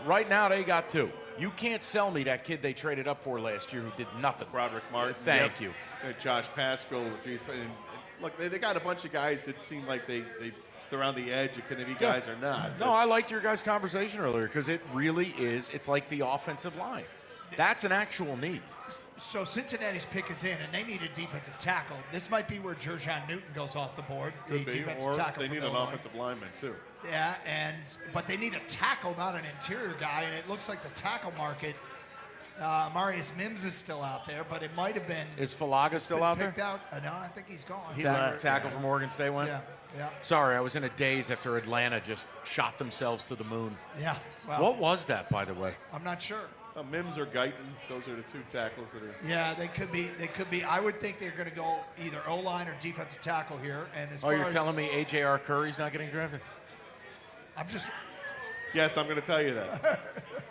Right now, they got 2. You can't sell me that kid they traded up for last year who did nothing. Broderick Martin. Thank you. Josh Pascal. Look, they got a bunch of guys that seem like they're on the edge. Can they be guys or not? No, I liked your guys' conversation earlier because it really is. It's like the offensive line. That's an actual need. So Cincinnati's pick is in, and they need a defensive tackle. This might be where Jer'Jon Newton goes off the board. Could the be, defensive or tackle they from need an Illinois. offensive lineman too. Yeah, but they need a tackle, not an interior guy. And it looks like the tackle market. Marius Mims is still out there, but it might have been. Is Falaga still out there? No, I think he's gone. Tackle from Oregon State went? Yeah. Sorry, I was in a daze after Atlanta just shot themselves to the moon. Yeah. Well, What was that, by the way? I'm not sure. Mims or Guyton, those are the 2 tackles that are. Yeah, they could be. I would think they're going to go either O-line or defensive tackle here. And as Oh, far you're as, telling me A.J.R. Curry's not getting drafted? I'm just. Yes, I'm going to tell you that.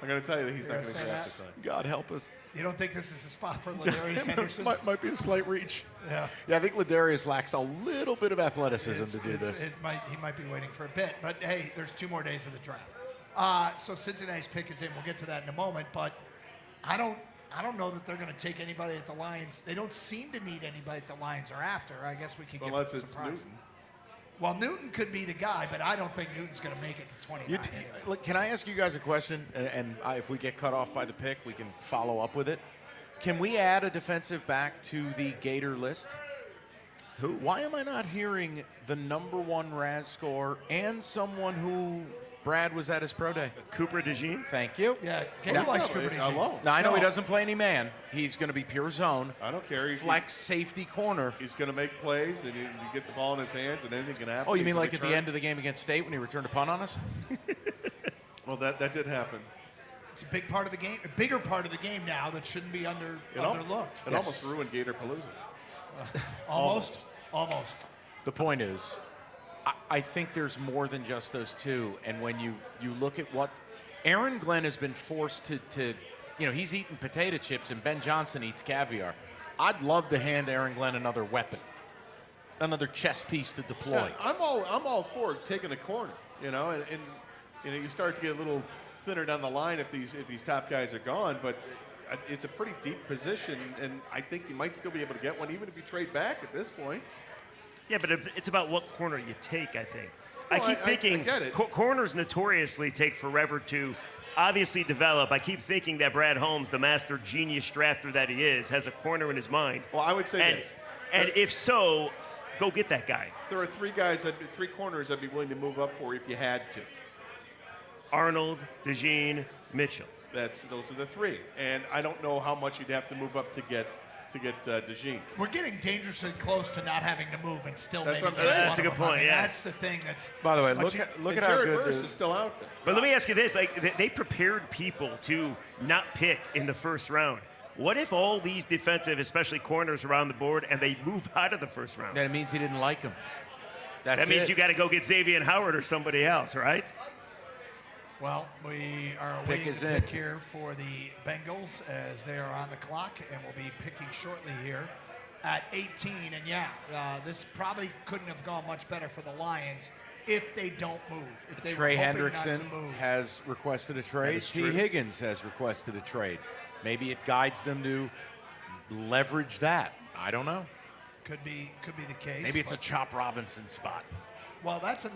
I'm going to tell you that he's not going to say draft that? it. God help us. You don't think this is a spot for Ladarius Henderson? might be a slight reach. Yeah. Yeah, I think Ladarius lacks a little bit of athleticism to do this. He might be waiting for a bit, but hey, there's 2 more days of the draft. So Cincinnati's pick is in. We'll get to that in a moment, but I don't know that they're going to take anybody at the Lions. They don't seem to need anybody at the Lions are after. I guess we could get Unless the it's surprise. Newton. Well, Newton could be the guy, but I don't think Newton's going to make it to 29. anyway. Look, can I ask you guys a question? And if we get cut off by the pick, we can follow up with it. Can we add a defensive back to the Gator list? Who? Why am I not hearing the #1 Raz score and someone who Brad was at his pro day? Cooper DeJean? Thank you. Yeah, Gator likes Cooper DeJean. Now, I know he doesn't play any man. He's going to be pure zone. I don't care. Flex safety corner. He's going to make plays, and you get the ball in his hands, and anything can happen. Oh, you He's mean a like at the return. end of the game against State when he returned a punt on us? Well, that did happen. It's a big part of the game, a bigger part of the game now that shouldn't be underlooked. It almost ruined Gator Palooza. Almost. The point is, I think there's more than just those 2. And when you look at what Aaron Glenn has been forced to he's eating potato chips and Ben Johnson eats caviar. I'd love to hand Aaron Glenn another weapon, another chess piece to deploy. Yeah, I'm all for taking a corner, and you start to get a little thinner down the line if these top guys are gone, but it's a pretty deep position, and I think you might still be able to get one even if you trade back at this point. Yeah, but it's about what corner you take, I think. Well, I keep thinking I get it. Corners notoriously take forever to obviously develop. I keep thinking that Brad Holmes, the master genius drafter that he is, has a corner in his mind. Well, I would say this. And if so, go get that guy. There are 3 corners I'd be willing to move up for if you had to. Arnold, DeJean, Mitchell. Those are the 3, and I don't know how much you'd have to move up to get DeJean. We're getting dangerously close to not having to move and still. That's maybe what I'm saying. That's a good point. Yeah, that's the thing. That's. By the way, look at how Jared good Verse is still out there. But let me ask you this: they prepared people to not pick in the first round. What if all these defensive, especially corners, are on the board and they move out of the first round? Then it means he didn't like him. That means you got to go get Xavier Howard or somebody else, right? Well, we are waiting to pick here for the Bengals as they are on the clock, and we'll be picking shortly here at 18. And this probably couldn't have gone much better for the Lions if they don't move. If they Trey were hoping Hendrickson not to move. has requested a trade. T. Higgins has requested a trade. Maybe it guides them to leverage that. I don't know. Could be the case. Maybe it's a Chop Robinson spot. Well, that's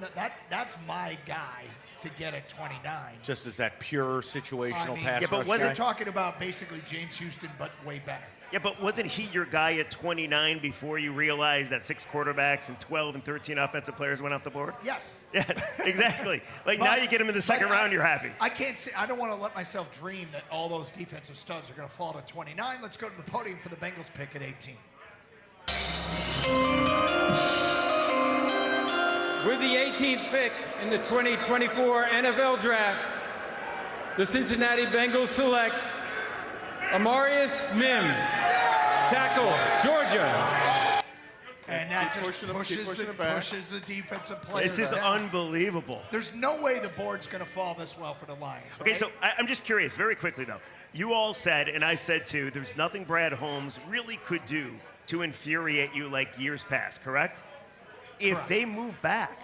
my guy to get at 29. Just as that pure situational pass Yeah, but rush wasn't guy. Talking about basically James Houston, but way better. Yeah, but wasn't he your guy at 29 before you realized that 6 quarterbacks and 12 and 13 offensive players went off the board? Yes. Yes, exactly. Like now you get him in the second round, you're happy. I can't say, I don't want to let myself dream that all those defensive studs are going to fall to 29. Let's go to the podium for the Bengals pick at 18. With the 18th pick in the 2024 NFL Draft, the Cincinnati Bengals select Amarius Mims, tackle, Georgia. And that just pushes the defensive player. This is down. unbelievable. There's no way the board's going to fall this well for the Lions. Okay, right? so I'm just curious, very quickly though. You all said, and I said too, there's nothing Brad Holmes really could do to infuriate you like years past, correct? If they move back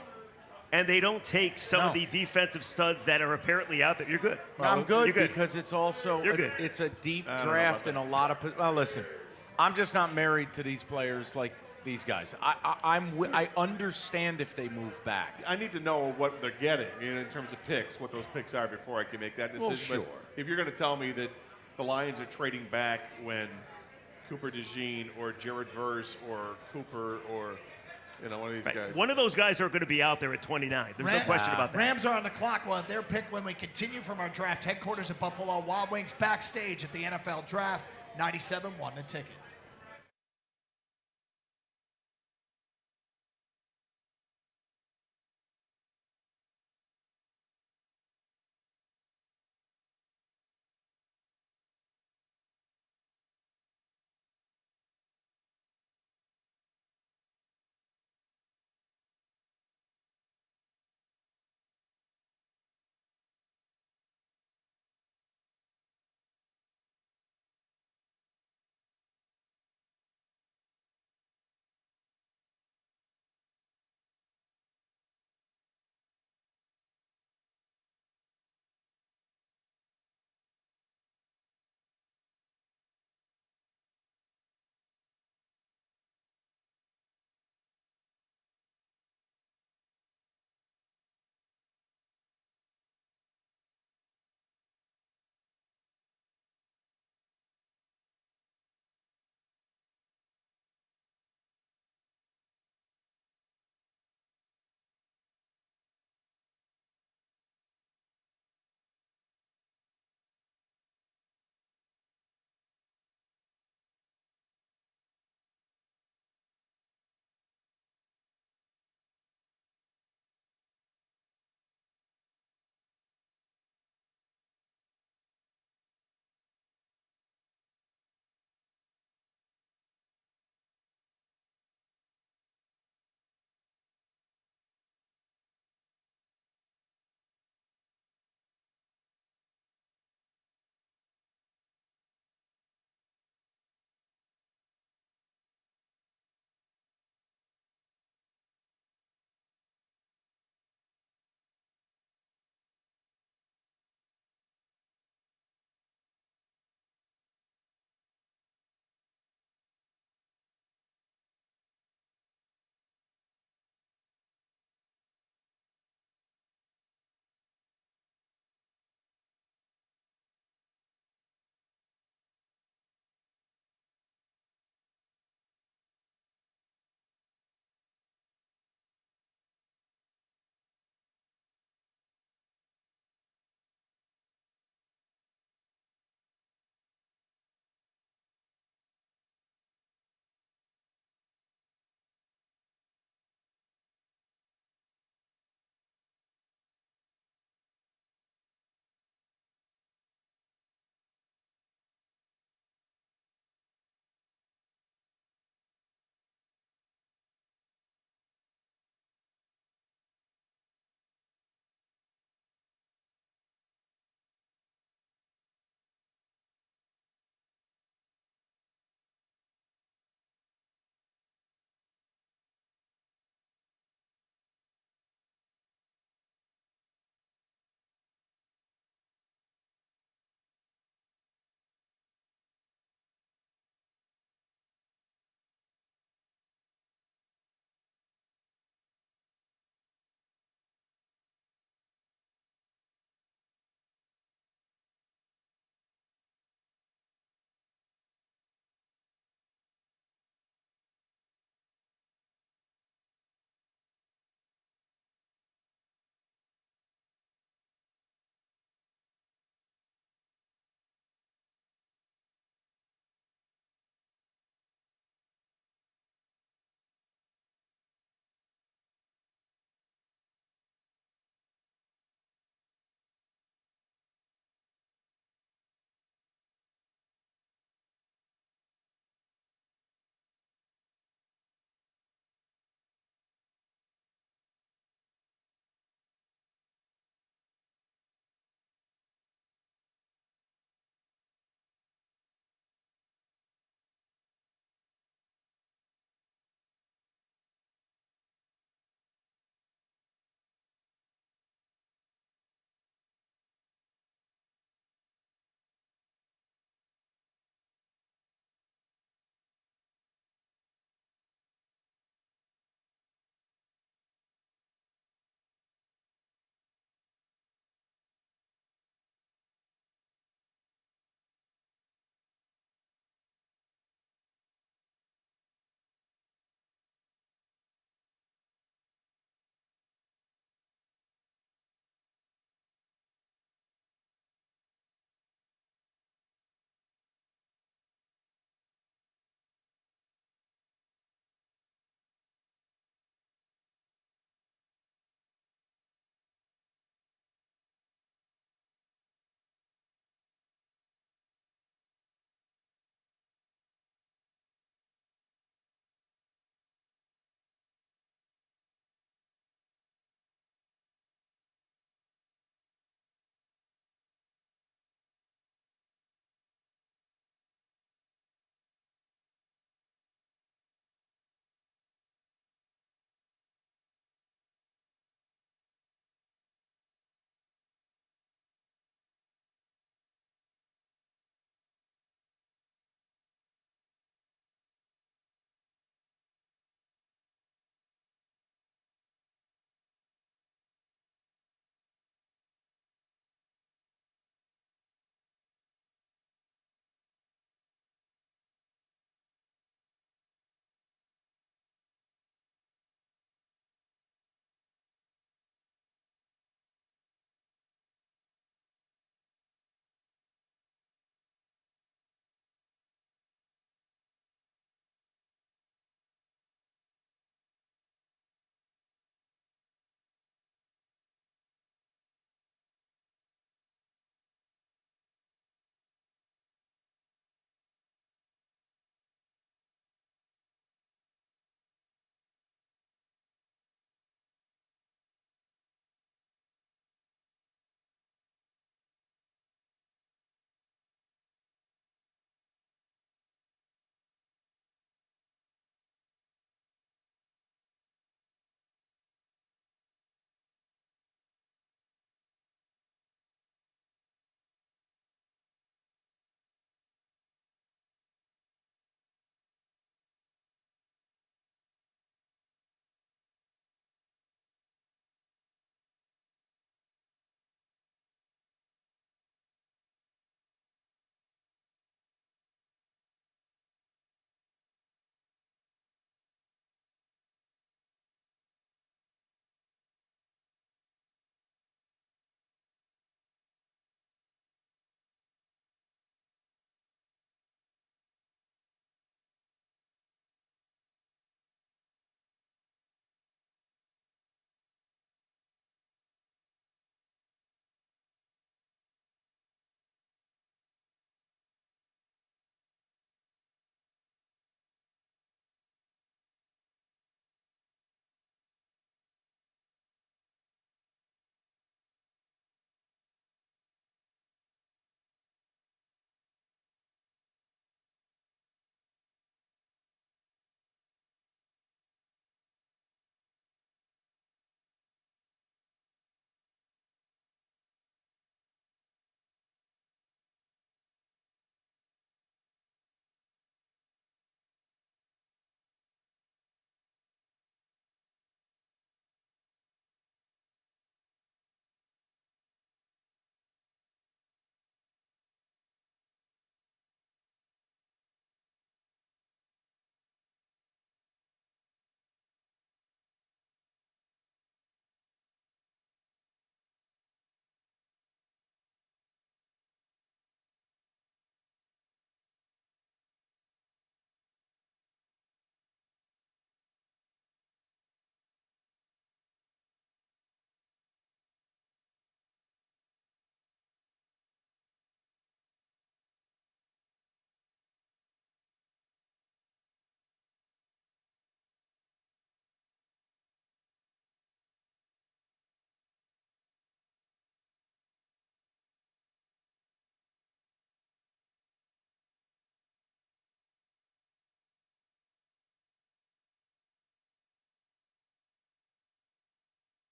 and they don't take some of the defensive studs that are apparently out there, you're good. I'm good, You're good. because it's also it's a deep draft and a lot of. Well, listen, I'm just not married to these players like these guys. I understand if they move back. I need to know what they're getting in terms of picks, what those picks are before I can make that decision. Well, sure. But if you're going to tell me that the Lions are trading back when Cooper DeJean or Jared Verse or Cooper or one of these guys. One of those guys are going to be out there at 29. There's no question about that. Rams are on the clock. We'll have their pick when we continue from our draft headquarters at Buffalo Wild Wings backstage at the NFL Draft. 97-1 the ticket.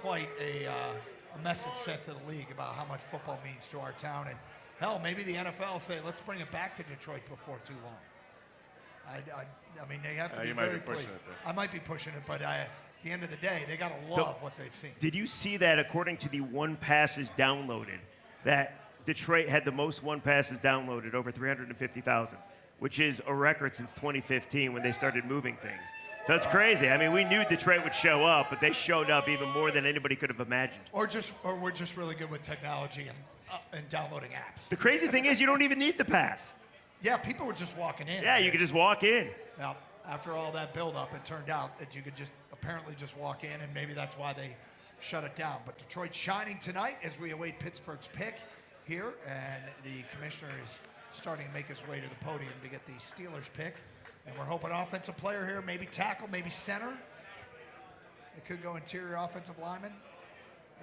quite a message sent to the league about how much football means to our town. And hell, maybe the NFL say, let's bring it back to Detroit before too long. I mean, they have to be very pleased. I might be pushing it, but at the end of the day, they got to love what they've seen. Did you see that according to the one passes downloaded, that Detroit had the most one passes downloaded, over 350,000, which is a record since 2015 when they started moving things. So it's crazy. I mean, we knew Detroit would show up, but they showed up even more than anybody could have imagined. Or we're just really good with technology and downloading apps. The crazy thing is you don't even need the pass. Yeah, people were just walking in. Yeah, you could just walk in. Now, after all that build-up, it turned out that you could just apparently just walk in, and maybe that's why they shut it down. But Detroit's shining tonight as we await Pittsburgh's pick here, and the commissioner is starting to make his way to the podium to get the Steelers pick. And we're hoping offensive player here, maybe tackle, maybe center. It could go interior offensive lineman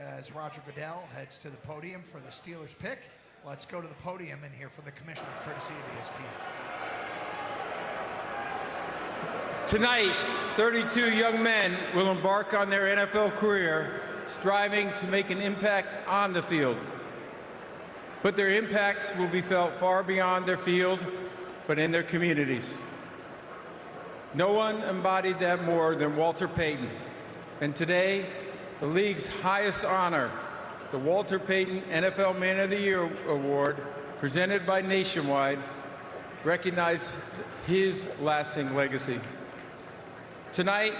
as Roger Goodell heads to the podium for the Steelers pick. Let's go to the podium and hear from the commissioner, courtesy of ESPN. Tonight, 32 young men will embark on their NFL career, striving to make an impact on the field. But their impacts will be felt far beyond their field, but in their communities. No one embodied that more than Walter Payton. And today, the league's highest honor, the Walter Payton NFL Man of the Year Award, presented by Nationwide, recognizes his lasting legacy. Tonight,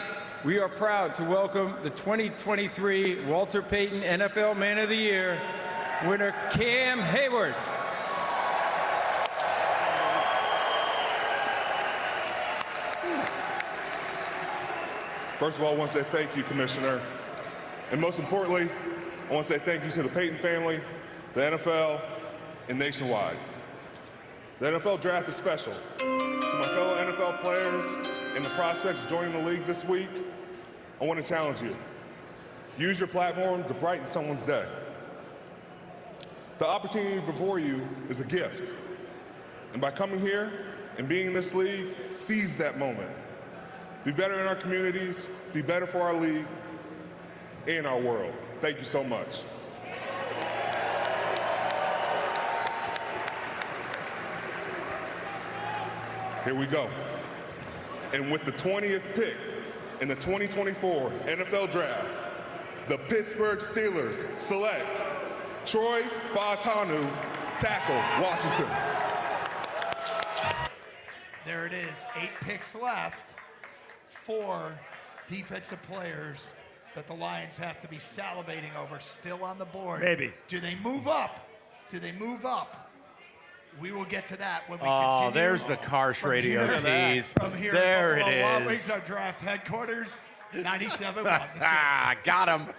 we are proud to welcome the 2023 Walter Payton NFL Man of the Year winner, Cam Hayward. First of all, I want to say thank you, Commissioner. And most importantly, I want to say thank you to the Payton family, the NFL, and Nationwide. The NFL draft is special. To my fellow NFL players and the prospects joining the league this week, I want to challenge you. Use your platform to brighten someone's day. The opportunity before you is a gift. And by coming here and being in this league, seize that moment. Be better in our communities, be better for our league and our world. Thank you so much. Here we go. And with the 20th pick in the 2024 NFL Draft, the Pittsburgh Steelers select Troy Fautanu, tackle, Washington. There it is, 8 picks left. 4 defensive players that the Lions have to be salivating over, still on the board. Maybe. Do they move up? Do they move up? We will get to that when we continue. continue. There's the Karsch radio tease. From here there at it Wild is. Wings, our draft headquarters, 97.1. Got him.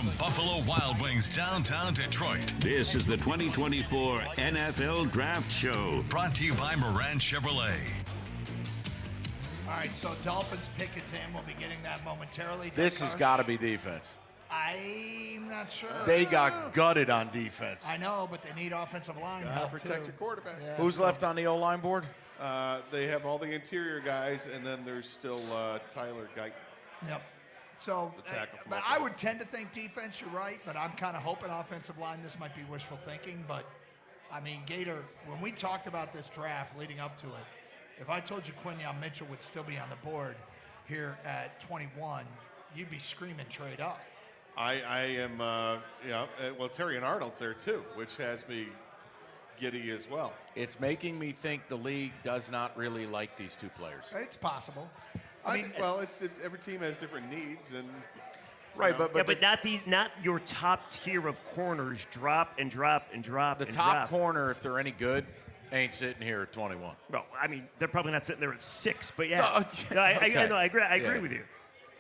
From Buffalo Wild Wings downtown Detroit. This is the 2024 NFL Draft Show. Brought to you by Moran Chevrolet. All right, so Dolphins pick is in. We'll be getting that momentarily. This has got to be defense. I'm not sure. They got gutted on defense. I know, but they need offensive line Gotta help protect too. your quarterback. Yeah, Who's so- left on the O-line board? They have all the interior guys, and then there's still Tyler Guyton. Yep. So, The tackle from but Oklahoma. I would tend to think defense. You're right, but I'm kind of hoping offensive line. This might be wishful thinking, but I mean, Gator. When we talked about this draft leading up to it, if I told you Quinyon Mitchell would still be on the board here at 21, you'd be screaming trade up. I am, well, Terry and Arnold's there too, which has me giddy as well. It's making me think the league does not really like these two players. It's possible. I mean, it's every team has different needs, and Right, you know. but not your top tier of corners drop and drop and drop. the and top drop. corner, if they're any good, ain't sitting here at 21. Well, I mean, they're probably not sitting there at 6, but yeah. Okay. No, I agree. I Yeah. agree with you.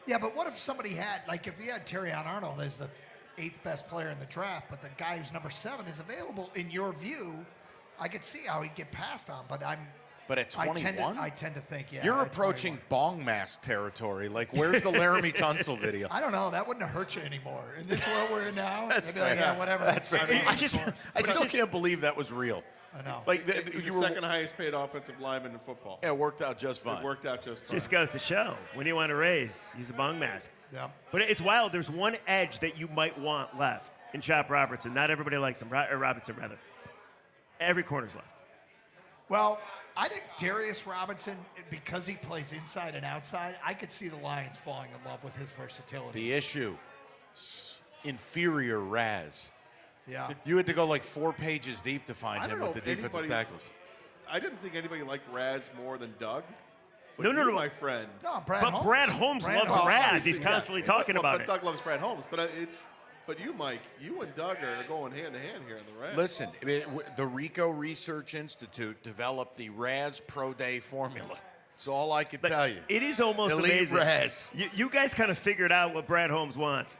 Yeah, but what if somebody had, like, if you had Terry Arnold as the 8th best player in the draft, but the guy who's number 7 is available, in your view, I could see how he'd get passed on, but at 21? I tend to think, yeah. You're at approaching bong mask territory. Like, where's the Laramie Tunsil video? I don't know. That wouldn't have hurt you anymore. In this world we're in now, That's they'd be fair. like, yeah, whatever. That's fair. I still just- can't believe that was real. I know. Like, He's you the were, second highest paid offensive lineman in football. yeah, it worked out just fine. It worked out just fine. Just goes to show when you want to raise, use a bong mask. Yeah. But it's wild. There's one edge that you might want left in Chop Robertson. Not everybody likes him. Or Robinson, rather. Every corner's left. Well, I think Darius Robinson, because he plays inside and outside, I could see the Lions falling in love with his versatility. The issue, inferior Raz. Yeah. You had to go like 4 pages deep to find I him don't with know the if defensive anybody- tackles. I didn't think anybody liked Raz more than Doug. But No, you, my friend. No, Brad But Holmes. Brad Holmes loves Raz. Obviously, He's constantly yeah. talking But about it. Doug loves Brad Holmes, but you, Mike, you and Doug are going hand to hand here in the Raz. Listen, the Rico Research Institute developed the Raz Pro Day formula. That's all I can tell you. It is almost Elite amazing. Raz. You guys kind of figured out what Brad Holmes wants.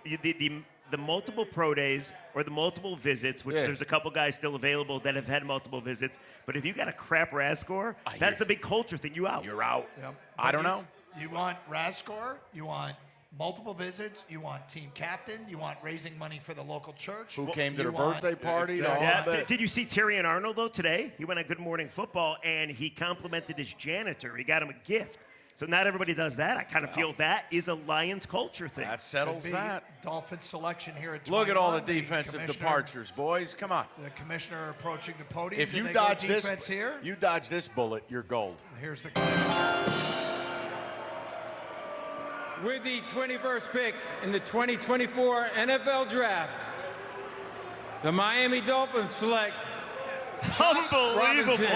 The multiple pro days or the multiple visits, which Yeah. there's a couple guys still available that have had multiple visits. But if you got a crap Raz score, that's the big culture thing. You out. You're out. Yep. I don't know. You want RAS score, you want multiple visits, you want team captain, you want raising money for the local church. Who came to you the want- birthday party? Exactly. All Yeah. of it. Did you see Terry and Arnold though today? He went on Good Morning Football and he complimented his janitor. He got him a gift. So not everybody does that. I kind of feel that is a Lions culture thing. That settles Could be that. Dolphin selection here at Look at all the 21, defensive commissioner- departures, boys. Come on. The commissioner approaching the podium. If Do you they go dodge this, defense here. you dodge this bullet, you're gold. Here's the commissioner. With the 21st pick in the 2024 NFL Draft, the Miami Dolphins select Unbelievable. Robinson,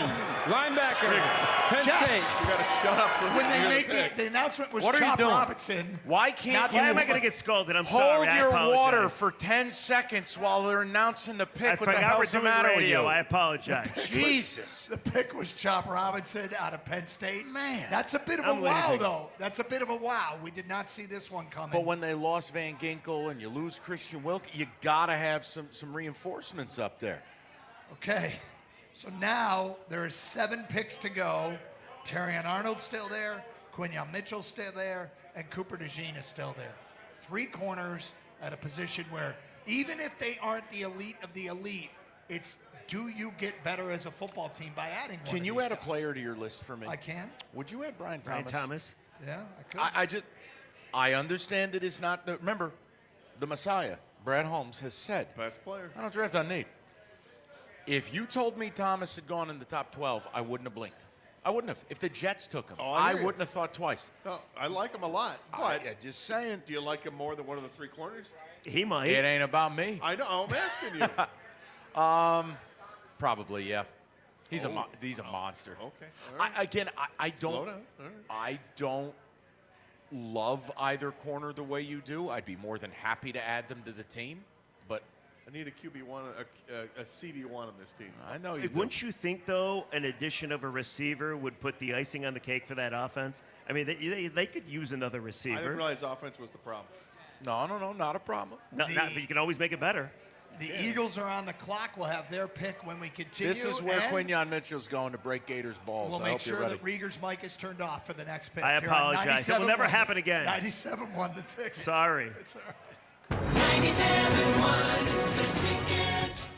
linebacker, Penn State. You got to shut up. So When they you're make gonna it, pick. the announcement was What are you Chop doing? Robinson. Why can't Why you am I going to get scolded? I'm hold sorry. I your apologize. water for 10 seconds while they're announcing the pick? I What the forgot we're hell's the doing matter with radio. you? I apologize. Jesus. The pick was Chop Robinson out of Penn State. Man. That's a bit of I'm a wow, leaving. though. That's a bit of a wow. We did not see this one coming. But when they lost Van Ginkel and you lose Christian Wilk, you got to have some reinforcements up there. Okay, so now there are 7 picks to go. Terrion Arnold's still there, Quinyon Mitchell's still there, and Cooper DeJean is still there. 3 corners at a position where even if they aren't the elite of the elite, it's do you get better as a football team by adding one Can of you these add a guys? player to your list for me? I can. Would you add Brian Brian Thomas? Thomas. Yeah, I could. I understand it is not the. Remember, the Messiah, Brad Holmes, has said, Best player. I don't draft on need. If you told me Thomas had gone in the top 12, I wouldn't have blinked. I wouldn't have. If the Jets took him, I I hear you. wouldn't have thought twice. No, I like him a lot, but Just saying. do you like him more than one of the 3 corners? He might. It ain't about me. I know. I'm asking you. Probably, yeah. He's a monster. Okay. All right. I Slow don't. down. All right. I don't love either corner the way you do. I'd be more than happy to add them to the team, but I need a QB1, a CB1 on this team. I know you. Wouldn't you think, though, an addition of a receiver would put the icing on the cake for that offense? I mean, they could use another I didn't receiver. realize offense was the problem. No, not a problem. But you can always make it better. The Eagles are on the clock. We'll have their pick when we continue. This is where Quinyon Mitchell's going to break Gators' balls. We'll I make hope you're sure ready. that Rieger's mic is turned off for the next pick. I apologize. It will never happen again. 97 won the ticket. Sorry. It's all right. 97 won the ticket.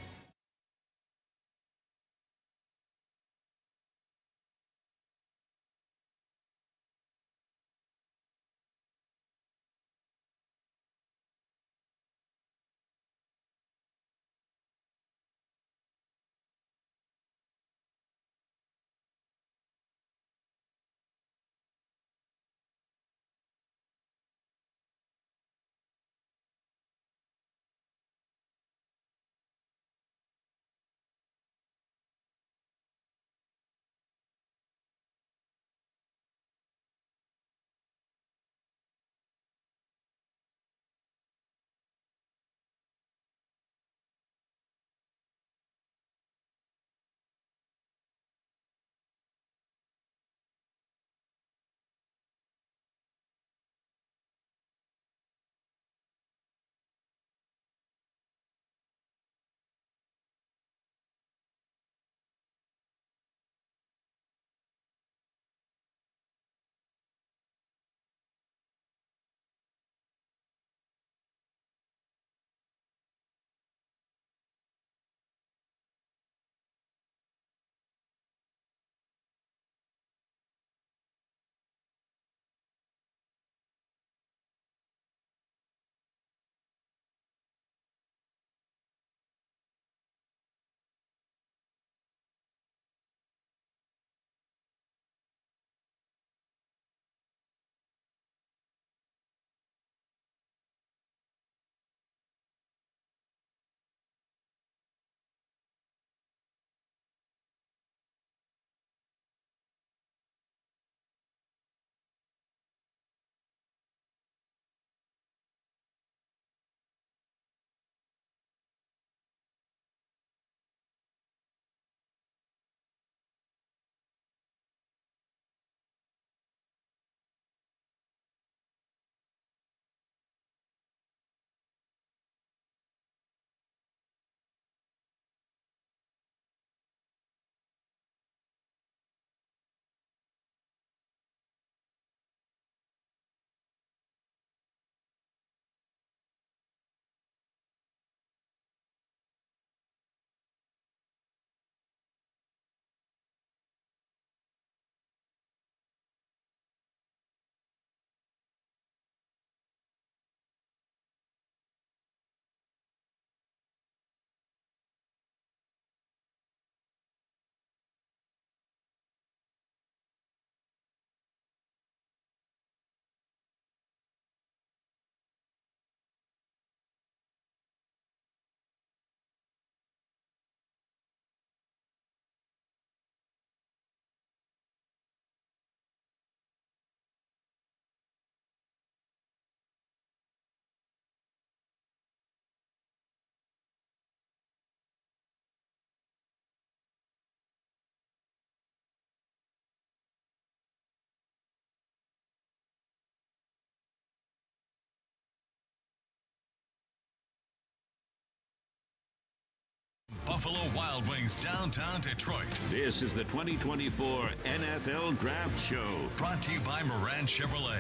Buffalo Wild Wings, downtown Detroit. This is the 2024 NFL Draft Show. Brought to you by Moran Chevrolet.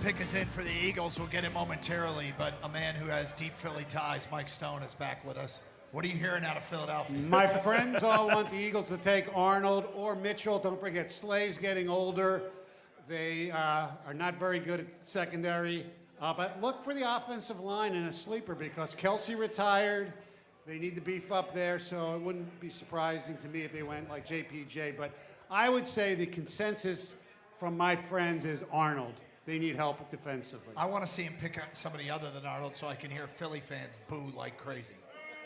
Pick is in for the Eagles. We'll get him momentarily, but a man who has deep Philly ties, Mike Stone, is back with us. What are you hearing out of Philadelphia? My friends all want the Eagles to take Arnold or Mitchell. Don't forget, Slay's getting older. They are not very good at secondary. But look for the offensive line in a sleeper because Kelsey retired. They need to beef up there, so it wouldn't be surprising to me if they went like JPJ. But I would say the consensus from my friends is Arnold. They need help defensively. I want to see him pick up somebody other than Arnold so I can hear Philly fans boo like crazy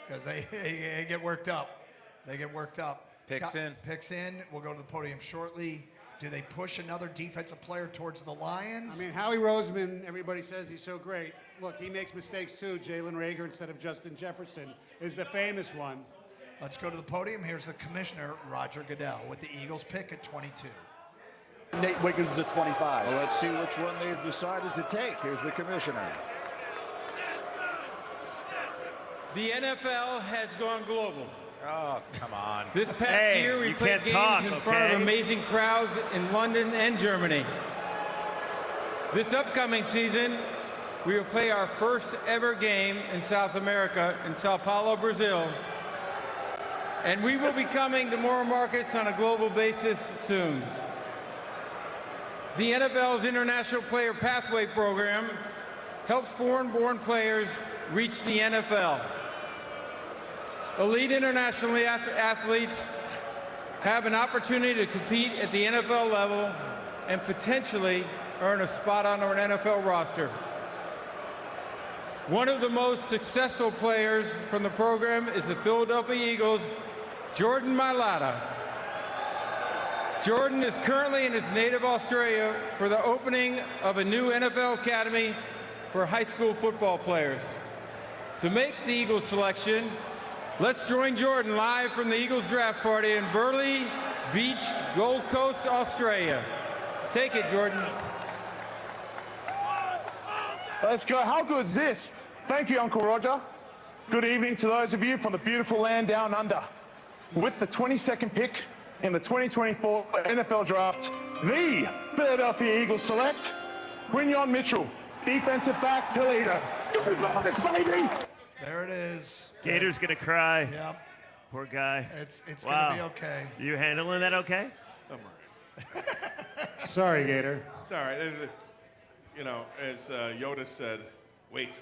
because they get worked up. They get worked up. Picks in. Picks in. We'll go to the podium shortly. Do they push another defensive player towards the Lions? I mean, Howie Roseman, everybody says he's so great. Look, he makes mistakes too. Jalen Reagor instead of Justin Jefferson is the famous one. Let's go to the podium. Here's the commissioner, Roger Goodell, with the Eagles pick at 22. Nate Wiggins is at 25. Well, let's see which one they've decided to take. Here's the commissioner. The NFL has gone global. Oh, come on. This past year, we played games in front of amazing crowds in London and Germany. This upcoming season, we will play our first ever game in South America, in Sao Paulo, Brazil. And we will be coming to more markets on a global basis soon. The NFL's International Player Pathway Program helps foreign-born players reach the NFL. Elite international athletes have an opportunity to compete at the NFL level and potentially earn a spot on an NFL roster. One of the most successful players from the program is the Philadelphia Eagles' Jordan Mailata. Jordan is currently in his native Australia for the opening of a new NFL academy for high school football players. To make the Eagles selection, let's join Jordan live from the Eagles draft party in Burleigh Beach, Gold Coast, Australia. Take it, Jordan. Let's go. How good is this? Thank you, Uncle Roger. Good evening to those of you from the beautiful land down under. With the 22nd pick in the 2024 NFL Draft, the Philadelphia Eagles select Quinyon Mitchell, defensive back, Toledo. Baby! There it is. Gator's gonna cry. Yep. Poor guy. It's wow. gonna be okay. You handling that okay? I'm all right. Sorry, Gator. It's all right. You know, as Yoda said, wait,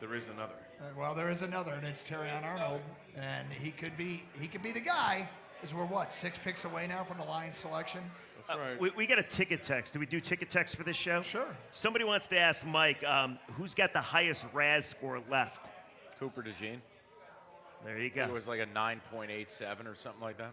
there is another. Well, there is another, and it's Terrion Arnold, and he could be the guy. As we're 6 picks away now from the Lions selection. That's right. We got a ticket text. Do we do ticket text for this show? Sure. Somebody wants to ask Mike, who's got the highest Raz score left? Cooper DeJean. There you go. It was like a 9.87 or something like that.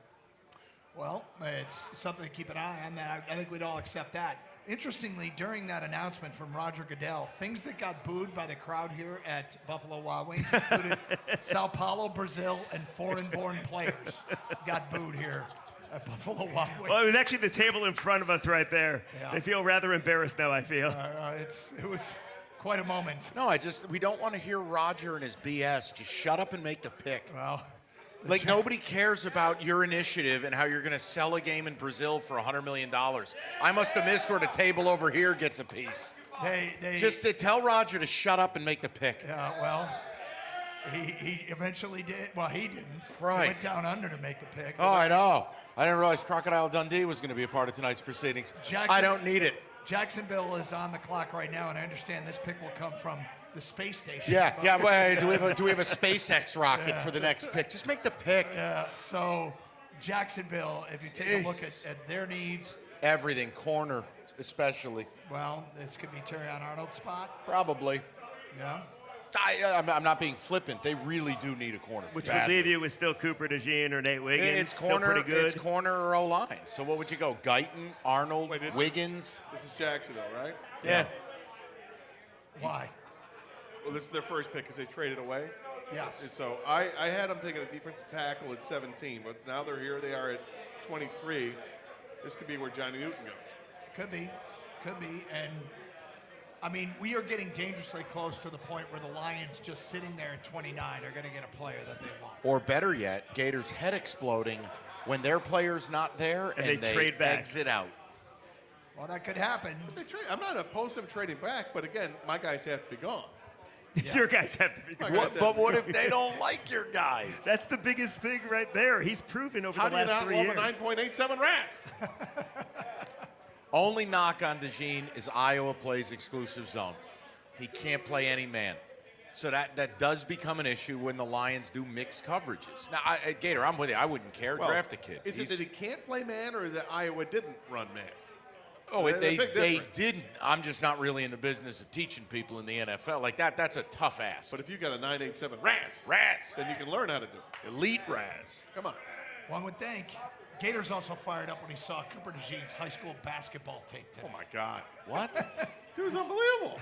Well, it's something to keep an eye on. That I think we'd all accept that. Interestingly, during that announcement from Roger Goodell, things that got booed by the crowd here at Buffalo Wild Wings included Sao Paulo, Brazil, and foreign-born players got booed here at Buffalo Wild Wings. Well, it was actually the table in front of us right there. Yeah. They feel rather embarrassed now, I feel. It was quite a moment. No, we don't want to hear Roger and his BS. Just shut up and make the pick. Well, like nobody cares about your initiative and how you're going to sell a game in Brazil for $100 million. I must have missed where the table over here gets a piece. Just to tell Roger to shut up and make the pick. Yeah, well, he eventually did. Well, he didn't. Christ. He went down under to make the pick. Oh, I know. I didn't realize Crocodile Dundee was going to be a part of tonight's proceedings. I don't need it. Jacksonville is on the clock right now, and I understand this pick will come from the space station. Yeah. Wait, do we have a SpaceX rocket for the next pick? Just make the pick. Yeah. So Jacksonville, if you take a look at their needs, everything, corner especially. Well, this could be Terrion Arnold's spot. Probably. Yeah. I'm not being flippant. They really do need a corner. Which would leave you with still Cooper DeJean or Nate Wiggins. It's corner. Still pretty good. It's corner or O-line. So what would you go? Guyton, Arnold, Wiggins. This is Jacksonville, right? Yeah. Why? Well, this is their first pick because they traded away. Yes. And so I had them taking a defensive tackle at 17, but now they're here. They are at 23. This could be where Johnny Newton goes. Could be. And I mean, we are getting dangerously close to the point where the Lions just sitting there at 29 are going to get a player that they want. Or better yet, Gators' head exploding when their player's not there and they trade back. Exit out. Well, that could happen. But I'm not opposed to them trading back, but again, my guys have to be gone. Yeah. Your guys have to be gone. But what if they don't like your guys? That's the biggest thing right there. He's proven over How the last 3 years. How do you not love a 9.87 Raz? Only knock on DeJean is Iowa plays exclusive zone. He can't play any man. So that does become an issue when the Lions do mixed coverages. Now, Gator, I'm with you. I wouldn't care. Well, draft a kid. Is it that he can't play man or that Iowa didn't run man? Oh, they didn't. I'm just not really in the business of teaching people in the NFL. Like that's a tough ask. But if you got a 9.87 Raz, then you can learn how to do it. Elite Raz. Come on. One would think. Gator's also fired up when he saw Cooper DeJean's high school basketball tape today. Oh, my God. What? It was unbelievable.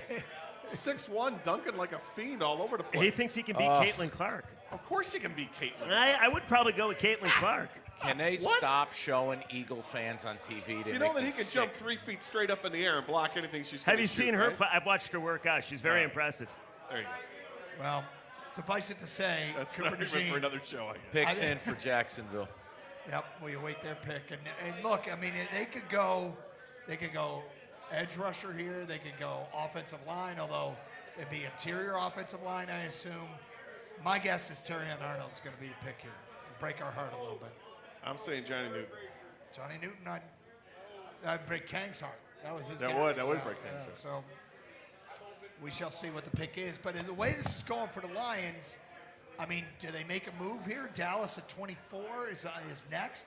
6'1", dunking like a fiend all over the place. He thinks he can beat Caitlin Clark. Of course he can beat Caitlin. I would probably go with Caitlin Clark. Can they stop showing Eagle fans on TV? You know that he can jump 3 feet straight up in the air and block anything she's Have gonna you shoot, seen her? right? I've watched her work out. She's very impressive. There you go. Well, suffice it to say, That's Cooper not even DeJean- for another show, I guess. Picks in for Jacksonville. Yep, we await their pick. And look, I mean, they could go edge rusher here. They could go offensive line, although it'd be interior offensive line, I assume. My guess is Terrion Arnold's going to be the pick here. It'll break our heart a little bit. I'm saying Johnny Newton. Johnny Newton, I'd break Kang's heart. That was his That guy. would break Kang's heart. So we shall see what the pick is. But in the way this is going for the Lions, I mean, do they make a move here? Dallas at 24 is next.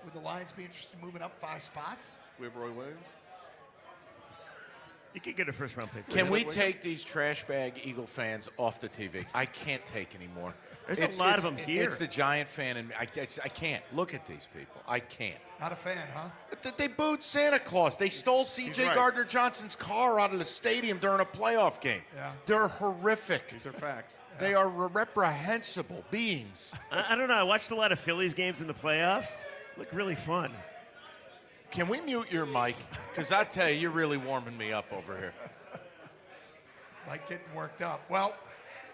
Would the Lions be interested in moving up 5 spots? We have Roy Williams. You could get a first-round pick. Can we take these trash bag Eagle fans off the TV? I can't take anymore. There's a lot of them here. It's the Giant fan, and I can't. Look at these people. I can't. Not a fan, huh? They booed Santa Claus. They stole C.J. right. Gardner-Johnson's car out of the stadium during a playoff game. Yeah. They're horrific. These are facts. They are reprehensible beings. I don't know. I watched a lot of Phillies games in the playoffs. Look really fun. Can we mute your mic? Because I tell you, you're really warming me up over here. Like getting worked up. Well,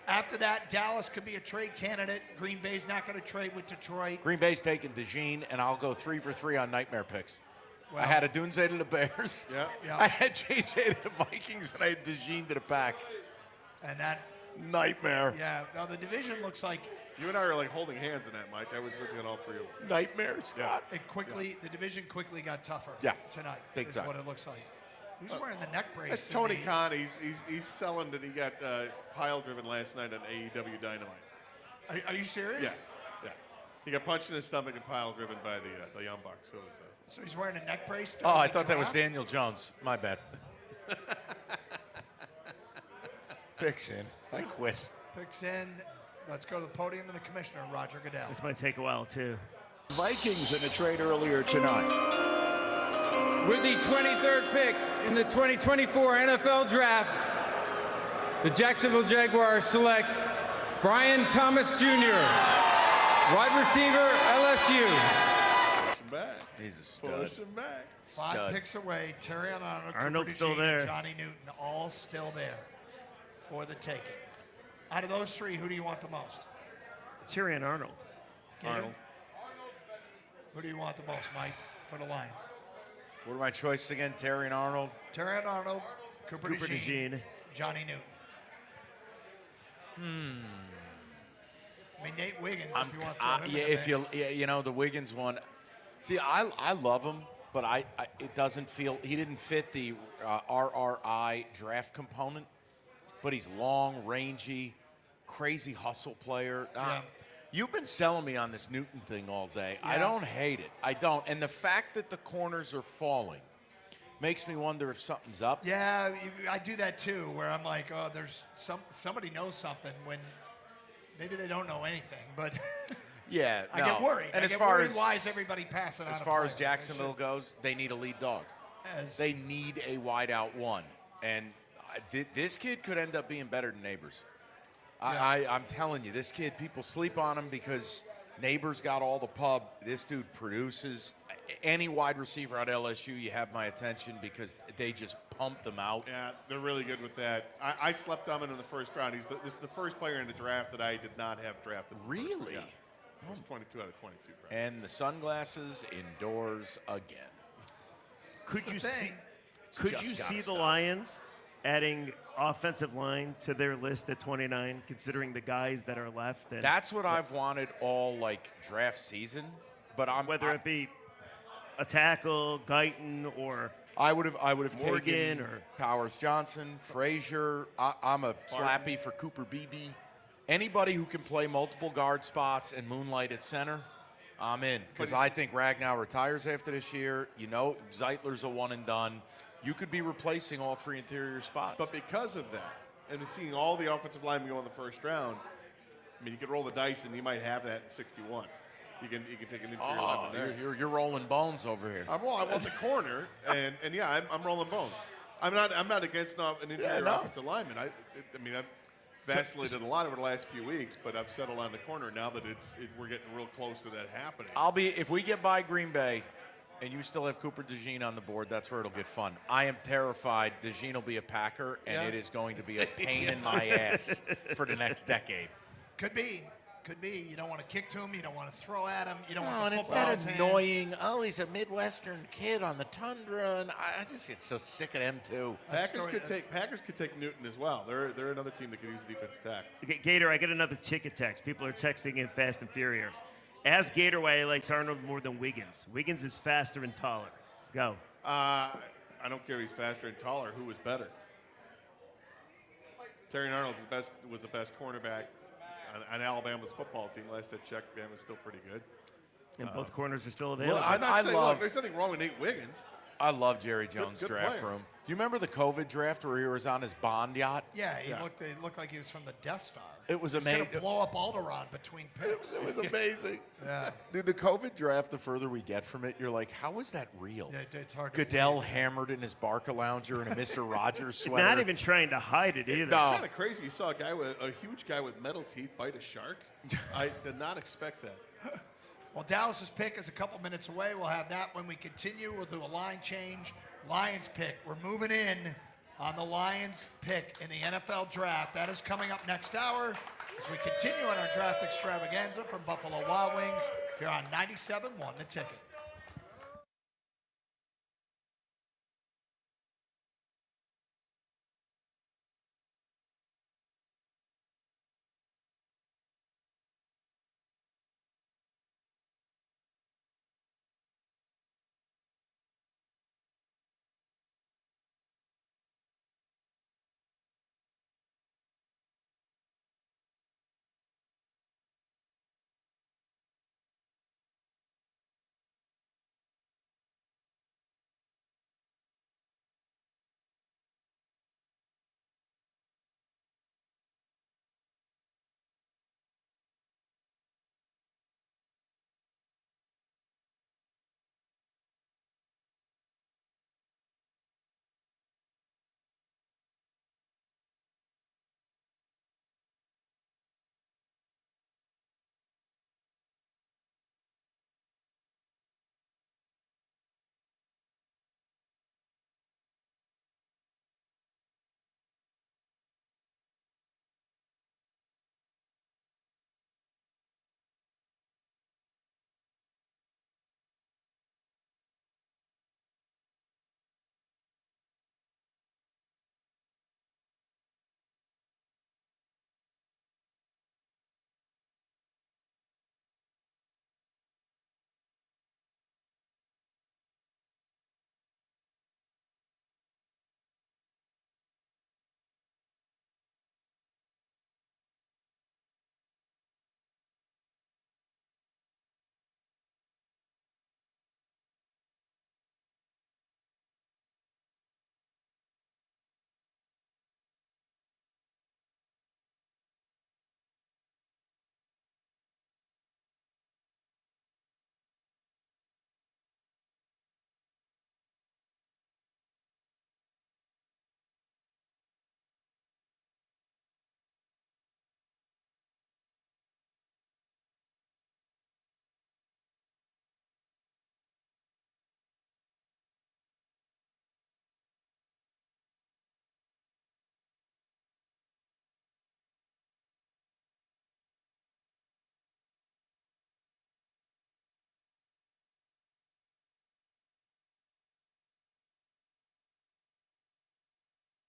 after that, Dallas could be a trade candidate. Green Bay's not going to trade with Detroit. Green Bay's taking DeJean, and I'll go 3 for 3 on nightmare picks. Well, I had a Dunze to the Bears. Yeah. I had JJ to the Vikings, and I had DeJean to the Pack. And that Nightmare. Yeah. Now the division looks like You and I are like holding hands in that, Mike. I was with you on all 3 of them. Nightmare, Scott. the division quickly got tougher. Yeah. Tonight. Big is time. what it looks like. Who's wearing the neck brace? That's Tony Khan. He's selling that he got pile driven last night on AEW Dynamite. Are you serious? Yeah. He got punched in the stomach and pile driven by the Young Bucks. So he's wearing a neck brace? Oh, I thought that was Daniel Jones. My bad. Picks in. I quit. Picks in. Let's go to the podium and the commissioner, Roger Goodell. This might take a while, too. Vikings in a trade earlier tonight. With the 23rd pick in the 2024 NFL Draft, the Jacksonville Jaguars select Brian Thomas Jr., wide receiver, LSU. Back. He's a stud. Push him back. 5 picks away. Terrion Arnold, Arnold's Cooper still DeJean, there. Johnny Newton, all still there for the taking. Out of those 3, who do you want the most? Tyrion Arnold. Gator? Who do you want the most, Mike, for the Lions? What are my choices again? Terry and Arnold? Terrion Arnold, Cooper DeJean, Johnny Newton. I mean, Nate Wiggins, if you want to throw him in the mix. you know the Wiggins one. See, I love him, but it doesn't feel he didn't fit the RRI draft component. But he's long, rangy, crazy hustle player. You've been selling me on this Newton thing all day. Yeah. I don't hate it. I don't. And the fact that the corners are falling makes me wonder if something's up. Yeah, I do that too, where I'm like, oh, there's somebody knows something when maybe they don't know anything, but Yeah, I get worried. And I as get far worried, as why is everybody passing out? as far as Jacksonville goes, they need a lead dog. They need a wideout one, and this kid could end up being better than Neighbors. I'm telling you, this kid, people sleep on him because Neighbors got all the pub. This dude produces. Any wide receiver at LSU, you have my attention because they just pumped them out. Yeah, they're really good with that. I slept on him in the first round. This is the first player in the draft that I did not have drafted. Really? Yeah. I was 22 out of 22. Right? And the sunglasses indoors again. Could you see the stop. Lions adding offensive line to their list at 29, considering the guys that are left? And That's what I've wanted all draft season, but whether it be a tackle, Guyton, or I would have Morgan taken or Powers Johnson, Frazier. I'm a slappy for Cooper Beebe. Anybody who can play multiple guard spots and moonlight at center, I'm in. Because I think Ragnow retires after this year. You know, Zeitler's a one and done. You could be replacing all 3 interior spots. But because of that, and seeing all the offensive linemen go in the first round, I mean, you could roll the dice and you might have that at 61. You can take an interior lineman there. You're rolling bones over here. I was a corner, and yeah, I'm rolling bones. I'm not against an interior offensive lineman. I mean, I've vacillated a lot over the last few weeks, but I've settled on the corner now that we're getting real close to that happening. If we get by Green Bay, and you still have Cooper DeJean on the board, that's where it'll get fun. I am terrified DeJean will be a Packer, and it is going to be a pain in my ass for the next decade. Could be. You don't want to kick to him. You don't want to throw at him. You don't want and the it's football that in his annoying, he's a Midwestern kid on the tundra, and I just get so sick of them, too. Packers could take Newton as well. They're another team that could use the defensive tackle. Okay, Gator, I get another ticket text. People are texting in fast and furious. Ask Gator why he likes Arnold more than Wiggins. Wiggins is faster and taller. Go. I don't care if he's faster and taller. Who was better? Terry Arnold was the best cornerback on Alabama's football team. Last I checked, Bama's still pretty good. And both corners are still available. Look, there's nothing wrong with Nate Wiggins. I love Jerry Jones' Good draft player. room. Do you remember the COVID draft where he was on his Bond yacht? Yeah, he looked like he was from the Death Star. It was He was amazing. going to blow up Alderaan between picks. It was amazing. Yeah. Dude, the COVID draft, the further we get from it, you're like, how is that real? Yeah, it's hard to Goodell hammered in his Barca lounger in a Mr. Rogers sweater. Not even trying to hide it either. It's kind of crazy. You saw a huge guy with metal teeth bite a shark. I did not expect that. Well, Dallas's pick is a couple minutes away. We'll have that when we continue. We'll do a line change. Lions pick. We're moving in on the Lions pick in the NFL draft. That is coming up next hour as we continue on our draft extravaganza from Buffalo Wild Wings here on 97.1 The Ticket.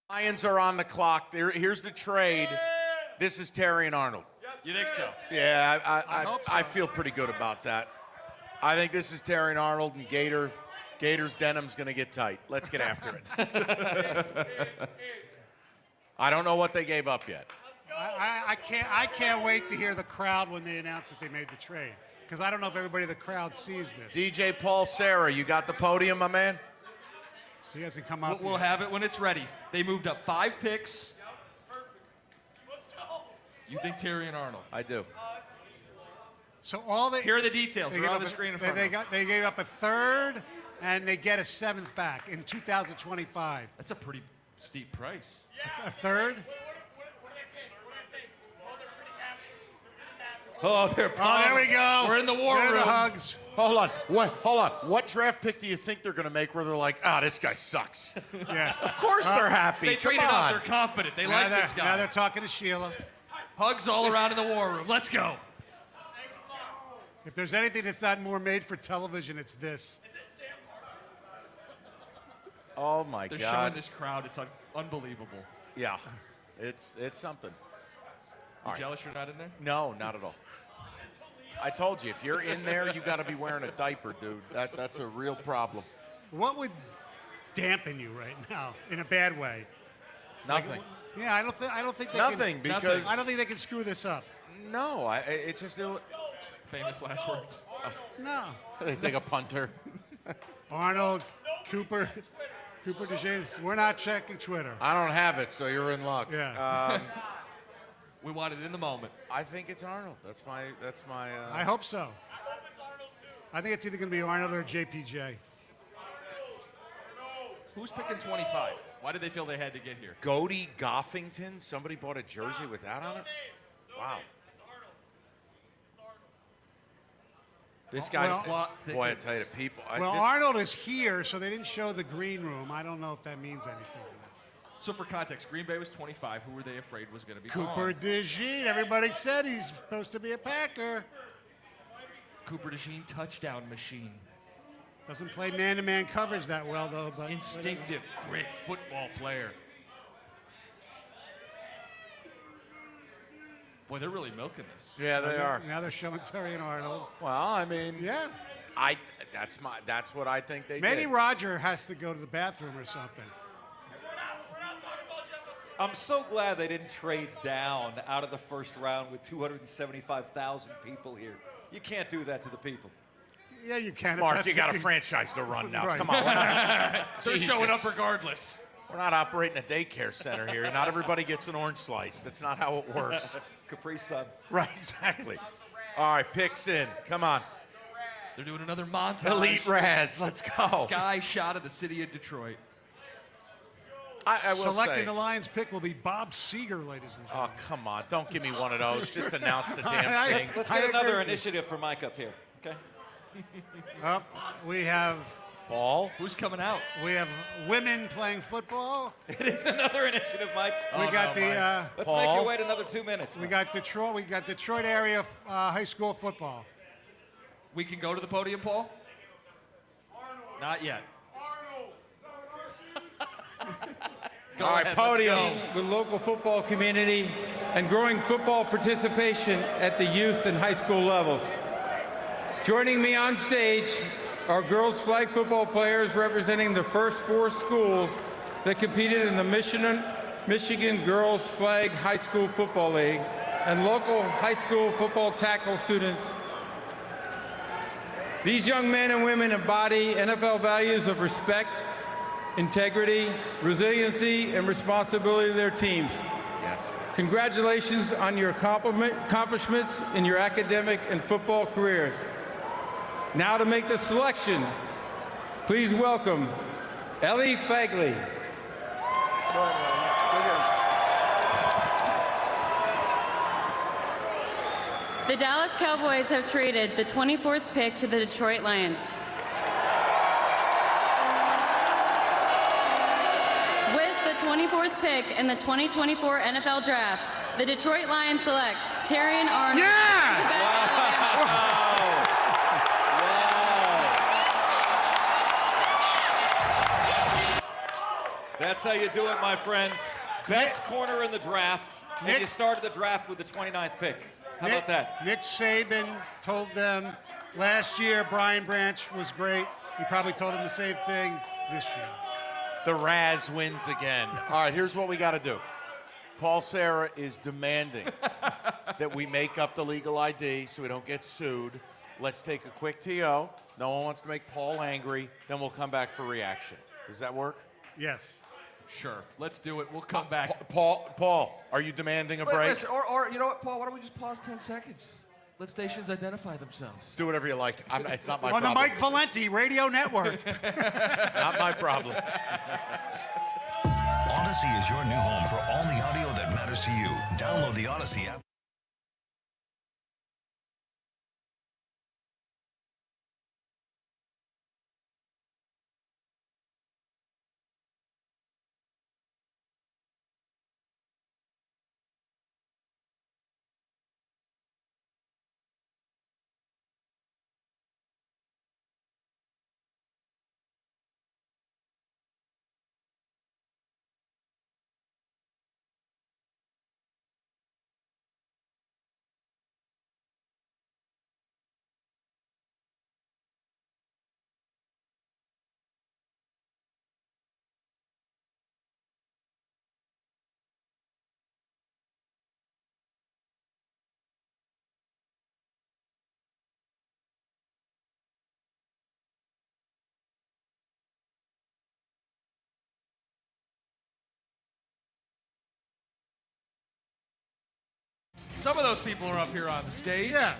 Lions are on the clock. Here's the trade. This is Terry and Arnold. You think so? Yeah, I feel pretty good about that. I think this is Terry and Arnold, and Gator's denim's going to get tight. Let's get after it. I don't know what they gave up yet. I can't wait to hear the crowd when they announce that they made the trade, because I don't know if everybody in the crowd sees this. DJ Paul Sarah, you got the podium, my man? He hasn't come up We'll yet. have it when it's ready. They moved up 5 picks. You think Terry and Arnold? I do. So all they Here are the details. They're on the screen in front of us. They gave up a third, and they get a 7th back in 2025. That's a pretty steep price. A third? Oh, they're Oh, there we go. We're in the war There are room. the hugs. Hold on. Hold on. What draft pick do you think they're going to make where they're like, this guy sucks? Yes. Of course they're happy. They Come traded up. on. They're confident. They Now like this guy. Now they're talking to Sheila. Hugs all around in the war room. Let's go. If there's anything that's not more made for television, it's this. Oh, my They're God. showing this crowd. It's unbelievable. Yeah. It's something. You jealous you're not in there? No, not at all. I told you, if you're in there, you got to be wearing a diaper, dude. That's a real problem. What would dampen you right now in a bad way? Nothing. Yeah, I don't think they Nothing, can, because- I don't think they can screw this up. No, it's just Famous last words. No. they take a punter. Arnold, Cooper DeJean. We're not checking Twitter. I don't have it, so you're in luck. Yeah. We want it in the moment. I think it's Arnold. That's my. I hope so. I think it's either going to be Arnold or JPJ. Who's picking 25? Why did they feel they had to get here? Goldie Goffington. Somebody bought a jersey with that on it. Wow. This guy's boy, I tell you, the people. Arnold is here, so they didn't show the green room. I don't know if that means anything. So for context, Green Bay was 25. Who were they afraid was going to be Cooper gone? DeJean. Everybody said he's supposed to be a Packer. Cooper DeJean, touchdown machine. Doesn't play man-to-man coverage that well, though. But Instinctive, great football player. Boy, they're really milking this. Yeah, they are. Now they're showing Terry and Arnold. Well, I mean, yeah. That's what I think they Maybe did. Roger has to go to the bathroom or something. I'm so glad they didn't trade down out of the first round with 275,000 people here. You can't do that to the people. Yeah, you can. Mark, you got a franchise to run now. Right. Come on. They're showing up regardless. We're not operating a daycare center here. Not everybody gets an orange slice. That's not how it works. Capri Sun. Right, exactly. All right, picks in. Come on. They're doing another montage. Elite Raz, let's go. Sky shot of the city of Detroit. I will Selecting say, the Lions pick will be Bob Seger, ladies and gentlemen. Oh, come on. Don't give me one of those. Just announce the damn thing. Let's get another initiative for Mike up here, okay? We have ball. Who's coming out? We have women playing football. It is another initiative, Mike. We got Let's make you wait another 2 minutes. We got Detroit. We got Detroit area high school football. We can go to the podium, Paul? Not yet. Go All right, ahead, podium. The local football community and growing football participation at the youth and high school levels. Joining me on stage are girls flag football players representing the first 4 schools that competed in the Michigan Girls Flag High School Football League and local high school football tackle students. These young men and women embody NFL values of respect, integrity, resiliency, and responsibility to their teams. Yes. Congratulations on your accomplishments in your academic and football careers. Now to make the selection, please welcome Ellie Fagley. The Dallas Cowboys have traded the 24th pick to the Detroit Lions. With the 24th pick in the 2024 NFL Draft, the Detroit Lions select Terrion Arnold. That's how you do it, my friends. Best corner in the draft, and you started the draft with the 29th pick. How about that? Nick Saban told them last year Brian Branch was great. He probably told him the same thing this year. The Raz wins again. All right, here's what we got to do. Paul Serra is demanding that we make up the legal ID so we don't get sued. Let's take a quick TO. No one wants to make Paul angry. Then we'll come back for reaction. Does that work? Yes. Sure. Let's do it. We'll come back. Paul, are you demanding a break? Listen, or you know what, Paul? Why don't we just pause 10 seconds? Let stations identify themselves. Do whatever you like. It's not my On problem. the Mike Valenti Radio Network. Not my problem. Odyssey is your new home for all the audio that matters to you. Download the Odyssey app. Some of those people are up here on the stage. Yeah.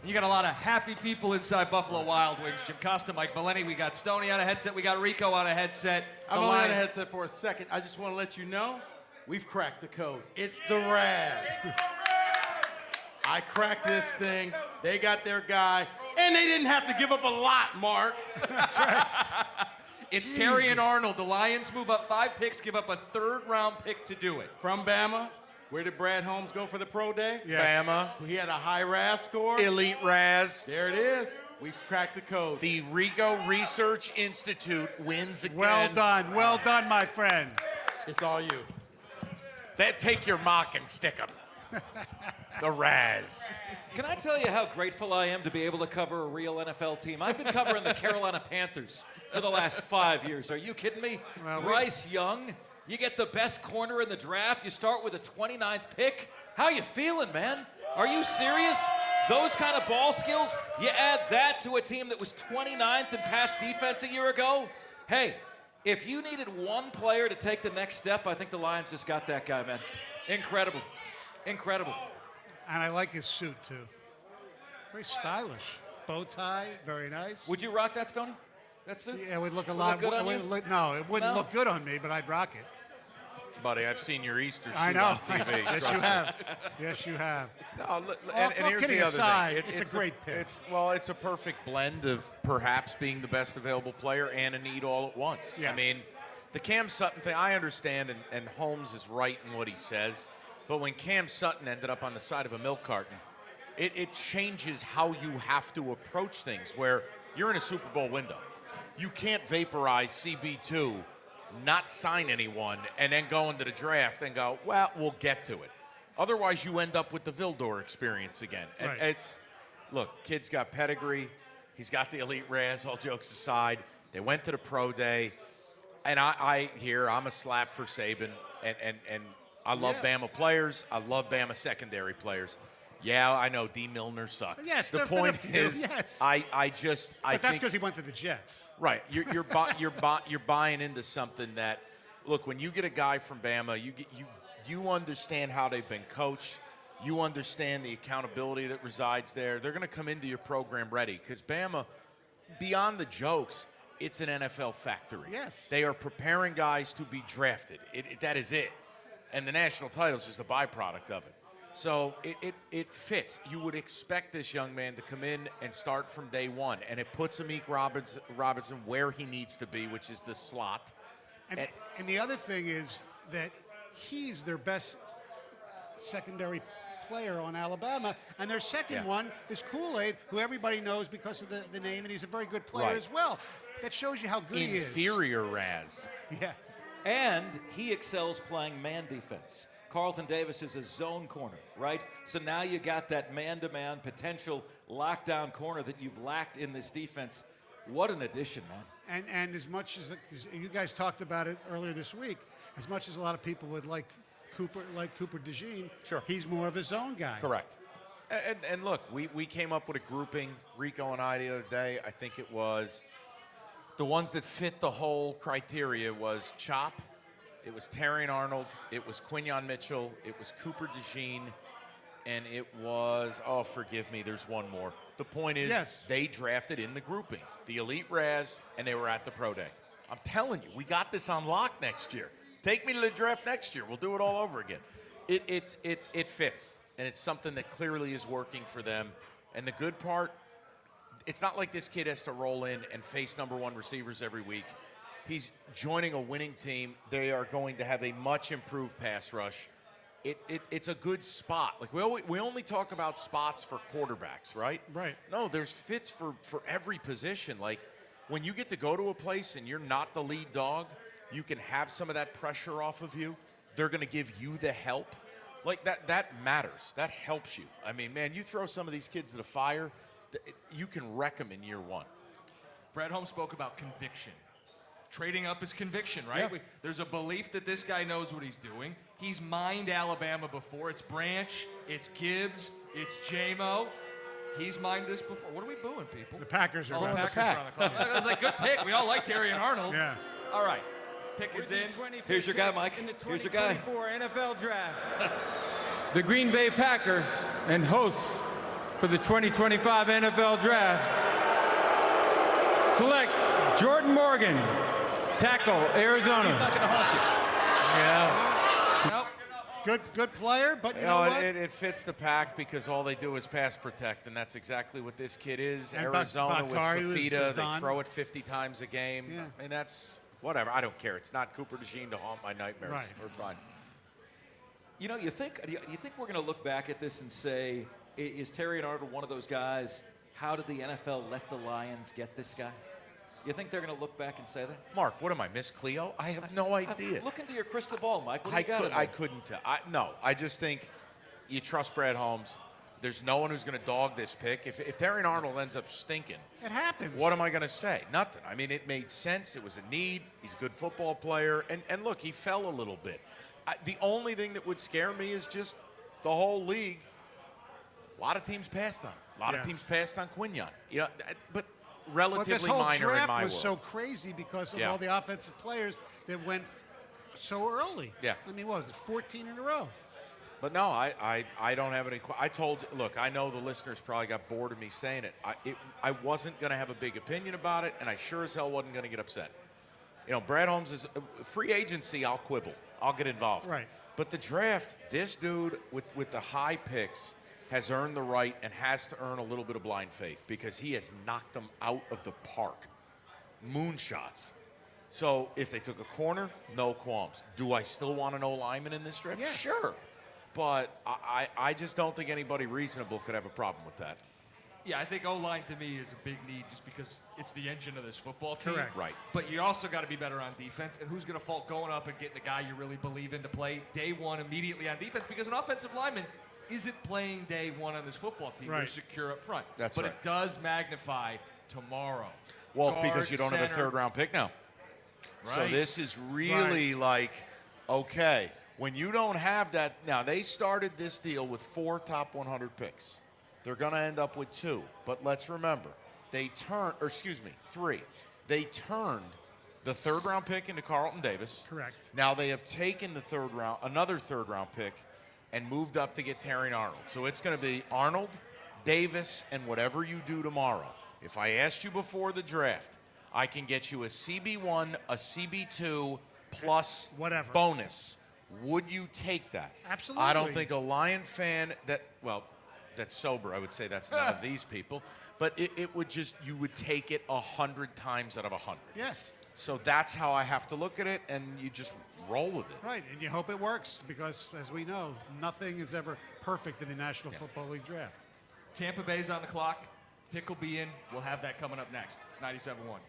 You got a lot of happy people inside Buffalo Wild Wings. Jim Costa, Mike Valenti. We got Stoney on a headset. We got Rico on a headset. I'm only on a headset for a second. I just want to let you know, we've cracked the code. It's the Raz. I cracked this thing. They got their guy, and they didn't have to give up a lot, Mark. That's right. It's Terry and Arnold. The Lions move up 5 picks, give up a 3rd-round pick to do it. From Bama. Where did Brad Holmes go for the pro day? Yes. Bama. He had a high Raz score. Elite Raz. There it is. We cracked the code. The Rico Research Institute wins again. Well done, my friend. It's all you. Take your mock and stick 'em. The Raz. Can I tell you how grateful I am to be able to cover a real NFL team? I've been covering the Carolina Panthers for the last 5 years. Are you kidding me? Well, Bryce Young, you get the best corner in the draft. You start with a 29th pick. How you feeling, man? Are you serious? Those kind of ball skills, you add that to a team that was 29th in pass defense a year ago? Hey, if you needed one player to take the next step, I think the Lions just got that guy, man. Incredible. Incredible. And I like his suit, too. Very stylish. Bow tie, very nice. Would you rock that, Stoney? That suit? Yeah, it would look a Would lot. look good on you? No, it wouldn't No. look good on me, but I'd rock it. Buddy, I've seen your Easter shoot I know. on TV. Yes, trust you me. have. Yes, you have. No, and here's kidding the other aside, thing. it's a great pick. It's a perfect blend of perhaps being the best available player and a need all at once. Yes. I mean, the Cam Sutton thing, I understand, and Holmes is right in what he says, but when Cam Sutton ended up on the side of a milk carton, it changes how you have to approach things, where you're in a Super Bowl window. You can't vaporize CB2, not sign anyone, and then go into the draft and go, well, we'll get to it. Otherwise, you end up with the Vildor experience again. And Right. Look, kid's got pedigree. He's got the elite Raz, all jokes aside. They went to the pro day. And I'm a slap for Saban. And I love Bama players. I love Bama secondary players. Yeah, I know D. Milner sucked. Yes, the there've been a point few, is, yes. I But that's think because he went to the Jets. right. You're buying into something that, look, when you get a guy from Bama, you understand how they've been coached. You understand the accountability that resides there. They're going to come into your program ready because Bama, beyond the jokes, it's an NFL factory. Yes. They are preparing guys to be drafted. That is it. And the national title is just a byproduct of it. So it fits. You would expect this young man to come in and start from day one, and it puts Amik Robinson where he needs to be, which is the slot. And the other thing is that he's their best secondary player on Alabama, and their second one is Kool-Aid, who everybody knows because of the name, and he's a very good player as well. That shows you how good he is. Inferior Raz. Yeah. And he excels playing man defense. Carlton Davis is a zone corner, right? So now you got that man-to-man potential lockdown corner that you've lacked in this defense. What an addition, man. And as much as you guys talked about it earlier this week, as much as a lot of people would like Cooper DeJean, sure, he's more of a zone guy. Correct. And look, we came up with a grouping, Rico and I, the other day. I think it was the ones that fit the whole criteria was Chop, it was Terry and Arnold, it was Quinyon Mitchell, it was Cooper DeJean, and it was, oh, forgive me, there's one more. The point is, they drafted in the grouping, the Elite Raz, and they were at the Pro Day. I'm telling you, we got this on lock next year. Take me to the draft next year. We'll do it all over again. It fits, and it's something that clearly is working for them. And the good part, it's not like this kid has to roll in and face #1 receivers every week. He's joining a winning team. They are going to have a much improved pass rush. It's a good spot. Like we only talk about spots for quarterbacks, right? Right. No, there's fits for every position. Like when you get to go to a place and you're not the lead dog, you can have some of that pressure off of you. They're going to give you the help. Like that matters. That helps you. I mean, man, you throw some of these kids to the fire, you can wreck them in year one. Brad Holmes spoke about conviction. Trading up is conviction, right? Yeah. There's a belief that this guy knows what he's doing. He's mined Alabama before. It's Branch, it's Gibbs, it's J-Mo. He's mined this before. What are we booing, people? The Packers are the on the Packers are on the clock. That was a good pick. We all like Terry and Arnold. Yeah. All right. Pick is in. Here's your guy, Mike. Here's your guy. 2024 NFL Draft. The Green Bay Packers and hosts for the 2025 NFL Draft select Jordan Morgan, tackle, Arizona. He's not going to haunt Yeah. Nope. Good player, but you know what? It fits the pack because all they do is pass protect, and that's exactly what this kid is. And Arizona with Bakari was Fafita, they done. throw it 50 times a game. Yeah. I mean, that's whatever. I don't care. It's not Cooper DeJean to haunt my nightmares. Right. We're fine. You know, you think we're going to look back at this and say, is Terry and Arnold one of those guys? How did the NFL let the Lions get this guy? You think they're going to look back and say that? Mark, what am I, Miss Cleo? I have no idea. Look into your crystal ball, Mike. What do you got in there? I couldn't tell. No, I just think you trust Brad Holmes. There's no one who's going to dog this pick. If Terry and Arnold ends up stinking, It happens. what am I going to say? Nothing. I mean, it made sense. It was a need. He's a good football player. And look, he fell a little bit. The only thing that would scare me is just the whole league. A lot of teams passed on. A lot of teams passed on Quinyon. You know, but relatively But this whole minor in draft my was world. so crazy because of Yeah. all the offensive players that went so early. Yeah. I mean, what was it, 14 in a row? But no, I don't have any. Look, I know the listeners probably got bored of me saying it. I wasn't going to have a big opinion about it, and I sure as hell wasn't going to get upset. You know, Brad Holmes is free agency. I'll quibble. I'll get involved. Right. But the draft, this dude with the high picks has earned the right and has to earn a little bit of blind faith because he has knocked them out of the park. Moonshots. So if they took a corner, no qualms. Do I still want an O-lineman in this draft? Yes. Sure. But I just don't think anybody reasonable could have a problem with that. Yeah, I think O-line to me is a big need just because it's the engine of this football team. Correct. Right. But you also got to be better on defense. And who's going to fault going up and getting the guy you really believe in to play day one immediately on defense? Because an offensive lineman isn't playing day one on this football team. They're Right. secure up front. That's but right. it does magnify tomorrow. Well, Guard, because you don't have a center. third-round pick now. So Right. this is really like, okay, when you don't have that. Now, they started this deal with 4 top 100 picks. They're going to end up with 2. But let's remember, 3. They turned the third-round pick into Carlton Davis. Correct. Now they have taken the another third-round pick and moved up to get Terry and Arnold. So it's going to be Arnold, Davis, and whatever you do tomorrow. If I asked you before the draft, I can get you a CB1, a CB2, plus whatever bonus. Would you take that? Absolutely. I don't think a Lion fan that's sober, I would say that's none of these people, but it would just, you would take it 100 times out of 100. Yes. So that's how I have to look at it, and you just roll with it. Right, and you hope it works because, as we know, nothing is ever perfect in the National Football League draft. Tampa Bay's on the clock. Pick will be in. We'll have that coming up next. It's 97.1.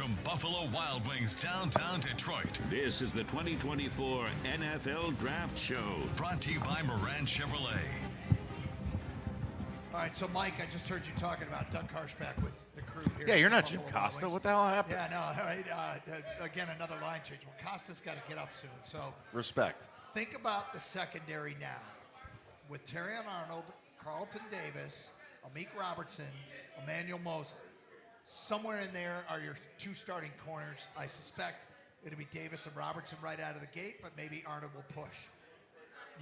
from Buffalo Wild Wings downtown Detroit. This is the 2024 NFL Draft Show. Brought to you by Moran Chevrolet. All right, so Mike, I just heard you talking about Doug Karsch back with the crew here. Yeah, you're at not Buffalo Jim Wild Costa. Wings. What the hell happened? Yeah, no, all right. Again, another line change. Well, Costa's got to get up soon. So Respect. think about the secondary now with Terrion Arnold, Carlton Davis, Amik Robertson, Emmanuel Mosley. Somewhere in there are your two starting corners. I suspect it'll be Davis and Robertson right out of the gate, but maybe Arnold will push.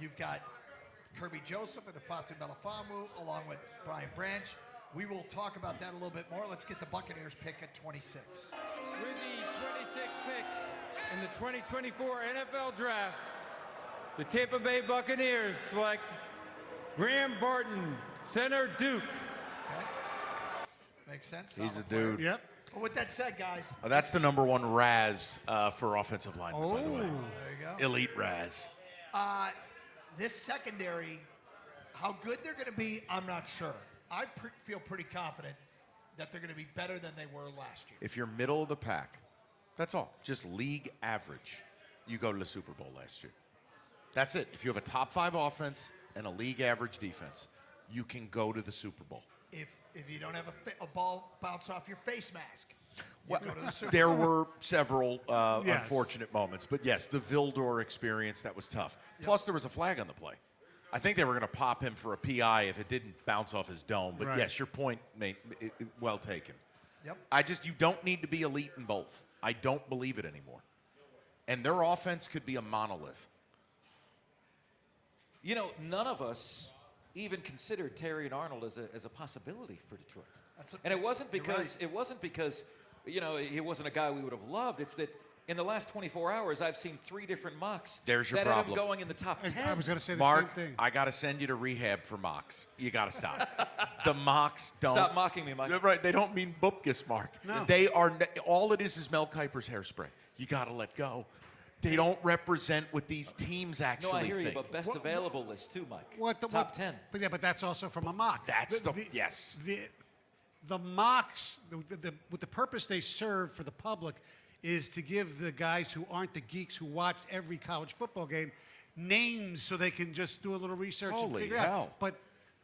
You've got Kirby Joseph and Afatu Melifamu, along with Brian Branch. We will talk about that a little bit more. Let's get the Buccaneers pick at 26. With the 26th pick in the 2024 NFL Draft, the Tampa Bay Buccaneers select Graham Barton, center Duke. Okay. Makes sense. He's a dude. Yep. Well, with that said, guys. That's the number one Raz for offensive linemen, by the way. There you go. Elite Raz. This secondary, how good they're going to be, I'm not sure. I feel pretty confident that they're going to be better than they were last year. If you're middle of the pack, that's all. Just league average, you go to the Super Bowl last year. That's it. If you have a top 5 offense and a league average defense, you can go to the Super Bowl. If you don't have a ball bounce off your face mask, you go to the Super There Bowl. were several Yes. unfortunate moments, but yes, the Vildor experience, that was tough. Plus, there was a flag on the play. I think they were going to pop him for a PI if it didn't bounce off his dome. But Right. yes, your point, mate, well taken. Yep. You don't need to be elite in both. I don't believe it anymore. And their offense could be a monolith. You know, none of us even considered Terrion Arnold as a possibility for Detroit. And it wasn't because you know, he wasn't a guy we would have loved. It's that in the last 24 hours, I've seen 3 different mocks There's your that problem. had him going in the top 10. I was going to say the Mark, same thing. I got to send you to rehab for mocks. You got to stop. The mocks don't. Stop mocking me, Mike. Right, they don't mean bupkis, Mark. No. They are. All it is Mel Kiper's hairspray. You got to let go. They don't represent what these teams actually No, I hear you, think. but best available list too, Mike. Top Top 10. But yeah, but that's also from a mock. That's yes. The mocks, with the purpose they serve for the public, is to give the guys who aren't the geeks who watched every college football game names so they can just do a little research and Holy figure hell. out. But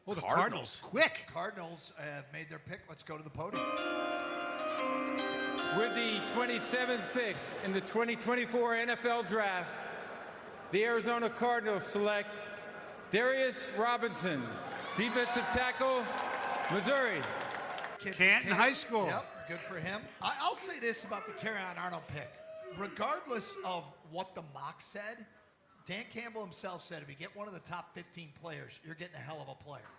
the Cardinals. Cardinals, quick. Cardinals have made their pick. Let's go to the podium. With the 27th pick in the 2024 NFL Draft, the Arizona Cardinals select Darius Robinson, defensive tackle, Missouri. Canton High School. Yep, good for him. I'll say this about the Terrion Arnold pick. Regardless of what the mock said, Dan Campbell himself said if you get one of the top 15 players, you're getting a hell of a player.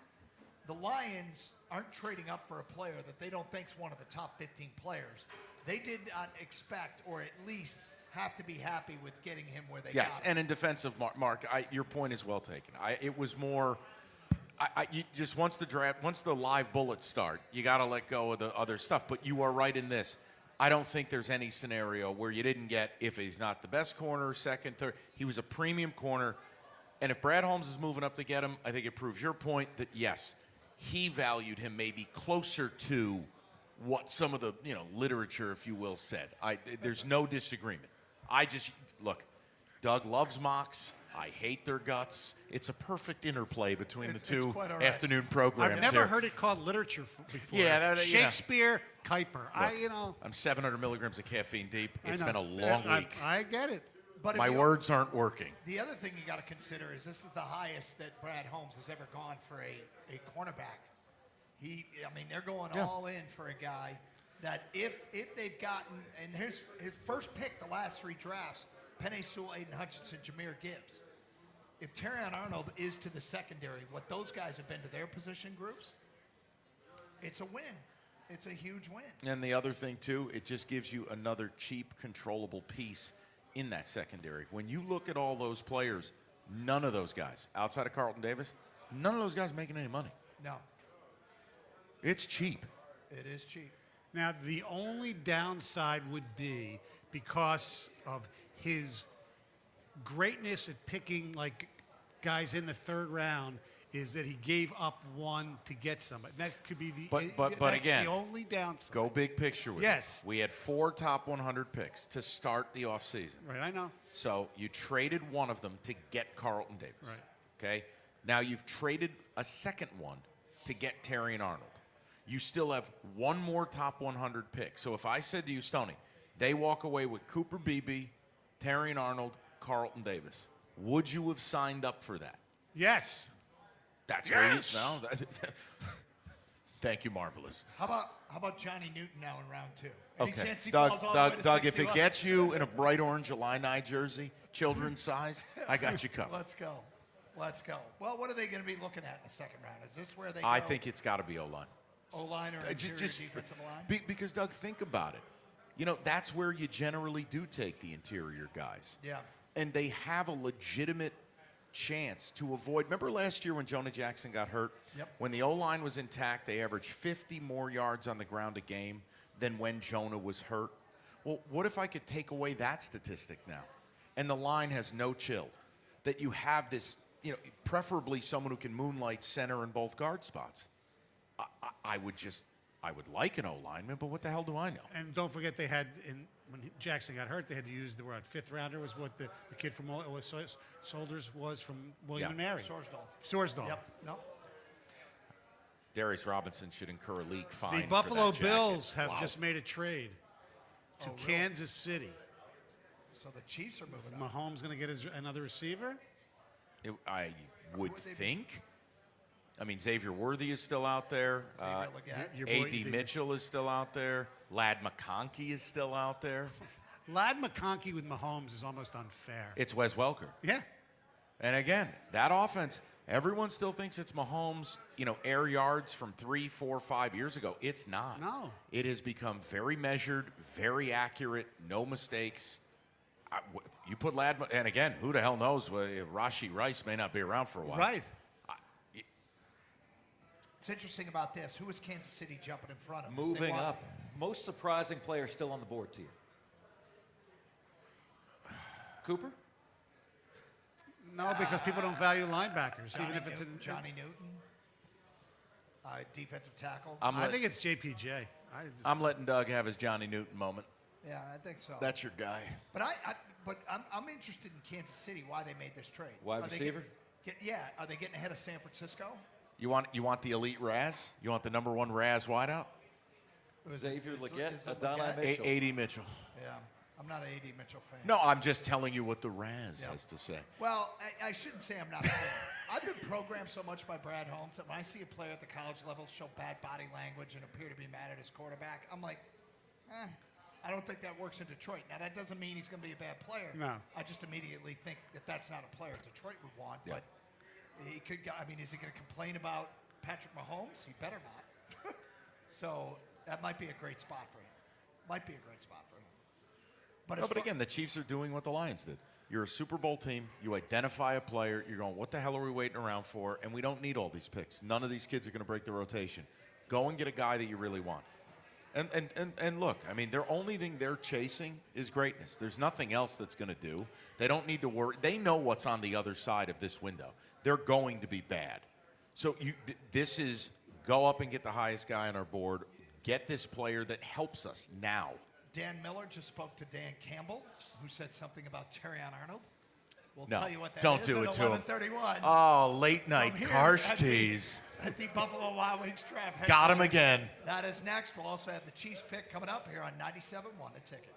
The Lions aren't trading up for a player that they don't think is one of the top 15 players. They did not expect, or at least have to be happy with getting him where they got him. And in defense of Mark, your point is well taken. It was more. You just once the live bullets start, you got to let go of the other stuff. But you are right in this. I don't think there's any scenario where you didn't get, if he's not the best corner, second, third. He was a premium corner, and if Brad Holmes is moving up to get him, I think it proves your point that yes, he valued him maybe closer to what some of the literature, if you will, said. There's no disagreement. Look, Doug loves mocks. I hate their guts. It's a perfect interplay between the two afternoon programs. I've never heard it called literature before. Yeah, Shakespeare, Kuiper. Look, I'm 700 milligrams of caffeine deep. It's been a long week. I get it. But my words aren't working. The other thing you got to consider is this is the highest that Brad Holmes has ever gone for a cornerback. They're going all in for a guy that if they've gotten, and his first pick the last 3 drafts, Penei Sewell, Aiden Hutchinson, Jahmyr Gibbs. If Terrion Arnold is to the secondary, what those guys have been to their position groups, it's a win. It's a huge win. And the other thing, too, it just gives you another cheap, controllable piece in that secondary. When you look at all those players, none of those guys, outside of Carlton Davis, none of those guys making any money. No. It's cheap. It is cheap. Now, the only downside would be because of his greatness at picking like guys in the 3rd round is that he gave up one to get somebody. That could be the But that's again, the only downside. Go big picture with Yes. it. We had 4 top 100 picks to start the offseason. Right, I know. So you traded one of them to get Carlton Davis. Right. Okay? Now you've traded a second one to get Terry and Arnold. You still have one more top 100 pick. So if I said to you, Stoney, they walk away with Cooper Beebe, Terry and Arnold, Carlton Davis, would you have signed up for that? Yes. That's where you no. Thank you, Marvelous. How about Johnny Newton now in round 2? Any Okay, chance he falls all the way to Doug, if 61? it gets you in a bright orange Illini jersey, children's size, I got you covered. Let's go. Let's go. Well, what are they going to be looking at in the second round? Is this where they I go? think it's got to be O-line. O-line or interior defensive line? Because, Doug, think about it. You know, that's where you generally do take the interior guys. Yeah. And they have a legitimate chance to avoid. Remember last year when Jonah Jackson got hurt? Yep. When the O-line was intact, they averaged 50 more yards on the ground a game than when Jonah was hurt. Well, what if I could take away that statistic now? And the line has no chill. That you have this, you know, preferably someone who can moonlight center in both guard spots. I would like an O-lineman, but what the hell do I know? And don't forget they had, when Jackson got hurt, they had to use the fifth rounder was what the kid from Soldiers was from William and Mary. Sorsdahl. Yep. No. Darius Robinson should incur a league fine. The Buffalo for that Bills jacket. have just made a trade to Kansas City. So the Chiefs are moving Is on. Mahomes going to get another receiver? I would think. I mean, Xavier Worthy is still out there. A.D. Mitchell is still out there. Ladd McConkey is still out there. Ladd McConkey with Mahomes is almost unfair. It's Wes Welker. Yeah. And again, that offense, everyone still thinks it's Mahomes, you know, air yards from 3, 4, 5 years ago. It's not. No. It has become very measured, very accurate, no mistakes. You put Ladd, and again, who the hell knows? Rashee Rice may not be around for a while. Right. What's interesting about this, who is Kansas City jumping in front of? Moving up. Most surprising player still on the board to you? Cooper? No, because people don't value linebackers, even if it's in Johnny Newton, defensive tackle. I think it's JPJ. I'm letting Doug have his Johnny Newton moment. Yeah, I think so. That's your guy. But I'm interested in Kansas City. Why they made this trade? Wide receiver? Are they getting ahead of San Francisco? You want the elite Raz? You want the number 1 Raz wideout? Xavier Legette, is it Adonai Legette? Mitchell. A.D. Mitchell. Yeah, I'm not an A.D. Mitchell fan. No, I'm just telling you what the Raz has to say. Well, I shouldn't say I'm not a fan. I've been programmed so much by Brad Holmes that when I see a player at the college level show bad body language and appear to be mad at his quarterback, I'm like, I don't think that works in Detroit. Now, that doesn't mean he's going to be a bad player. No. I just immediately think that that's not a player Detroit would want. Yeah. But he could. I mean, is he going to complain about Patrick Mahomes? He better not. So that might be a great spot for him. Might be a great spot for him. But again, the Chiefs are doing what the Lions did. You're a Super Bowl team. You identify a player. You're going, what the hell are we waiting around for? And we don't need all these picks. None of these kids are going to break the rotation. Go and get a guy that you really want. And look, I mean, their only thing they're chasing is greatness. There's nothing else that's going to do. They don't need to worry. They know what's on the other side of this window. They're going to be bad. So this is go up and get the highest guy on our board. Get this player that helps us now. Dan Miller just spoke to Dan Campbell, who said something about Terrion Arnold. We'll No, tell you what that don't is do at it to him. 11:31. Oh, late night From here Karsch at the- tease. At the Buffalo Wild Wings draft. Got him headquarters. again. That is next. We'll also have the Chiefs pick coming up here on 97.1 The Ticket.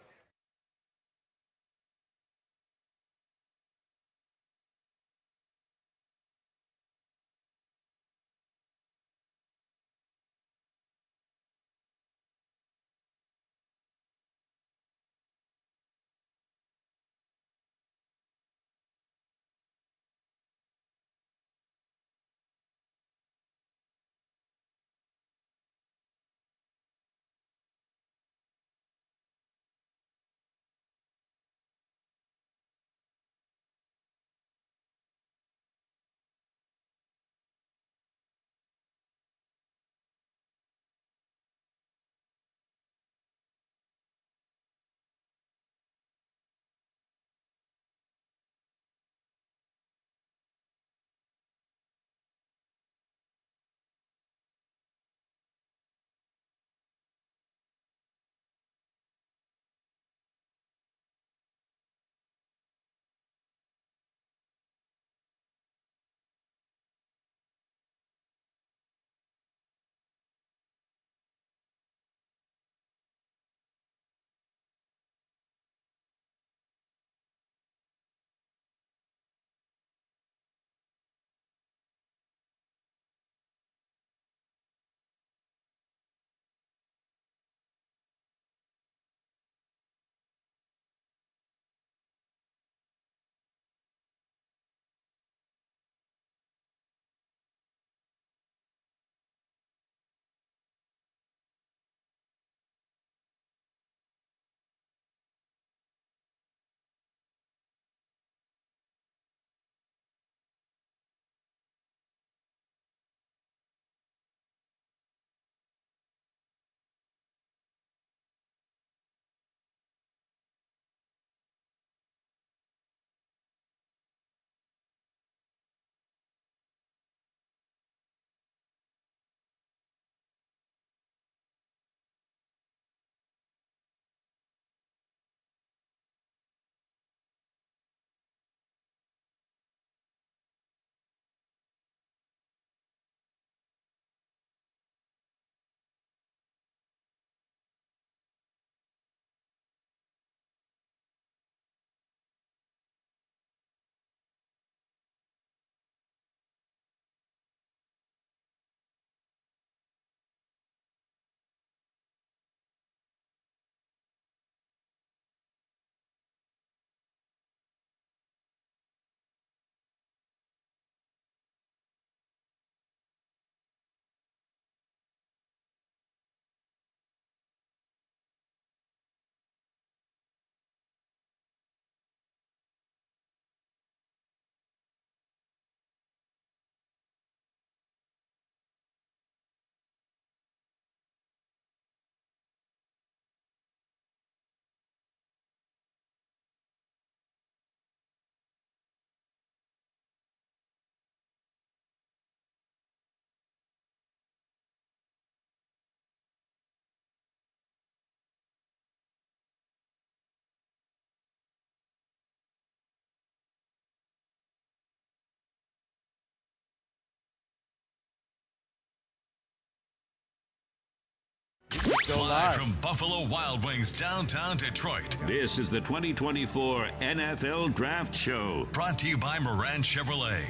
Fly live. from Buffalo Wild Wings downtown Detroit. This is the 2024 NFL Draft Show. Brought to you by Moran Chevrolet.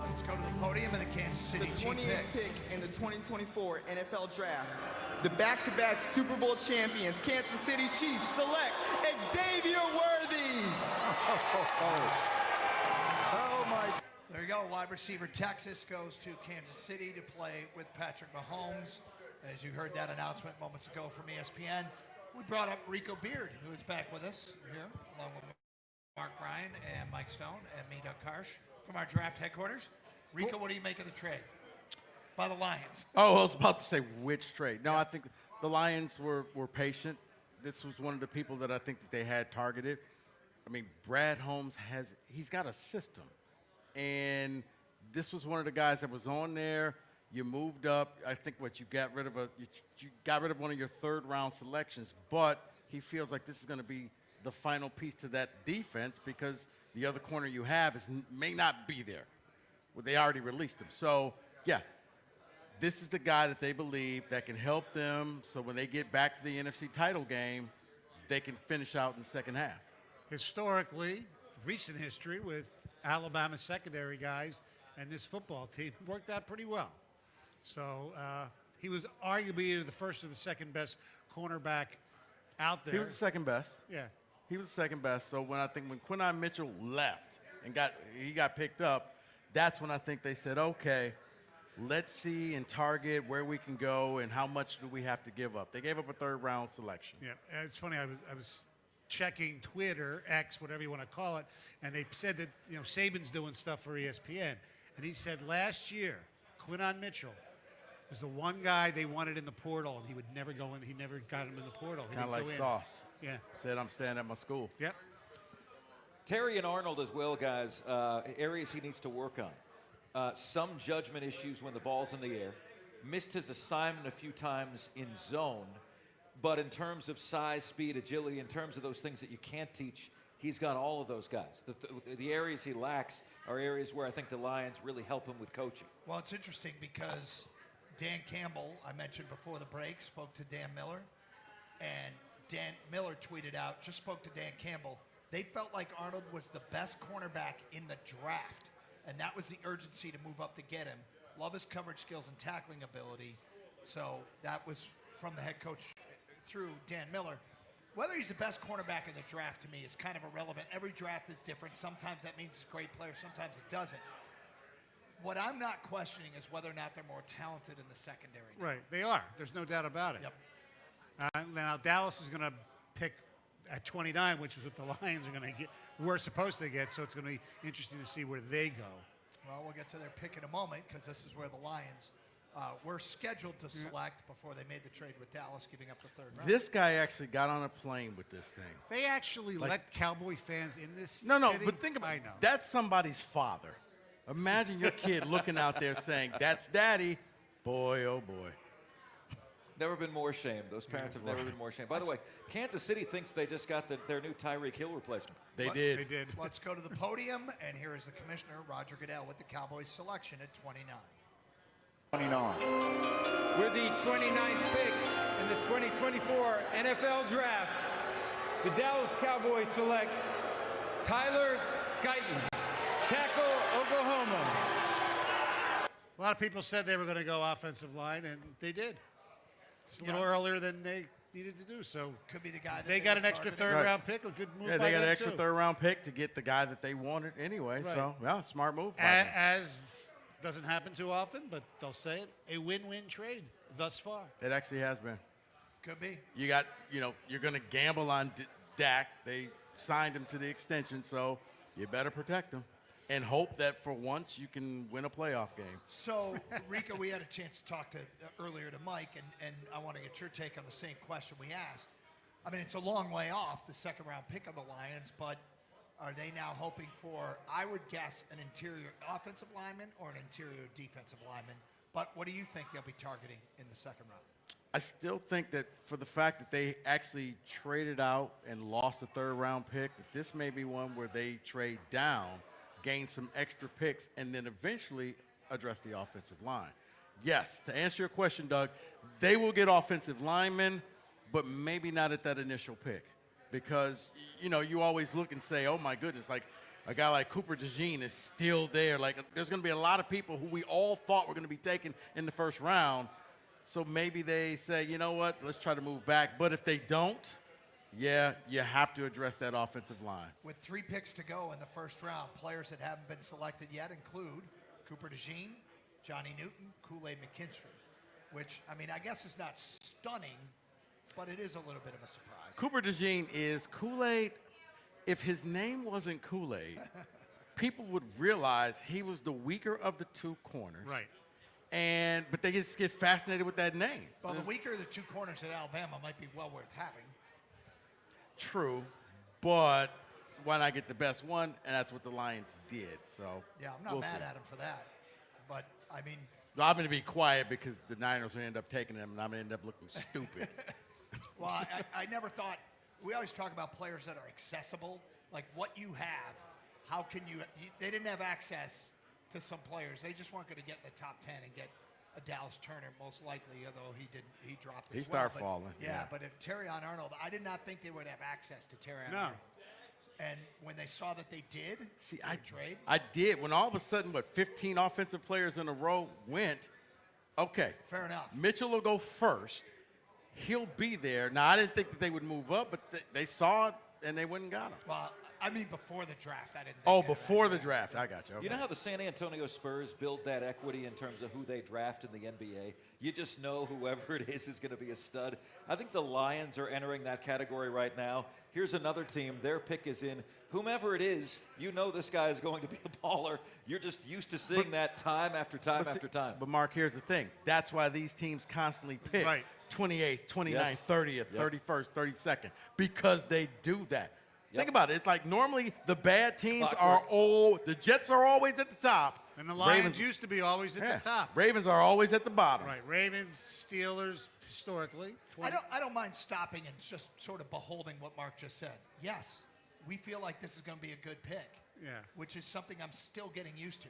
Let's go to the podium and the Kansas City The Chiefs 28th pick in the 2024 NFL Draft. The back-to-back Super Bowl champions, Kansas City Chiefs, select Xavier Worthy. Oh my. There you go. Wide receiver Texas goes to Kansas City to play with Patrick Mahomes. As you heard that announcement moments ago from ESPN, we brought up Rico Beard, who is back with us here, along with Mark Bryan and Mike Stone and me, Doug Karsch, from our draft headquarters. Rico, what do you make of the trade by the Lions? Oh, I was about to say which trade. No, I think the Lions were patient. This was one of the people that I think that they had targeted. I mean, Brad Holmes he's got a system. And this was one of the guys that was on there. You moved up. I think you got rid of you got rid of one of your third-round selections, but he feels like this is going to be the final piece to that defense because the other corner you have may not be there. Well, they already released him. So, yeah, this is the guy that they believe that can help them so when they get back to the NFC title game, they can finish out in the second half. Historically, recent history with Alabama secondary guys and this football team worked out pretty well. So he was arguably either the first or the second best cornerback out there. He was the second best. Yeah. He was the second best. So when Quinton Mitchell left and got picked up, that's when I think they said, okay, let's see and target where we can go and how much do we have to give up. They gave up a third-round selection. Yeah, it's funny. I was checking Twitter, X, whatever you want to call it, and they said that Saban's doing stuff for ESPN, and he said last year Quinton Mitchell was the one guy they wanted in the portal, and he would never go in. He never got him in the portal. Kind of like Sauce. Yeah. Said, I'm staying at my school. Yep. Terry and Arnold as well, guys. Areas he needs to work on. Some judgment issues when the ball's in the air. Missed his assignment a few times in zone. But in terms of size, speed, agility, in terms of those things that you can't teach, he's got all of those guys. The areas he lacks are areas where I think the Lions really help him with coaching. Well, it's interesting because Dan Campbell, I mentioned before the break, spoke to Dan Miller. And Dan Miller tweeted out, just spoke to Dan Campbell, they felt like Arnold was the best cornerback in the draft. And that was the urgency to move up to get him. Love his coverage skills and tackling ability. So that was from the head coach through Dan Miller. Whether he's the best cornerback in the draft to me is kind of irrelevant. Every draft is different. Sometimes that means he's a great player. Sometimes it doesn't. What I'm not questioning is whether or not they're more talented in the secondary. Right, they are. There's no doubt about it. Yep. Now Dallas is going to pick at 29, which is what the Lions are going to get. We're supposed to get, so it's going to be interesting to see where they go. Well, we'll get to their pick in a moment because this is where the Lions were scheduled to select before they made the trade with Dallas, giving up the third round. This guy actually got on a plane with this thing. They actually let Cowboy fans in this city? No, city? but think about it. That's somebody's father. Imagine your kid looking out there saying, that's daddy. Boy, oh boy. Never been more shamed. Those parents have never been more shamed. By the way, Kansas City thinks they just got their new Tyreek Hill replacement. They did. They did. Let's go to the podium, and here is the commissioner, Roger Goodell, with the Cowboys selection at 29. 29. With the 29th pick in the 2024 NFL Draft, the Dallas Cowboys select Tyler Guyton, tackle, Oklahoma. A lot of people said they were going to go offensive line, and they did. Just a little earlier than they needed to do. So could be the guy. That they got an extra third-round pick. A good move. Yeah, by they got them an extra too. third-round pick to get the guy that they wanted anyway. Right. So, yeah, smart move. by them. As doesn't happen too often, but they'll say it, a win-win trade thus far. It actually has been. Could be. You got, you're going to gamble on Dak. They signed him to the extension, so you better protect him and hope that for once you can win a playoff game. So, Rico, we had a chance to talk earlier to Mike, and I want to get your take on the same question we asked. I mean, it's a long way off, the second-round pick of the Lions, but are they now hoping for, I would guess, an interior offensive lineman or an interior defensive lineman? But what do you think they'll be targeting in the second round? I still think that for the fact that they actually traded out and lost a third-round pick, that this may be one where they trade down, gain some extra picks, and then eventually address the offensive line. yes, to answer your question, Doug, they will get offensive linemen, but maybe not at that initial pick. Because, you always look and say, oh, my goodness, like a guy like Cooper DeJean is still there. Like, there's going to be a lot of people who we all thought were going to be taken in the first round. So maybe they say, you know what, let's try to move back. But if they don't, yeah, you have to address that offensive line. With 3 picks to go in the first round, players that haven't been selected yet include Cooper DeJean, Johnny Newton, Kool-Aid McKinstry, which, I guess is not stunning, but it is a little bit of a surprise. Cooper DeJean is Kool-Aid. If his name wasn't Kool-Aid, people would realize he was the weaker of the 2 corners. Right. But they just get fascinated with that name. Well, the weaker of the 2 corners at Alabama might be well worth having. True, but why not get the best one? And that's what the Lions did. So yeah, I'm not mad at him for that. But I'm going to be quiet because the Niners will end up taking them, and I'm going to end up looking stupid. Well, I never thought. We always talk about players that are accessible, like what you have. How can you? They didn't have access to some players. They just weren't going to get in the top 10 and get a Dallas Turner, most likely, although he dropped as He started falling. Yeah, but if Terrion Arnold, I did not think they would have access to Terrion Arnold. And when they saw that they did, trade. I did. When all of a sudden, 15 offensive players in a row went, okay. Fair enough. Mitchell will go first. He'll be there. Now, I didn't think that they would move up, but they saw it, and they went and got him. Well, before the draft, I didn't think. Oh, before the draft. I got you. Okay. You know how the San Antonio Spurs build that equity in terms of who they draft in the NBA? You just know whoever it is going to be a stud. I think the Lions are entering that category right now. Here's another team. Their pick is in. Whomever it is, you know this guy is going to be a baller. You're just used to seeing that time after time after time. But, Mark, here's the thing. That's why these teams constantly pick 28th, 29th, 30th, 31st, 32nd, because they do that. Think about it. It's like normally the bad teams the Jets are always at the top. And the Lions used to be always at the top. Ravens are always at the bottom. Right. Ravens, Steelers, historically. I don't mind stopping and just sort of beholding what Mark just said. Yes, we feel like this is going to be a good pick. Yeah. Which is something I'm still getting used to.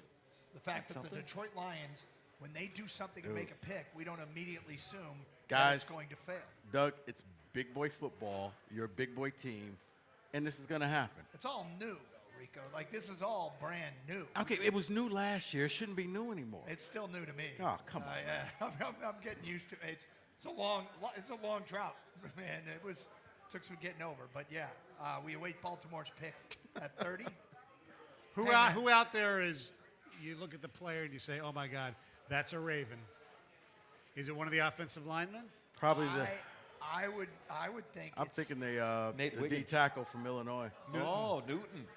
The fact that the Detroit Lions, when they do something and make a pick, we don't immediately assume that it's going to fail. Doug, it's big boy football. You're a big boy team. And this is going to happen. It's all new, though, Rico. Like, this is all brand new. Okay, it was new last year. It shouldn't be new anymore. It's still new to me. Oh, come on. I'm getting used to it. It's a long drought, man. Took some getting over. But, yeah, we await Baltimore's pick at 30. Who out there is, you look at the player and you say, oh, my God, that's a Raven. Is it one of the offensive linemen? Probably I would think. I'm thinking the D tackle from Illinois. Newton. Oh, Newton.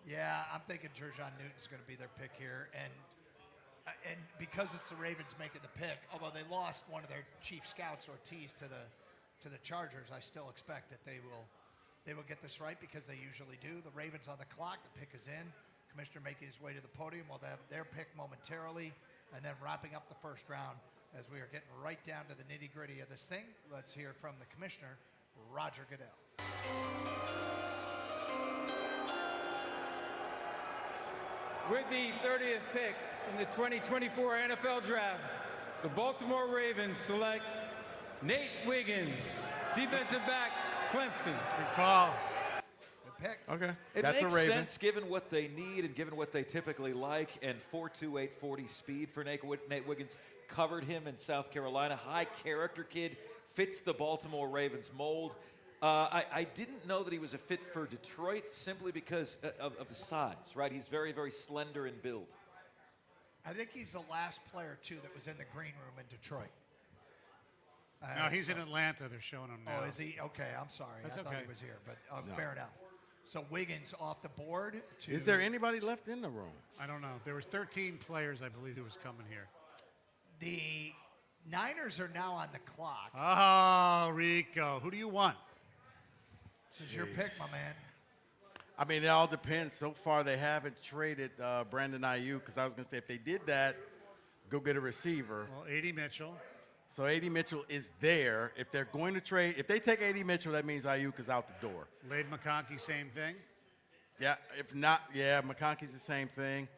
Yeah, I'm thinking Jerjon Newton's going to be their pick here, and because it's the Ravens making the pick, although they lost one of their chief scouts, Ortiz, to the Chargers, I still expect that they will get this right because they usually do. The Ravens on the clock, the pick is in. Commissioner making his way to the podium. We'll have their pick momentarily, and then wrapping up the first round. As we are getting right down to the nitty-gritty of this thing, let's hear from the commissioner, Roger Goodell. With the 30th pick in the 2024 NFL Draft, the Baltimore Ravens select Nate Wiggins, defensive back, Clemson. Good call. Good pick. Okay. It That's makes a Raven. sense given what they need and given what they typically like, and 4.28 40 speed for Nate Wiggins. Covered him in South Carolina. High character kid, fits the Baltimore Ravens mold. I didn't know that he was a fit for Detroit simply because of the size, right? He's very, very slender in build. I think he's the last player, too, that was in the green room in Detroit. No, he's in Atlanta. They're showing him now. Oh, is he? Okay, I'm sorry. I thought he was here, but fair enough. So Wiggins off the board. Is there anybody left in the room? I don't know. There was 13 players, I believe, who was coming here. The Niners are now on the clock. Oh, Rico. Who do you want? This is your pick, my man. I mean, it all depends. So far, they haven't traded Brandon Ayuk because I was going to say if they did that, go get a receiver. Well, A.D. Mitchell. So A.D. Mitchell is there. If they're going to trade, if they take A.D. Mitchell, that means Ayuk is out the door. Laid McConkey, same thing. Yeah. If not, McConkey's the same thing.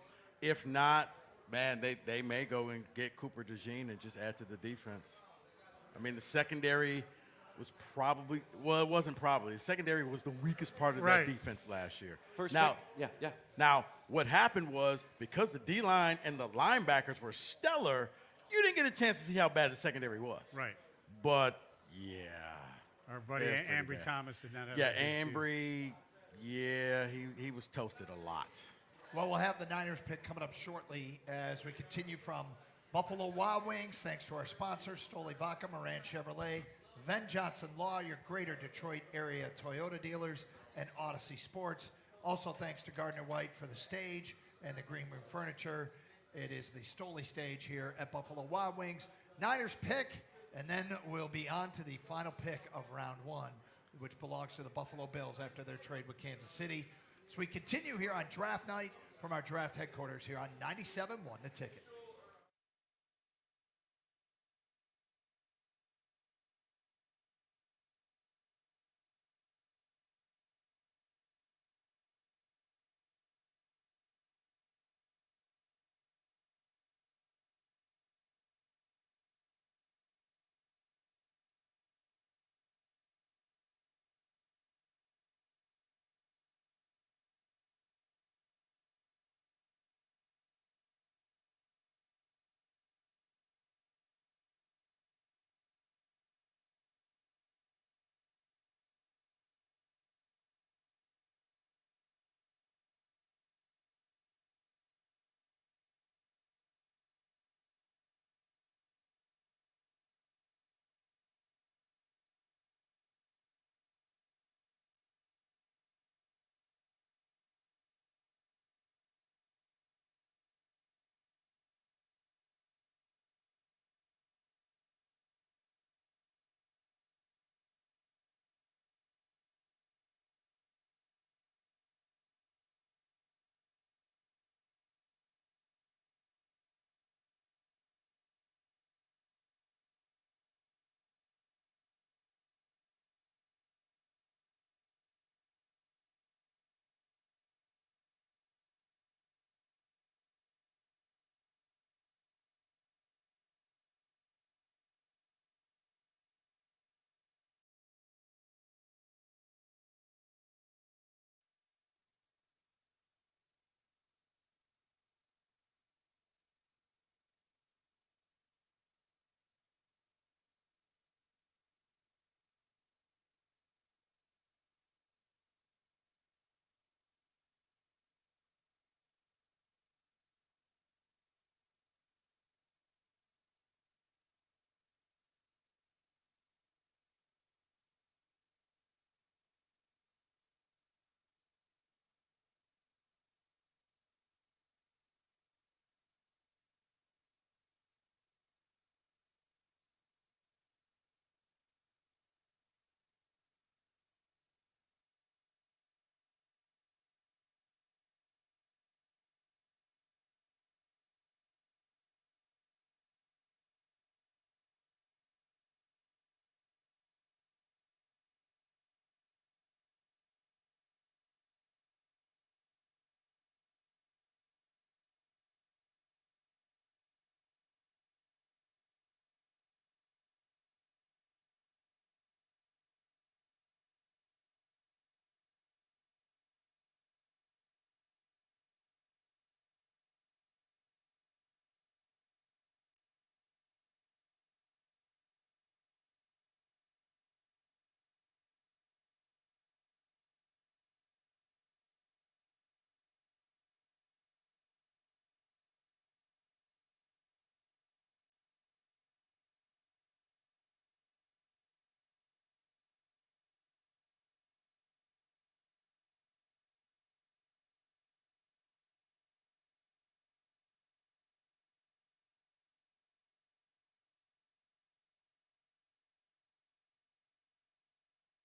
If not, Man, they may go and get Cooper DeJean and just add to the defense. I mean, the secondary was probably, well, it wasn't probably. The secondary was the weakest part of that defense last year. Now, what happened was because the D-line and the linebackers were stellar, you didn't get a chance to see how bad the secondary was. Right. But, yeah. Our buddy Ambry Thomas did not have Yeah, a good Ambry, yeah, he was toasted a lot. Well, we'll have the Niners pick coming up shortly as we continue from Buffalo Wild Wings. Thanks to our sponsors, Stoli Vodka, Moran Chevrolet, Ven Johnson Law, your greater Detroit area Toyota dealers, and Odyssey Sports. Also, thanks to Gardner White for the stage and the green room furniture. It is the Stoli stage here at Buffalo Wild Wings. Niners pick, and then we'll be on to the final pick of round one, which belongs to the Buffalo Bills after their trade with Kansas City. So we continue here on draft night from our draft headquarters here on 97.1 The Ticket.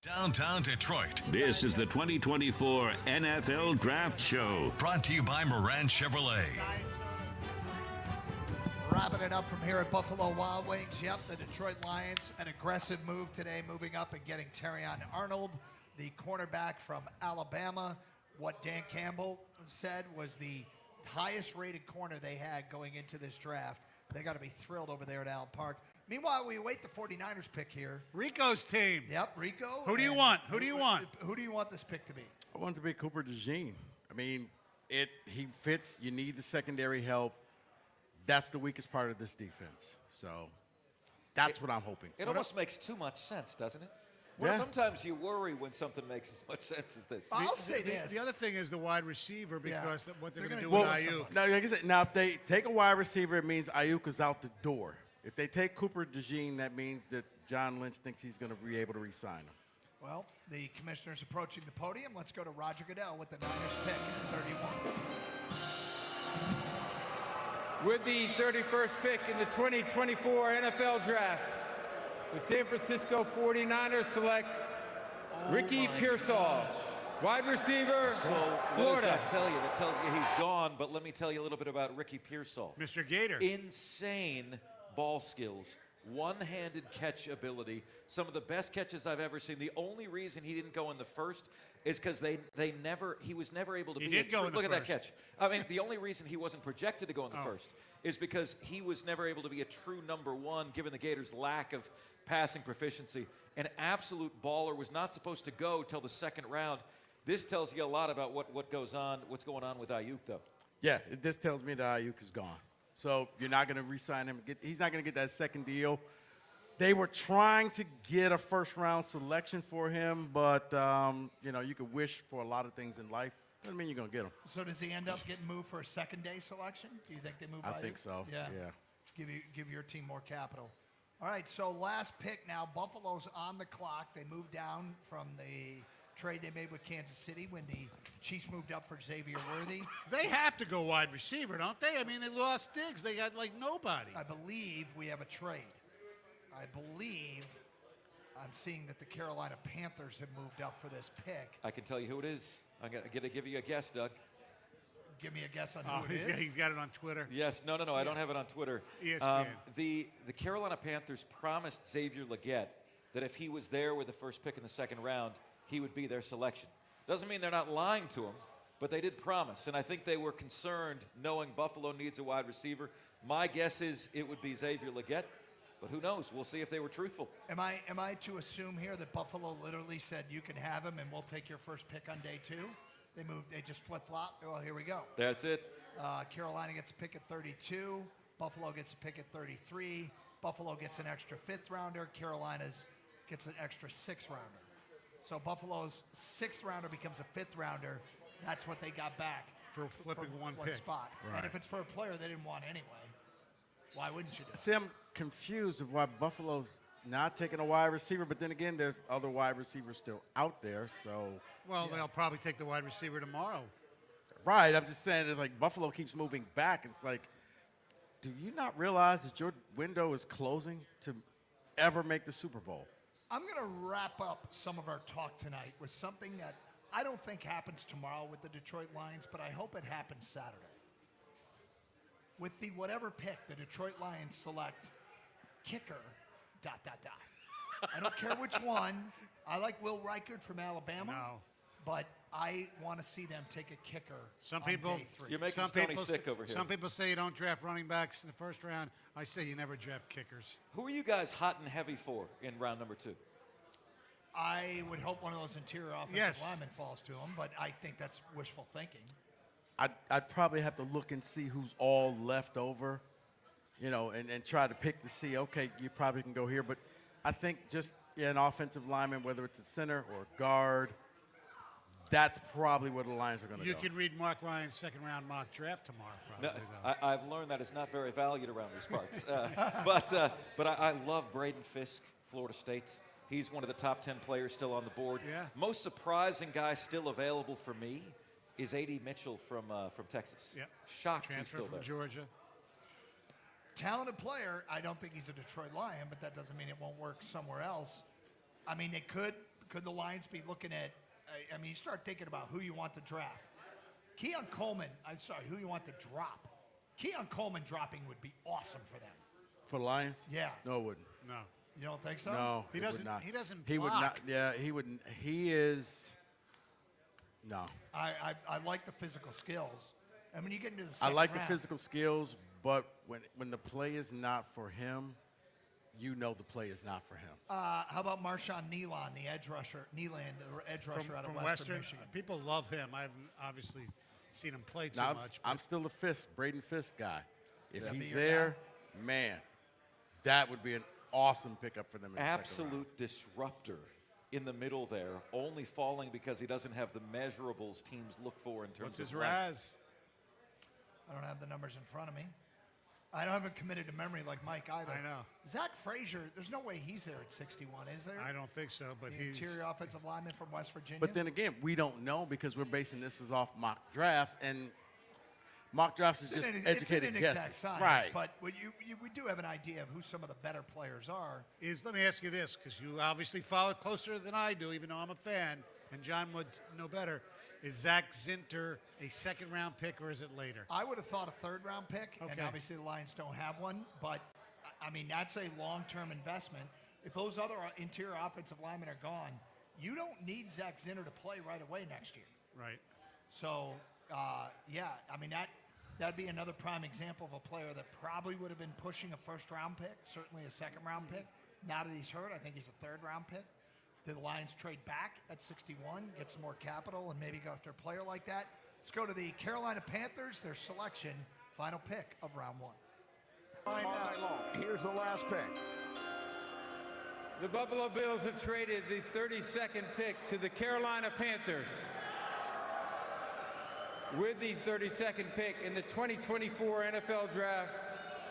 Downtown Detroit. This is the 2024 NFL Draft Show. Brought to you by Moran Chevrolet. Wrapping it up from here at Buffalo Wild Wings. Yep, the Detroit Lions, an aggressive move today, moving up and getting Terrion Arnold, the cornerback from Alabama. What Dan Campbell said was the highest rated corner they had going into this draft. They got to be thrilled over there at Allen Park. Meanwhile, we await the 49ers pick here. Rico's team. Yep, Rico. Who do you want? Who do you want? Who do you want this pick to be? I want it to be Cooper DeJean. I mean, he fits. You need the secondary help. That's the weakest part of this defense. So that's what I'm hoping for. It almost makes too much sense, doesn't it? Yeah. Well, sometimes you worry when something makes as much sense as this. I'll say this. The other thing is the wide receiver because what they're going to do Well, with Ayuk. now, like I said, now, if they take a wide receiver, it means Ayuk is out the door. If they take Cooper DeJean, that means that John Lynch thinks he's going to be able to re-sign him. Well, the commissioner's approaching the podium. Let's go to Roger Goodell with the Niners pick at 31. With the 31st pick in the 2024 NFL Draft, the San Francisco 49ers select Ricky Pearsall, wide receiver, So what does Florida. that tell you? That tells you he's gone, but let me tell you a little bit about Ricky Pearsall. Mr. Gator. Insane ball skills, one-handed catch ability, some of the best catches I've ever seen. The only reason he didn't go in the first is because he was never able to He be a did go true, in the look at that first. catch. I mean, the only reason he wasn't projected to go in the Oh. first is because he was never able to be a true number one given the Gators' lack of passing proficiency. An absolute baller, was not supposed to go till the second round. This tells you a lot about what's going on with Ayuk, though. Yeah, this tells me that Ayuk is gone. So you're not going to re-sign him. He's not going to get that second deal. They were trying to get a first-round selection for him, but, you could wish for a lot of things in life. Doesn't mean you're going to get him. So does he end up getting moved for a second-day selection? Do you think they move? I Ayuk? think so, yeah. Give your team more capital. All right, so last pick now. Buffalo's on the clock. They moved down from the trade they made with Kansas City when the Chiefs moved up for Xavier Worthy. They have to go wide receiver, don't they? I mean, they lost Diggs. They got like nobody. I believe we have a trade. I believe I'm seeing that the Carolina Panthers have moved up for this pick. I can tell you who it is. I'm going to give you a guess, Doug. Give me a guess on who it is. He's got it on Twitter. Yes, no, I don't have it on Twitter. ESPN. The Carolina Panthers promised Xavier Legette that if he was there with the first pick in the second round, he would be their selection. Doesn't mean they're not lying to him, but they did promise, and I think they were concerned knowing Buffalo needs a wide receiver. My guess is it would be Xavier Legette, but who knows? We'll see if they were truthful. Am I to assume here that Buffalo literally said you can have him and we'll take your first pick on day 2? They just flip-flop. Well, here we go. That's it. Carolina gets a pick at 32. Buffalo gets a pick at 33. Buffalo gets an extra 5th rounder. Carolina's gets an extra 6th rounder. So Buffalo's 6th rounder becomes a 5th rounder. That's what they got back for flipping one one pick. spot. Right. And if it's for a player they didn't want anyway, why wouldn't you do it? See, I'm confused of why Buffalo's not taking a wide receiver, but then again, there's other wide receivers still out there, so. Well, they'll probably take the wide receiver tomorrow. Right, I'm just saying, it's like Buffalo keeps moving back. It's like, do you not realize that your window is closing to ever make the Super Bowl? I'm going to wrap up some of our talk tonight with something that I don't think happens tomorrow with the Detroit Lions, but I hope it happens Saturday. With the whatever pick the Detroit Lions select, kicker, ... I don't care which one. I like Will Reichard from Alabama. No. But I want to see them take a kicker Some on people, day 3. You're making some Stony people, sick over here. Some people say you don't draft running backs in the first round. I say you never draft kickers. Who are you guys hot and heavy for in round number 2? I would hope one of those interior offensive linemen falls to him, but I think that's wishful thinking. I'd probably have to look and see who's all left over, and try to pick to see, okay, you probably can go here. But I think just an offensive lineman, whether it's a center or a guard, that's probably where the Lions are going to go. You can read Mark Ryan's second-round mock draft tomorrow, probably, No, though. I've learned that it's not very valued around these parts. But I love Braden Fisk, Florida State. He's one of the top 10 players still on the board. Yeah. Most surprising guy still available for me is A.D. Mitchell from Texas. Yep. Shocked he's Transfer still from there. Georgia. Talented player. I don't think he's a Detroit Lion, but that doesn't mean it won't work somewhere else. I mean, they could the Lions be looking at, I mean, you start thinking about who you want to draft. Keon Coleman, who you want to drop. Keon Coleman dropping would be awesome for them. For the Lions? Yeah. No, it wouldn't. No. You don't think so? No, He it doesn't. would not. He doesn't. He would block. not. Yeah, he wouldn't. He is. No. I like the physical skills. I mean, you get into the I second like the round. physical skills, but when the play is not for him, you know the play is not for him. How about Marshawn Nealon, the edge rusher, edge rusher out of from Western Michigan? People love him. I haven't obviously seen him play too Now, much. I'm still a Braden Fisk guy. If That'd be he's your there, man, that would be an awesome pickup for them. In the second round. Absolute disruptor in the middle there, only falling because he doesn't have the measurables teams look for in terms What's of his length. Raz? I don't have the numbers in front of me. I don't have it committed to memory like Mike either. I know. Zach Frazier, there's no way he's there at 61, is there? I don't think so, but the he's interior offensive lineman from West Virginia. But then again, we don't know because we're basing this off mock drafts, and mock drafts is just educated it's an guesses. exact science, Right. But we do have an idea of who some of the better players are. Let me ask you this, because you obviously follow it closer than I do, even though I'm a fan, and John would know better. Is Zach Zinter a second-round pick, or is it later? I would have thought a third-round pick, and Okay. obviously the Lions don't have one. But, I mean, that's a long-term investment. If those other interior offensive linemen are gone, you don't need Zach Zinter to play right away next year. Right. So, yeah, I mean, that'd be another prime example of a player that probably would have been pushing a first-round pick, certainly a second-round pick. Now that he's hurt, I think he's a third-round pick. Do the Lions trade back at 61, get some more capital, and maybe go after a player like that? Let's go to the Carolina Panthers, their selection, final pick of round 1. All night long. Here's the last pick. The Buffalo Bills have traded the 32nd pick to the Carolina Panthers. With the 32nd pick in the 2024 NFL Draft,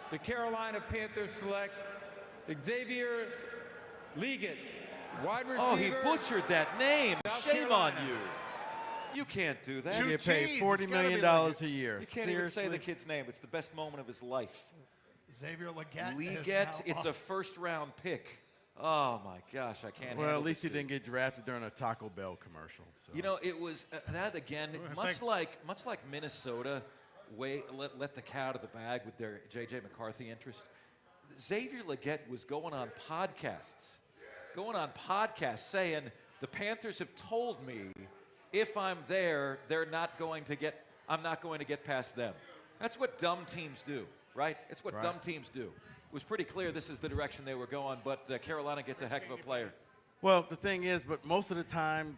the Carolina Panthers select Xavier Legette, wide receiver. Oh, he butchered that name. South Shame Carolina. on you. You can't do that. You get paid $40 million a year. You can't even say Seriously? the kid's name. It's the best moment of his life. Xavier Legette. Legette, it's a first-round pick. Oh, my gosh, I can't Well, handle at least he this didn't get drafted during a Taco Bell commercial. So. You know, it was that again, much like Minnesota, let the cat out of the bag with their J.J. McCarthy interest. Xavier Legette was going on podcasts saying, the Panthers have told me if I'm there, I'm not going to get past them. That's what dumb teams do, right? It's what dumb teams do. It was pretty clear this is the direction they were going, but Carolina gets a heck of a player. Well, the thing is, but most of the time,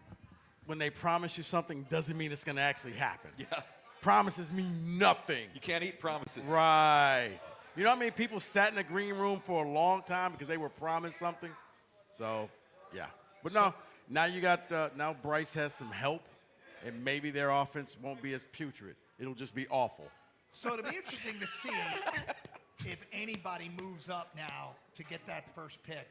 when they promise you something, doesn't mean it's going to actually happen. Yeah. Promises mean nothing. You can't eat promises. Right. You know how many people sat in the green room for a long time because they were promised something? So, yeah. But no, now you got, now Bryce has some help, and maybe their offense won't be as putrid. It'll just be awful. So it'll be interesting to see if anybody moves up now to get that first pick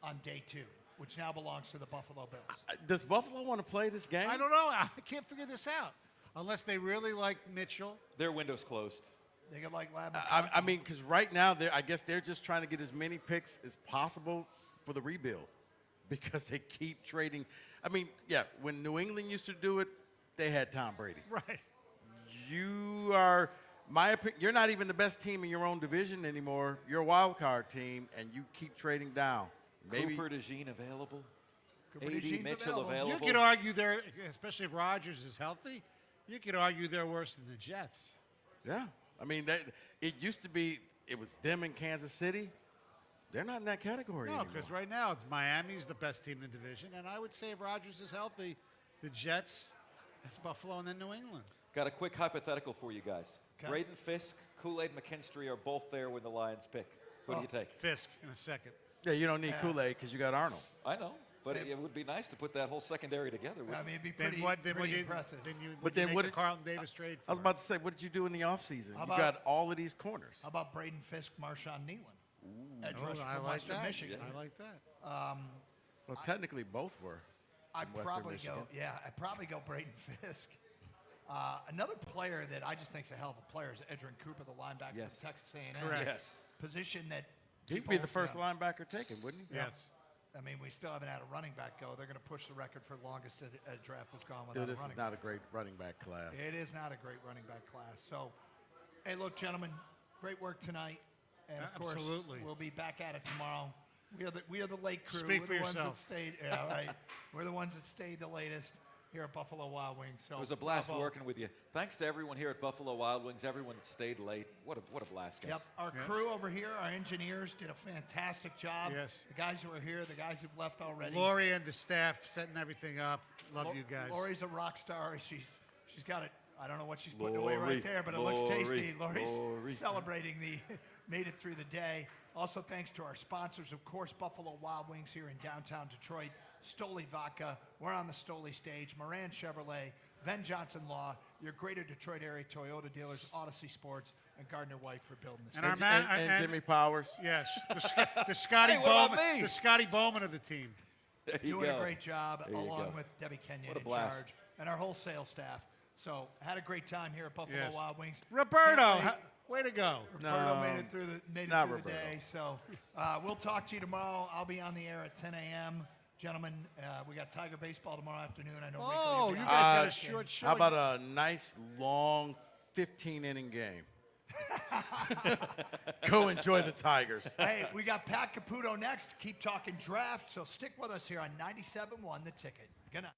on day 2, which now belongs to the Buffalo Bills. Does Buffalo want to play this game? I don't know. I can't figure this out. Unless they really like Mitchell. Their window's closed. They get like Lab. I mean, because right now, I guess they're just trying to get as many picks as possible for the rebuild because they keep trading. I mean, yeah, when New England used to do it, they had Tom Brady. Right. You are, my opinion, you're not even the best team in your own division anymore. You're a wild card team, and you keep trading down. Maybe Cooper DeJean available. Cooper AD DeJean's Mitchell available. You could argue they're, especially if Rodgers is healthy, you could argue they're worse than the Jets. Yeah. I mean, it used to be, it was them in Kansas City. They're not in that category No, anymore. because right now it's Miami's the best team in the division, and I would say if Rodgers is healthy, the Jets, Buffalo, and then New England. Got a quick hypothetical for you guys. Okay. Braden Fisk, Kool-Aid McKinstry are both there when the Lions pick. Who do you take? Fisk in a second. Yeah, you don't need Kool-Aid because you got Arnold. I know, but it would be nice to put that whole secondary together. I mean, it'd be Then pretty, what? Then pretty what impressive. But then make what the did- Carlton Davis trade for? I was about to say, what did you do in the offseason? You about- got all of these corners. How about Braden Fisk, Marshawn Nealon? Edge rusher I from like Western that. Michigan. I like that. Well, technically both were. I'd from Western probably Michigan. I'd probably go Braden Fisk. Another player that I just think is a hell of a player is Edrin Cooper, the linebacker Yes. from Texas A&M. Correct. Yes. Position that He'd be people, the first you know, linebacker taken, wouldn't he? Yes. I mean, we still haven't had a running back go. They're going to push the record for the longest a draft has gone without Dude, a this running is not a back. great running back class. It is not a great running back class. So, hey, look, gentlemen, great work tonight. And of course, Absolutely. we'll be back at it tomorrow. We are the lake crew. Speak We're for the ones yourself. that stayed. Yeah, right. We're the ones that stayed the latest. here at Buffalo Wild Wings. So It was a blast bravo. working with you. Thanks to everyone here at Buffalo Wild Wings, everyone that stayed late. What a blast, guys. Yep, our crew over here, our engineers did a fantastic job. Yes. The guys who are here, the guys who've left already. Lori and the staff setting everything up. Love you guys. Lori's a rock star. She's got it. I don't know what she's putting away right there, but it looks tasty. Lori's celebrating made it through the day. Also, thanks to our sponsors, of course, Buffalo Wild Wings here in downtown Detroit, Stoli Vodka, we're on the Stoli stage, Moran Chevrolet, Ven Johnson Law, your greater Detroit area Toyota dealers, Odyssey Sports, and Gardner White for building this. And Jimmy Powers. Yes, the Scotty Hey, what about Bowman, me? the Scotty Bowman of the team. Doing a great job, There you along go. with Debbie Kenyon What a in blast. charge, and our whole sales staff. So, had a great time here at Buffalo Yes. Wild Wings. Roberto, Can't wait. way to go. Roberto made it through the not Roberto. day. So we'll talk to you tomorrow. I'll be on the air at 10 a.m. Gentlemen, we got Tiger baseball tomorrow afternoon. I know. Oh, Rico, you guys got a short show. How about a nice, long 15-inning game? Go enjoy the Tigers. Hey, we got Pat Caputo next. Keep talking draft. So stick with us here on 97.1 The Ticket. Good night.